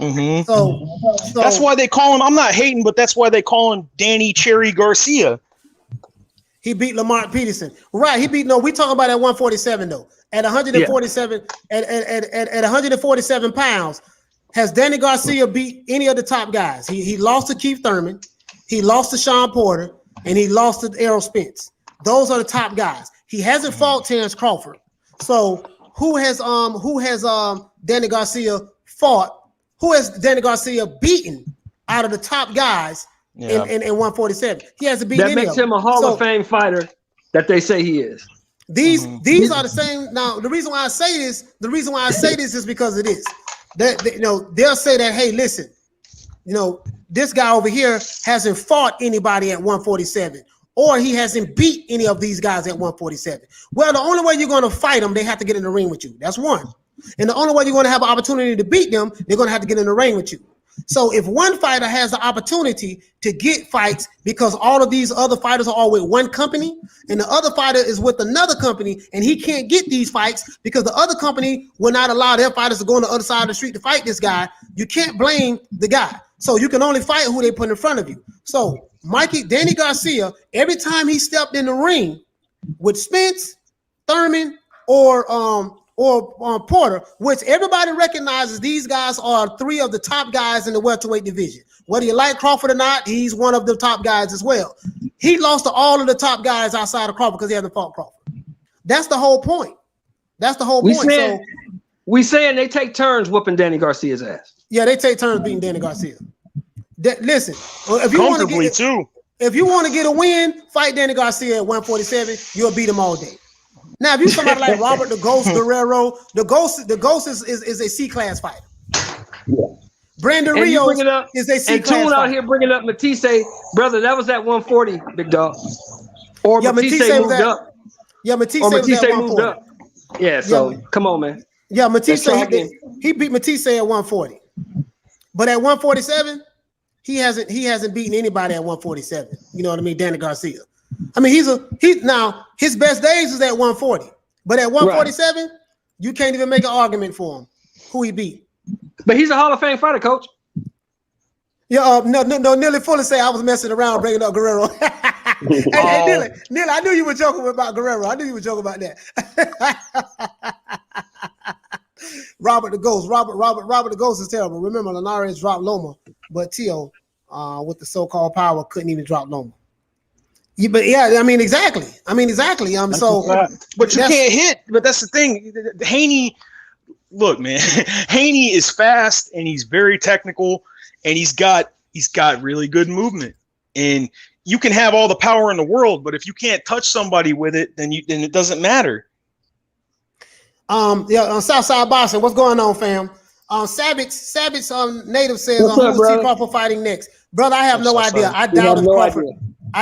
Mm-hmm. So that's why they call him. I'm not hating, but that's why they call him Danny Cherry Garcia. He beat Lamar Peterson. Right. He beat. No, we talking about at 147 though. At 147, at 147 pounds, has Danny Garcia beat any of the top guys? He lost to Keith Thurman, he lost to Sean Porter, and he lost to Errol Spence. Those are the top guys. He hasn't fought Terrence Crawford. So who has Danny Garcia fought? Who has Danny Garcia beaten out of the top guys in 147? He hasn't beaten any of them. That makes him a Hall of Fame fighter that they say he is. These are the same. Now, the reason why I say this is because of this. They'll say that, hey, listen, this guy over here hasn't fought anybody at 147, or he hasn't beat any of these guys at 147. Well, the only way you're going to fight them, they have to get in the ring with you. That's one. And the only way you're going to have an opportunity to beat them, they're going to have to get in the ring with you. So if one fighter has the opportunity to get fights because all of these other fighters are all with one company and the other fighter is with another company and he can't get these fights because the other company will not allow their fighters to go on the other side of the street to fight this guy, you can't blame the guy. So you can only fight who they put in front of you. So Danny Garcia, every time he stepped in the ring with Spence, Thurman, or Porter, which everybody recognizes these guys are three of the top guys in the welterweight division. Whether you like Crawford or not, he's one of the top guys as well. He lost to all of the top guys outside of Crawford because he hasn't fought Crawford. That's the whole point. That's the whole point. We saying they take turns whooping Danny Garcia's ass. Yeah, they take turns beating Danny Garcia. Listen, if you want to get a win, fight Danny Garcia at 147. You'll beat him all day. Now, if you somebody like Robert the Ghost Guerrero, the Ghost is a C-class fighter. Yeah. Brandon Rios is a C-class fighter. And Tune out here bringing up Matisse, brother. That was at 140, big dog. Or yeah, Matisse moved up. Yeah, Matisse moved up. Yeah, so come on, man. Yeah, Matisse he beat Matisse at 140, but at 147, he hasn't beaten anybody at 147. You know what I mean? Danny Garcia. I mean, he's now his best days is at 140, but at 147, you can't even make an argument for him who he beat. But he's a Hall of Fame fighter, coach. Yeah, no. Nearly Fuller say I was messing around bringing up Guerrero. Hey, Nearly, I knew you were joking about Guerrero. I knew you were joking about that. Robert the Ghost. Robert the Ghost is terrible. Remember, Linares dropped Loma, but Tio, with the so-called power, couldn't even drop Loma. Yeah, but yeah, I mean exactly. But you can't hit. But that's the thing. Haney, look, man. Haney is fast and he's very technical, and he's got really good movement. And you can have all the power in the world, but if you can't touch somebody with it, then it doesn't matter. Southside Boston, what's going on, fam? Savage native says, who's T. Crawford fighting next? Brother, I have no idea. I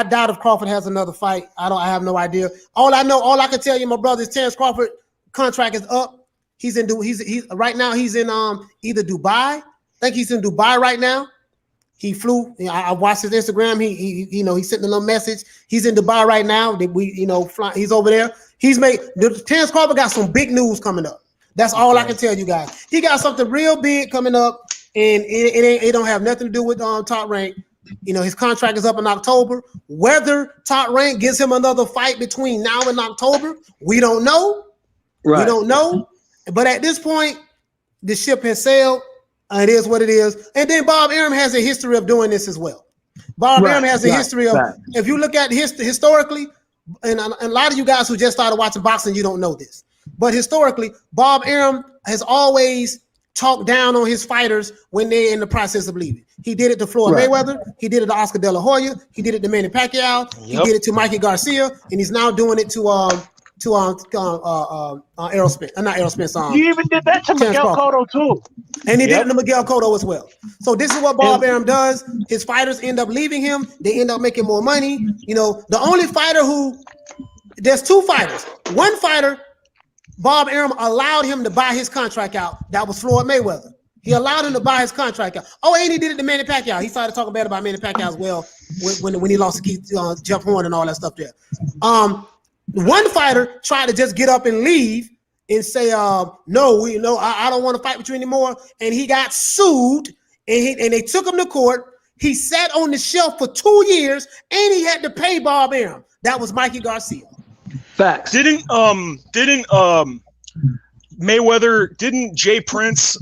doubt if Crawford has another fight. I have no idea. All I can tell you, my brother, is Terrence Crawford contract is up. He's right now. He's in either Dubai. I think he's in Dubai right now. He flew. I watched his Instagram. He sent a little message. He's in Dubai right now. He's over there. Terrence Crawford got some big news coming up. That's all I can tell you guys. He got something real big coming up, and it don't have nothing to do with Top Rank. His contract is up in October. Whether Top Rank gives him another fight between now and October, we don't know. Right. We don't know. But at this point, the ship has sailed. It is what it is. And then Bob Arum has a history of doing this as well. Bob Arum has a history of, if you look at historically, and a lot of you guys who just started watching boxing, you don't know this. But historically, Bob Arum has always talked down on his fighters when they're in the process of leaving. He did it to Floyd Mayweather. He did it to Oscar De La Hoya. He did it to Manny Pacquiao. Yep. He did it to Mikey Garcia, and he's now doing it to Errol Spence. Not Errol Spence. He even did that to Miguel Cotto too. And he did it to Miguel Cotto as well. So this is what Bob Arum does. His fighters end up leaving him. They end up making more money. The only fighter there's two fighters. One fighter, Bob Arum allowed him to buy his contract out. That was Floyd Mayweather. He allowed him to buy his contract out. Oh, and he did it to Manny Pacquiao. He started talking bad about Manny Pacquiao as well when he lost to Jeff Horn and all that stuff there. One fighter tried to just get up and leave and say, no, I don't want to fight with you anymore. And he got sued, and they took him to court. He sat on the shelf for 2 years, and he had to pay Bob Arum. That was Mikey Garcia. Facts. Didn't Jay Prince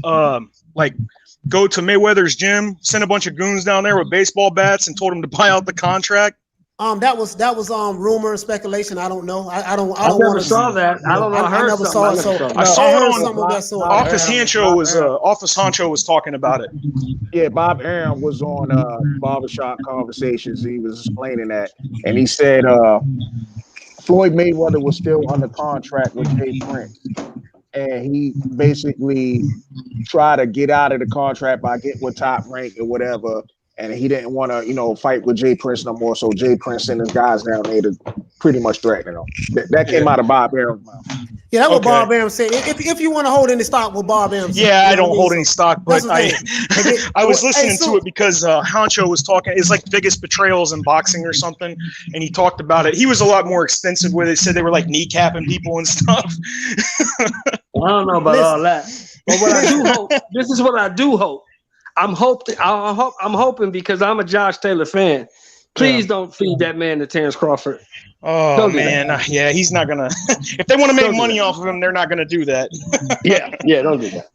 go to Mayweather's gym, send a bunch of goons down there with baseball bats, and told him to buy out the contract? That was rumor and speculation. I don't know. I never saw that. I don't know. I never saw it. I saw it on Office Honcho was talking about it. Yeah, Bob Arum was on Barbershop Conversations. He was explaining that, and he said Floyd Mayweather was still under contract with Jay Prince, and he basically tried to get out of the contract by getting with Top Rank or whatever. and he didn't want to, fight with Jay Prince no more. So Jay Prince sent his guys down there to pretty much threaten him. That came out of Bob Arum's mouth. Yeah, that's what Bob Arum said. If you want to hold any stock with Bob Arum, I don't hold any stock, but I was listening to it because Honcho was talking. It's like biggest betrayals in boxing or something, and he talked about it. He was a lot more extensive with it. He said they were like kneecapping people and stuff. I don't know about all that, but what I do hope. This is what I do hope. I'm hoping because I'm a Josh Taylor fan. Please don't feed that man to Terrence Crawford. Oh man, he's not gonna. If they want to make money off of him, they're not gonna do that. Don't do that.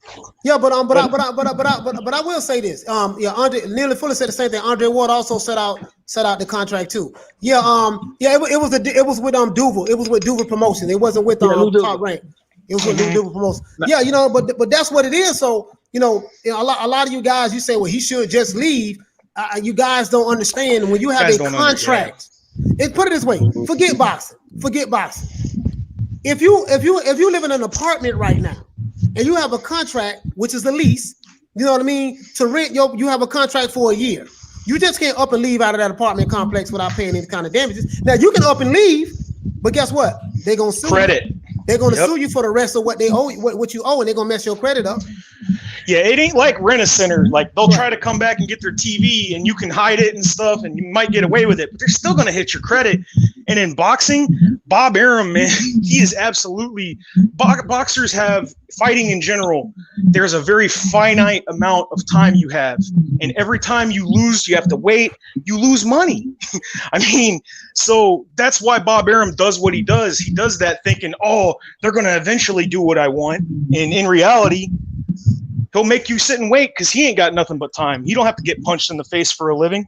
Yeah, but I will say this. Nearly Fuller said the same thing. Andre Ward also set out the contract too. It was with Duval. It was with Duval Promotion. It wasn't with Top Rank. It was with Duval Promotion. Yeah, but that's what it is. So a lot of you guys, you say, well, he should just leave. You guys don't understand when you have a contract. Put it this way: forget boxing. If you live in an apartment right now and you have a contract, which is a lease, you know what I mean, to rent you have a contract for a year. You just can't up and leave out of that apartment complex without paying any kind of damages. Now you can up and leave, but guess what? They're gonna sue you. They're gonna sue you for the rest of what they owe, what you owe, and they're gonna mess your credit up. Yeah, it ain't like Rent-A-Center. Like they'll try to come back and get their TV, and you can hide it and stuff, and you might get away with it, but they're still gonna hit your credit. And in boxing, Bob Arum, man, he is absolutely. Boxers have fighting in general. There's a very finite amount of time you have, and every time you lose, you have to wait. You lose money. I mean, so that's why Bob Arum does what he does. He does that thinking, oh, they're gonna eventually do what I want, and in reality, he'll make you sit and wait because he ain't got nothing but time. He don't have to get punched in the face for a living.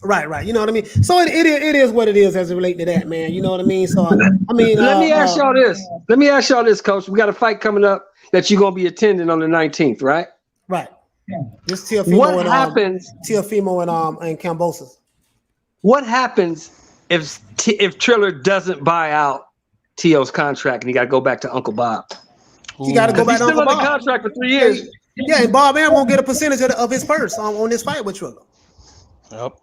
Right. You know what I mean? So it is what it is as it relates to that, man. You know what I mean? So I mean, let me ask y'all this. Let me ask y'all this, Coach. We got a fight coming up that you're gonna be attending on the 19th, right? Right. This Teofimo. What happens? Teofimo and Cambosos. What happens if Triller doesn't buy out T.O.'s contract and he got to go back to Uncle Bob? He got to go back to Uncle Bob. He's still on the contract for 3 years. Yeah, and Bob Arum won't get a percentage of his purse on this fight with Triller. Yep.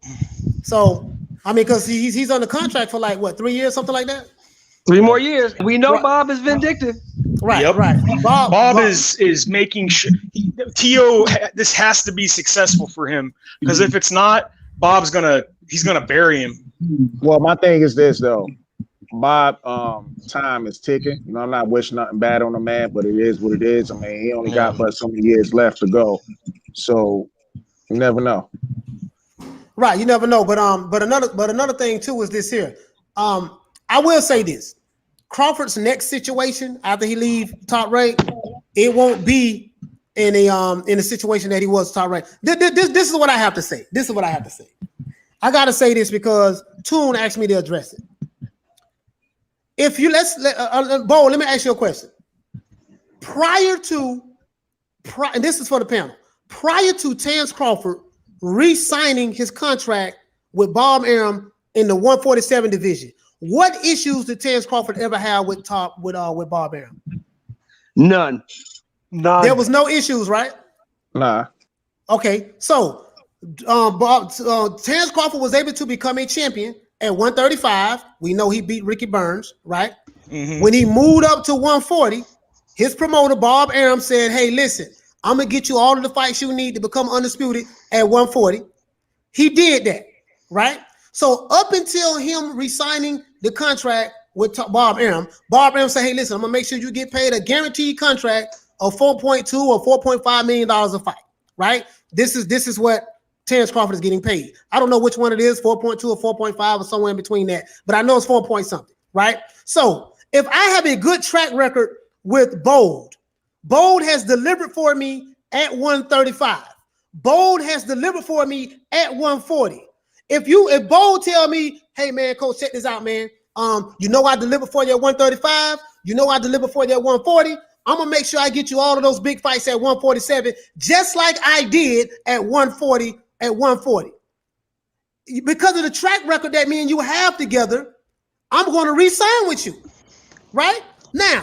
So, I mean, because he's on the contract for like, what, 3 years, something like that? 3 more years. We know Bob is vindictive. Right, yep. Right. Bob is making sure T.O. This has to be successful for him because if it's not, he's gonna bury him. Well, my thing is this though. Bob, time is ticking. I'm not wishing nothing bad on the man, but it is what it is. I mean, he only got but so many years left to go, so you never know. Right, you never know. But another thing too is this here. I will say this: Crawford's next situation after he leave Top Rank, it won't be in a situation that he was Top Rank. This is what I have to say. I gotta say this because Toon asked me to address it. If you Bo, let me ask you a question. And this is for the panel. Prior to Terrence Crawford re-signing his contract with Bob Arum in the 147 division, what issues did Terrence Crawford ever have with Bob Arum? None. There was no issues, right? Nah. Okay, so Terrence Crawford was able to become a champion at 135. We know he beat Ricky Burns, right? Mm-hmm. When he moved up to 140, his promoter, Bob Arum, said, hey, listen, I'm going to get you all of the fights you need to become undisputed at 140. He did that, right? So up until him re-signing the contract with Bob Arum said, hey, listen, I'm going to make sure you get paid a guaranteed contract of $4.2 or $4.5 million a fight, right? This is what Terrence Crawford is getting paid. I don't know which one it is, 4.2 or 4.5 or somewhere in between that, but I know it's 4 point something, right? So if I have a good track record with Bold has delivered for me at 135. Bold has delivered for me at 140. If Bold tell me, hey man, coach, check this out, man. I deliver for you at 135. I deliver for you at 140. I'm gonna make sure I get you all of those big fights at 147, just like I did at 140. Because of the track record that me and you have together, I'm going to re-sign with you. Right? Now,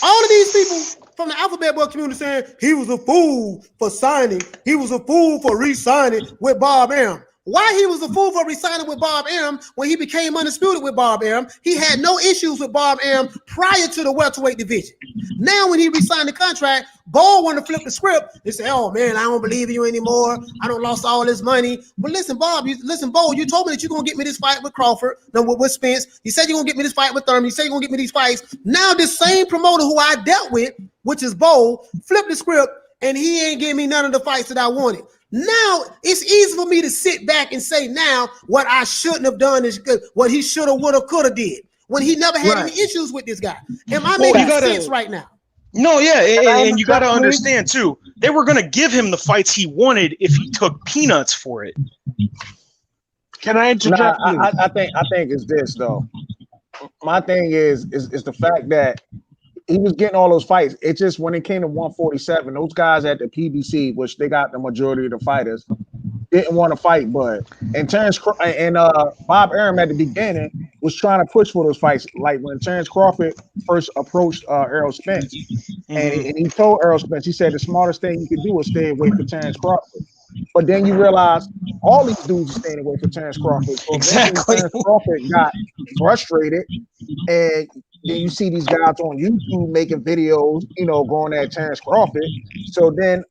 all of these people from the Alphabet Boy community saying he was a fool for signing. He was a fool for re-signing with Bob Arum. Why he was a fool for re-signing with Bob Arum when he became undisputed with Bob Arum? He had no issues with Bob Arum prior to the welterweight division. Now, when he re-signed the contract, Bo wanted to flip the script and say, "Oh man, I don't believe in you anymore. I don't lost all this money." But listen, Bo, you told me that you're gonna get me this fight with Crawford, no, with Spence. You said you're gonna get me this fight with Thurman. You said you're gonna get me these fights. Now, this same promoter who I dealt with, which is Bo, flipped the script, and he ain't giving me none of the fights that I wanted. Now it's easy for me to sit back and say now what I shouldn't have done is good, what he should have, would have, could have did when he never had any issues with this guy. Am I making sense right now? No, yeah, and you got to understand too. They were going to give him the fights he wanted if he took peanuts for it. Can I interject? I think it's this though. My thing is the fact that he was getting all those fights. It just when it came to 147, those guys at the PBC, which they got the majority of the fighters, didn't want to fight Bud. And Bob Arum at the beginning was trying to push for those fights. Like when Terrence Crawford first approached Errol Spence, and he told Errol Spence, he said the smartest thing you could do is stay away from Terrence Crawford. But then you realize all these dudes are staying away from Terrence Crawford. So exactly. Terrence Crawford got frustrated, and then you see these guys on YouTube making videos, going at Terrence Crawford. So then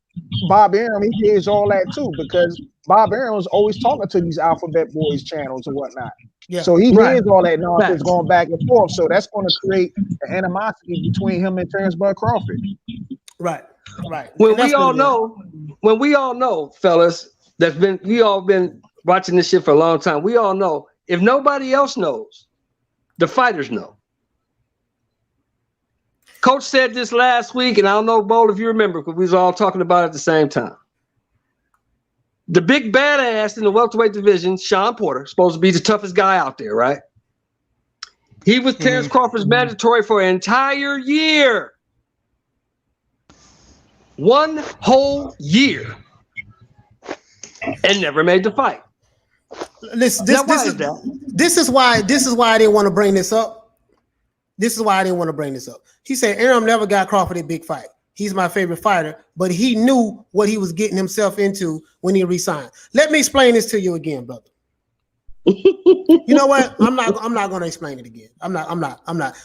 Bob Arum, he hears all that too, because Bob Arum was always talking to these Alphabet Boys channels and whatnot. Yeah. So he hears all that nonsense going back and forth. So that's going to create an animosity between him and Terrence Bud Crawford. Right. When we all know, fellas, we all been watching this shit for a long time. We all know if nobody else knows, the fighters know. Coach said this last week, and I don't know, Bo, if you remember, because we was all talking about it at the same time. The big badass in the welterweight division, Sean Porter, supposed to be the toughest guy out there, right? He was Terrence Crawford's mandatory for an entire year. 1 whole year. And never made the fight. This is why I didn't want to bring this up. He said Arum never got Crawford a big fight. He's my favorite fighter, but he knew what he was getting himself into when he resigned. Let me explain this to you again, brother. You know what? I'm not going to explain it again. I'm not.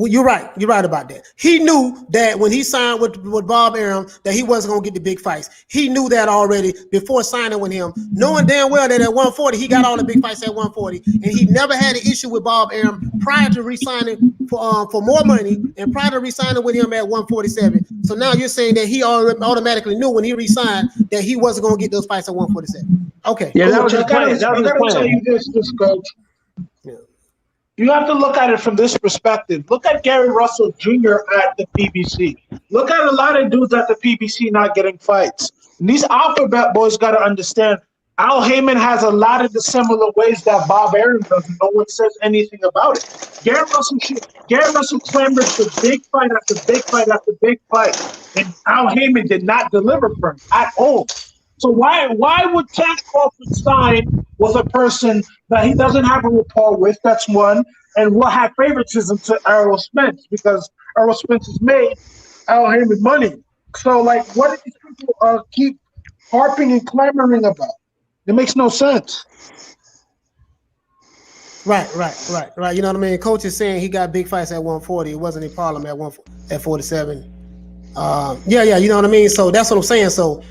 You're right about that. He knew that when he signed with Bob Arum that he wasn't going to get the big fights. He knew that already before signing with him, knowing damn well that at 140 he got all the big fights at 140, and he never had an issue with Bob Arum prior to re-signing for more money and prior to re-signing with him at 147. So now you're saying that he automatically knew when he re-signed that he wasn't going to get those fights at 147. Okay. Yeah, that was his plan. I gotta tell you this, coach. Yeah. You have to look at it from this perspective. Look at Gary Russell Jr. at the PBC. Look at a lot of dudes at the PBC not getting fights. And these Alphabet Boys got to understand Al Heyman has a lot of the similar ways that Bob Arum does. No one says anything about it. Gary Russell clamored for big fight after big fight after big fight. And Al Heyman did not deliver for him at all. So why would Terrence Crawford sign with a person that he doesn't have a rapport with? That's one. And will have favoritism to Errol Spence because Errol Spence has made Al Heyman money. So, what do these people keep harping and clamoring about? It makes no sense. Right. You know what I mean? Coach is saying he got big fights at 140. It wasn't a problem at 47. Yeah. You know what I mean? So that's what I'm saying. So,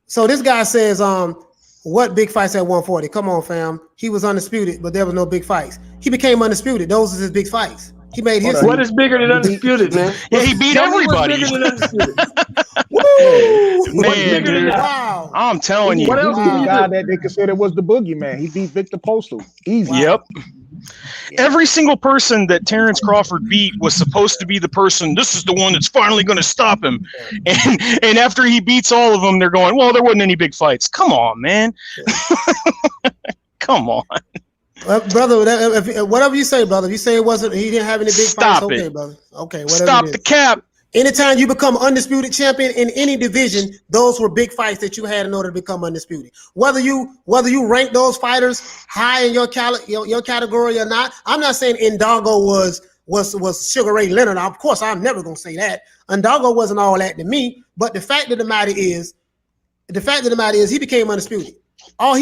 so this guy says, what big fights at 140? Come on, fam. He was undisputed, but there was no big fights. He became undisputed. Those are his big fights. He made his. What is bigger than undisputed, man? Yeah, he beat everybody. Woo! Man, dude. Wow. I'm telling you. What else He's the guy that they considered was the boogeyman. He beat Victor Postal. Easy. Wow. Yep. Every single person that Terrence Crawford beat was supposed to be the person, this is the one that's finally going to stop him. And after he beats all of them, they're going, well, there wasn't any big fights. Come on, man. Come on. Brother, whatever you say, brother. If you say he didn't have any big fights, okay, brother. Okay, whatever. Stop the cap. Anytime you become undisputed champion in any division, those were big fights that you had in order to become undisputed. Whether you rank those fighters high in your category or not, I'm not saying Indongo was was Sugar Ray Leonard. Now, of course, I'm never gonna say that. Undago wasn't all that to me. But the fact of the matter is, he became undisputed.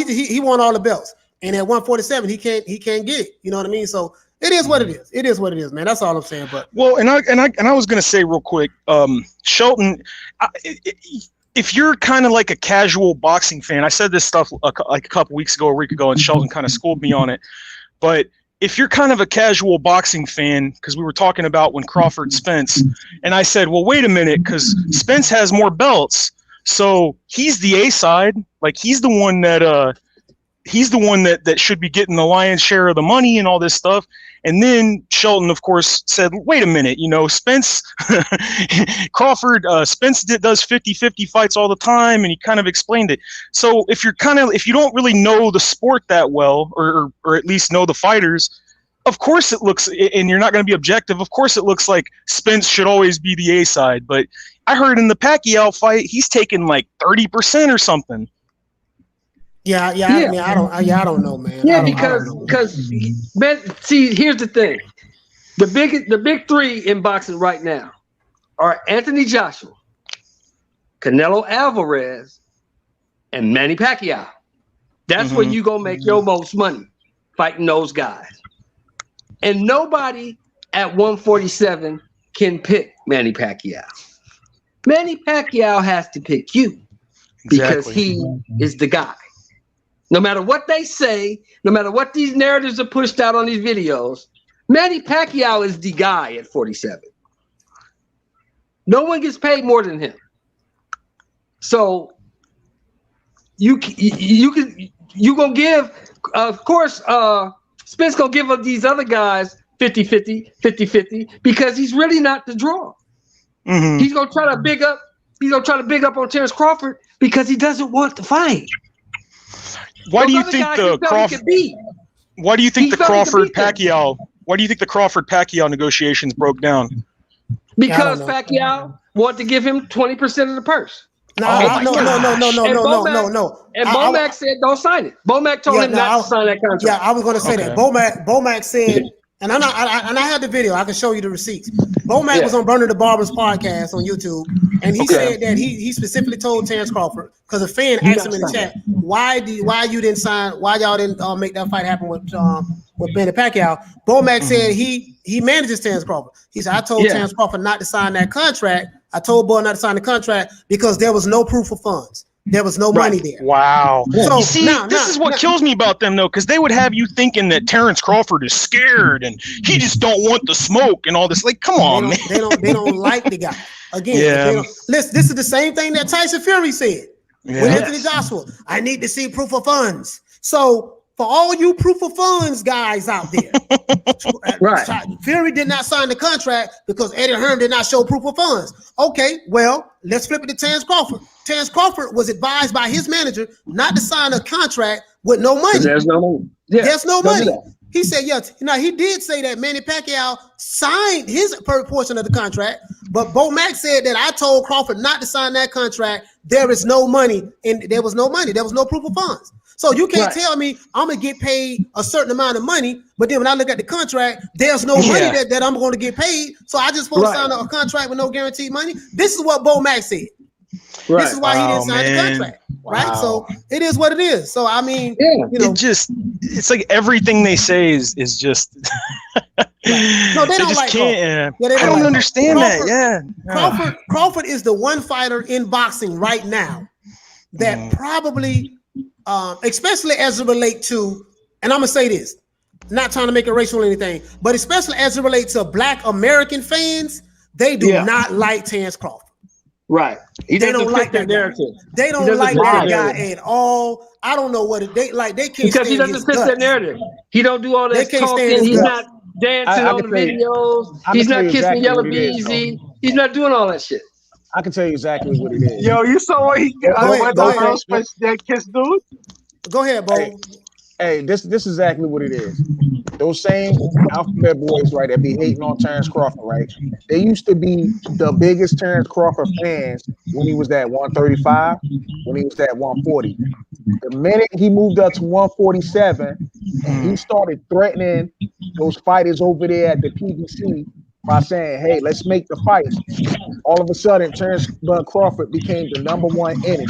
He won all the belts, and at 147, he can't get it. You know what I mean? So it is what it is. It is what it is, man. That's all I'm saying. But well, and I was gonna say real quick, Shelton. If you're kind of like a casual boxing fan, I said this stuff like a couple weeks ago, a week ago, and Shelton kind of schooled me on it. But if you're kind of a casual boxing fan, because we were talking about when Crawford Spence, and I said, well, wait a minute, because Spence has more belts, so he's the A side, like he's the one that should be getting the lion's share of the money and all this stuff. And then Shelton, of course, said, wait a minute, Spence, Crawford, Spence does 50-50 fights all the time, and he kind of explained it. So if you don't really know the sport that well, or at least know the fighters, of course it looks, and you're not going to be objective, of course it looks like Spence should always be the A side. But I heard in the Pacquiao fight, he's taking like 30% or something. Yeah. I mean, I don't know, man. Yeah, because man, see, here's the thing: the big three in boxing right now are Anthony Joshua, Canelo Alvarez, and Manny Pacquiao. That's where you gonna make your most money, fighting those guys. And nobody at 147 can pick Manny Pacquiao. Manny Pacquiao has to pick you because he is the guy. No matter what they say, no matter what these narratives are pushed out on these videos, Manny Pacquiao is the guy at 47. No one gets paid more than him. So you gonna give, of course, Spence gonna give up these other guys 50-50 because he's really not the draw. He's gonna try to big up on Terrence Crawford because he doesn't want to fight. Why do you think the Crawford Pacquiao negotiations broke down? Because Pacquiao wanted to give him 20% of the purse. No. And Bomac said, "Don't sign it." Bomac told him not to sign that contract. Yeah, I was going to say that. Bomac said, and I had the video. I can show you the receipts. Bomac was on Burner the Barber's podcast on YouTube, and he said that he specifically told Terrence Crawford, because a fan asked him in the chat, why you didn't sign? Why y'all didn't make that fight happen with Manny Pacquiao? Bomac said he manages Terrence Crawford. He said, I told Terrence Crawford not to sign that contract. I told Boy not to sign the contract because there was no proof of funds. There was no money there. Wow. So, you see, this is what kills me about them, though, because they would have you thinking that Terrence Crawford is scared and he just don't want the smoke and all this. Like, come on, man. They don't like the guy. Again, listen, this is the same thing that Tyson Fury said with Anthony Joshua. I need to see proof of funds. So for all you proof of funds guys out there, Fury did not sign the contract because Eddie Hearn did not show proof of funds. Okay, well, let's flip it to Terrence Crawford. Terrence Crawford was advised by his manager not to sign a contract with no money. There's no money. There's no money. He said, he did say that Manny Pacquiao signed his portion of the contract, but Bomac said that I told Crawford not to sign that contract. There is no money, and there was no money. There was no proof of funds. So you can't tell me I'm going to get paid a certain amount of money, but then when I look at the contract, there's no money that I'm going to get paid. So I just supposed to sign a contract with no guaranteed money. This is what Bomac said. This is why he didn't sign the contract. Right. So it is what it is. So I mean, it's like everything they say is just no, they don't like can't. I don't understand Crawford, that. Crawford is the one fighter in boxing right now that probably especially as it relates to, and I'm gonna say this, not trying to make it racial or anything, but especially as it relates to Black American fans, they do not like Terrence Crawford. Right. They don't like that narrative. They don't like that guy at all. I don't know what they like. They can't because he doesn't fit that narrative. He don't do all that talking. He's not dancing on the videos. He's not kissing Yellow Beezy. He's not doing all that shit. I can tell you exactly what it is. Yo, you saw what he that kiss dude? Go ahead, Bo. Hey, this is exactly what it is. Those same alphabet boys, right, that be hating on Terrence Crawford, right? They used to be the biggest Terrence Crawford fans when he was at 135, when he was at 140. The minute he moved up to 147 and he started threatening those fighters over there at the PBC by saying, hey, let's make the fights. All of a sudden, Terrence Bud Crawford became the #1 enemy.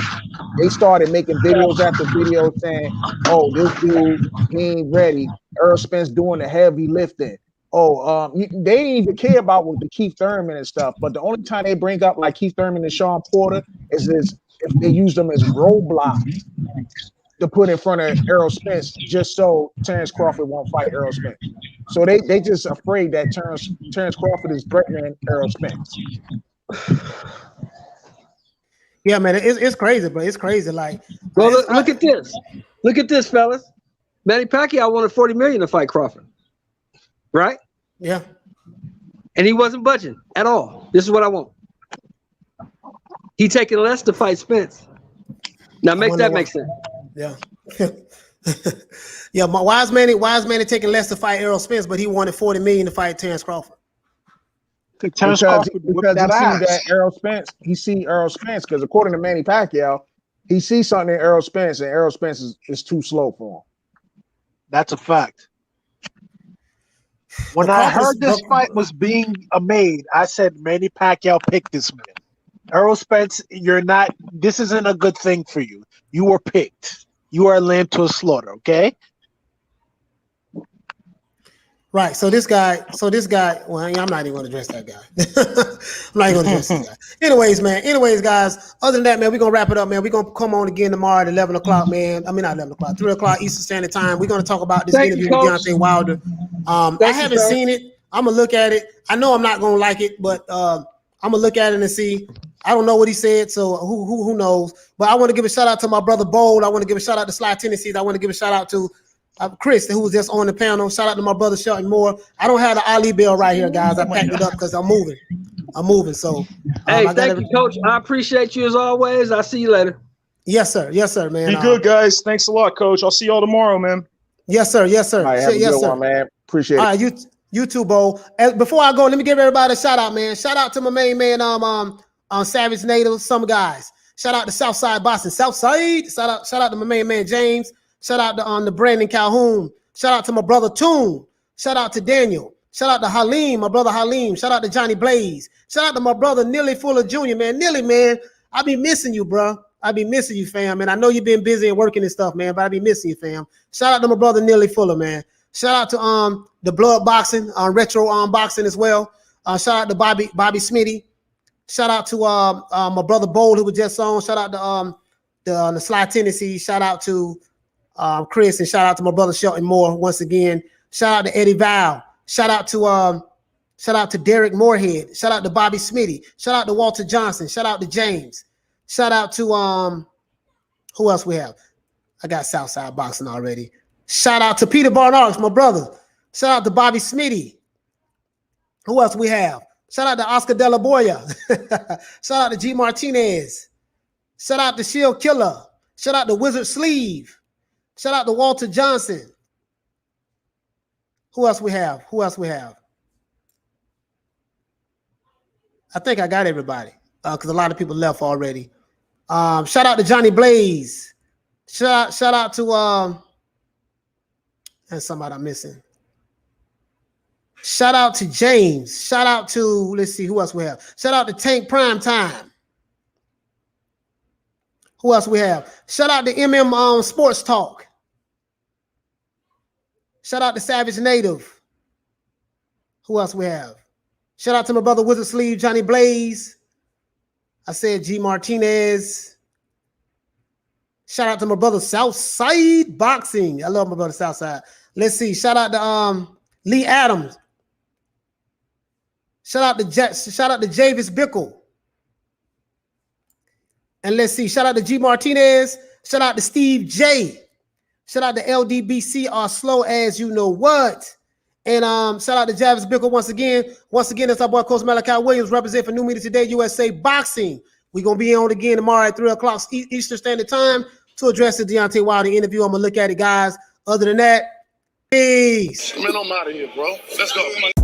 They started making videos after videos saying, oh, this dude, he ain't ready. Earl Spence doing the heavy lifting. Oh, they didn't even care about with the Keith Thurman and stuff. But the only time they bring up like Keith Thurman and Sean Porter is if they use them as roadblocks to put in front of Errol Spence just so Terrence Crawford won't fight Errol Spence. So they just afraid that Terrence Crawford is threatening Errol Spence. Yeah, man, it's crazy, bro. It's crazy. Like, well, look at this. Look at this, fellas. Manny Pacquiao wanted $40 million to fight Crawford, right? Yeah. And he wasn't budging at all. This is what I want. He taking less to fight Spence. Now make that make sense. Yeah. Yeah, why is Manny taking less to fight Errol Spence, but he wanted $40 million to fight Terrence Crawford? Because he see Errol Spence, because according to Manny Pacquiao, he sees something in Errol Spence, and Errol Spence is too slow for him. That's a fact. When I heard this fight was being made, I said Manny Pacquiao picked this man. Errol Spence, you're not. This isn't a good thing for you. You were picked. You are lamb to a slaughter. Okay. Right. So this guy. Well, I'm not even going to address that guy. I'm not even going to address this guy. Anyways, man. Guys. Other than that, man, we're gonna wrap it up, man. We're gonna come on again tomorrow at 11 o'clock, man. I mean, not 11 o'clock, 3 o'clock Eastern Standard Time. We're gonna talk about this interview with Deontay Wilder. I haven't seen it. I'm gonna look at it. I know I'm not gonna like it, but I'm gonna look at it and see. I don't know what he said, so who knows? But I want to give a shout out to my brother Bold. I want to give a shout out to Sly Tennessee's. I want to give a shout out to Chris, who was just on the panel. Shout out to my brother Shelton Moore. I don't have the Ali bell right here, guys. I packed it up because I'm moving. So, hey, thank you, Coach. I appreciate you as always. I'll see you later. Yes, sir, man. Be good, guys. Thanks a lot, Coach. I'll see y'all tomorrow, man. Yes, sir. All right, have a good one, man. Appreciate it. All right, you too, Bo. Before I go, let me give everybody a shout out, man. Shout out to my main man, on Savage Native, some guys. Shout out to Southside Boston. Southside. Shout out to my main man James. Shout out to the Brandon Calhoun. Shout out to my brother Toon. Shout out to Daniel. Shout out to Halim, my brother Halim. Shout out to Johnny Blaze. Shout out to my brother Nilly Fuller Jr., man. Nilly, man, I be missing you, bro. I be missing you, fam. And I know you've been busy and working and stuff, man, but I be missing you, fam. Shout out to my brother Nilly Fuller, man. Shout out to the Blood Boxing, Retro Boxing as well. Shout out to Bobby Smitty. Shout out to my brother Bold, who was just on. Shout out to the Sly Tennessee. Shout out to Chris, and shout out to my brother Shelton Moore once again. Shout out to Eddie Val. Shout out to Derek Moorhead. Shout out to Bobby Smitty. Shout out to Walter Johnson. Shout out to James. Shout out to who else we have? I got Southside Boxing already. Shout out to Peter Barnard, my brother. Shout out to Bobby Smitty. Who else we have? Shout out to Oscar De La Boya. Shout out to G Martinez. Shout out to Shield Killer. Shout out to Wizard Sleeve. Shout out to Walter Johnson. Who else we have? I think I got everybody because a lot of people left already. Shout out to Johnny Blaze. Shout out to and somebody I'm missing. Shout out to James. Shout out to, let's see, who else we have? Shout out to Tank Prime Time. Who else we have? Shout out to MM Sports Talk. Shout out to Savage Native. Who else we have? Shout out to my brother Wizard Sleeve, Johnny Blaze. I said G Martinez. Shout out to my brother Southside Boxing. I love my brother Southside. Let's see. Shout out to Lee Adams. Shout out to Javis Bickle. And let's see. Shout out to G Martinez. Shout out to Steve J. Shout out to LDBC, are slow as you know what. And shout out to Javis Bickle once again. Once again, it's our boy Coach Malachi Williams, represent for New Media Today USA Boxing. We're going to be on again tomorrow at 3 o'clock Eastern Standard Time to address the Deontay Wilder interview. I'm going to look at it, guys. Other than that, peace. Man, I'm out of here, bro. Let's go.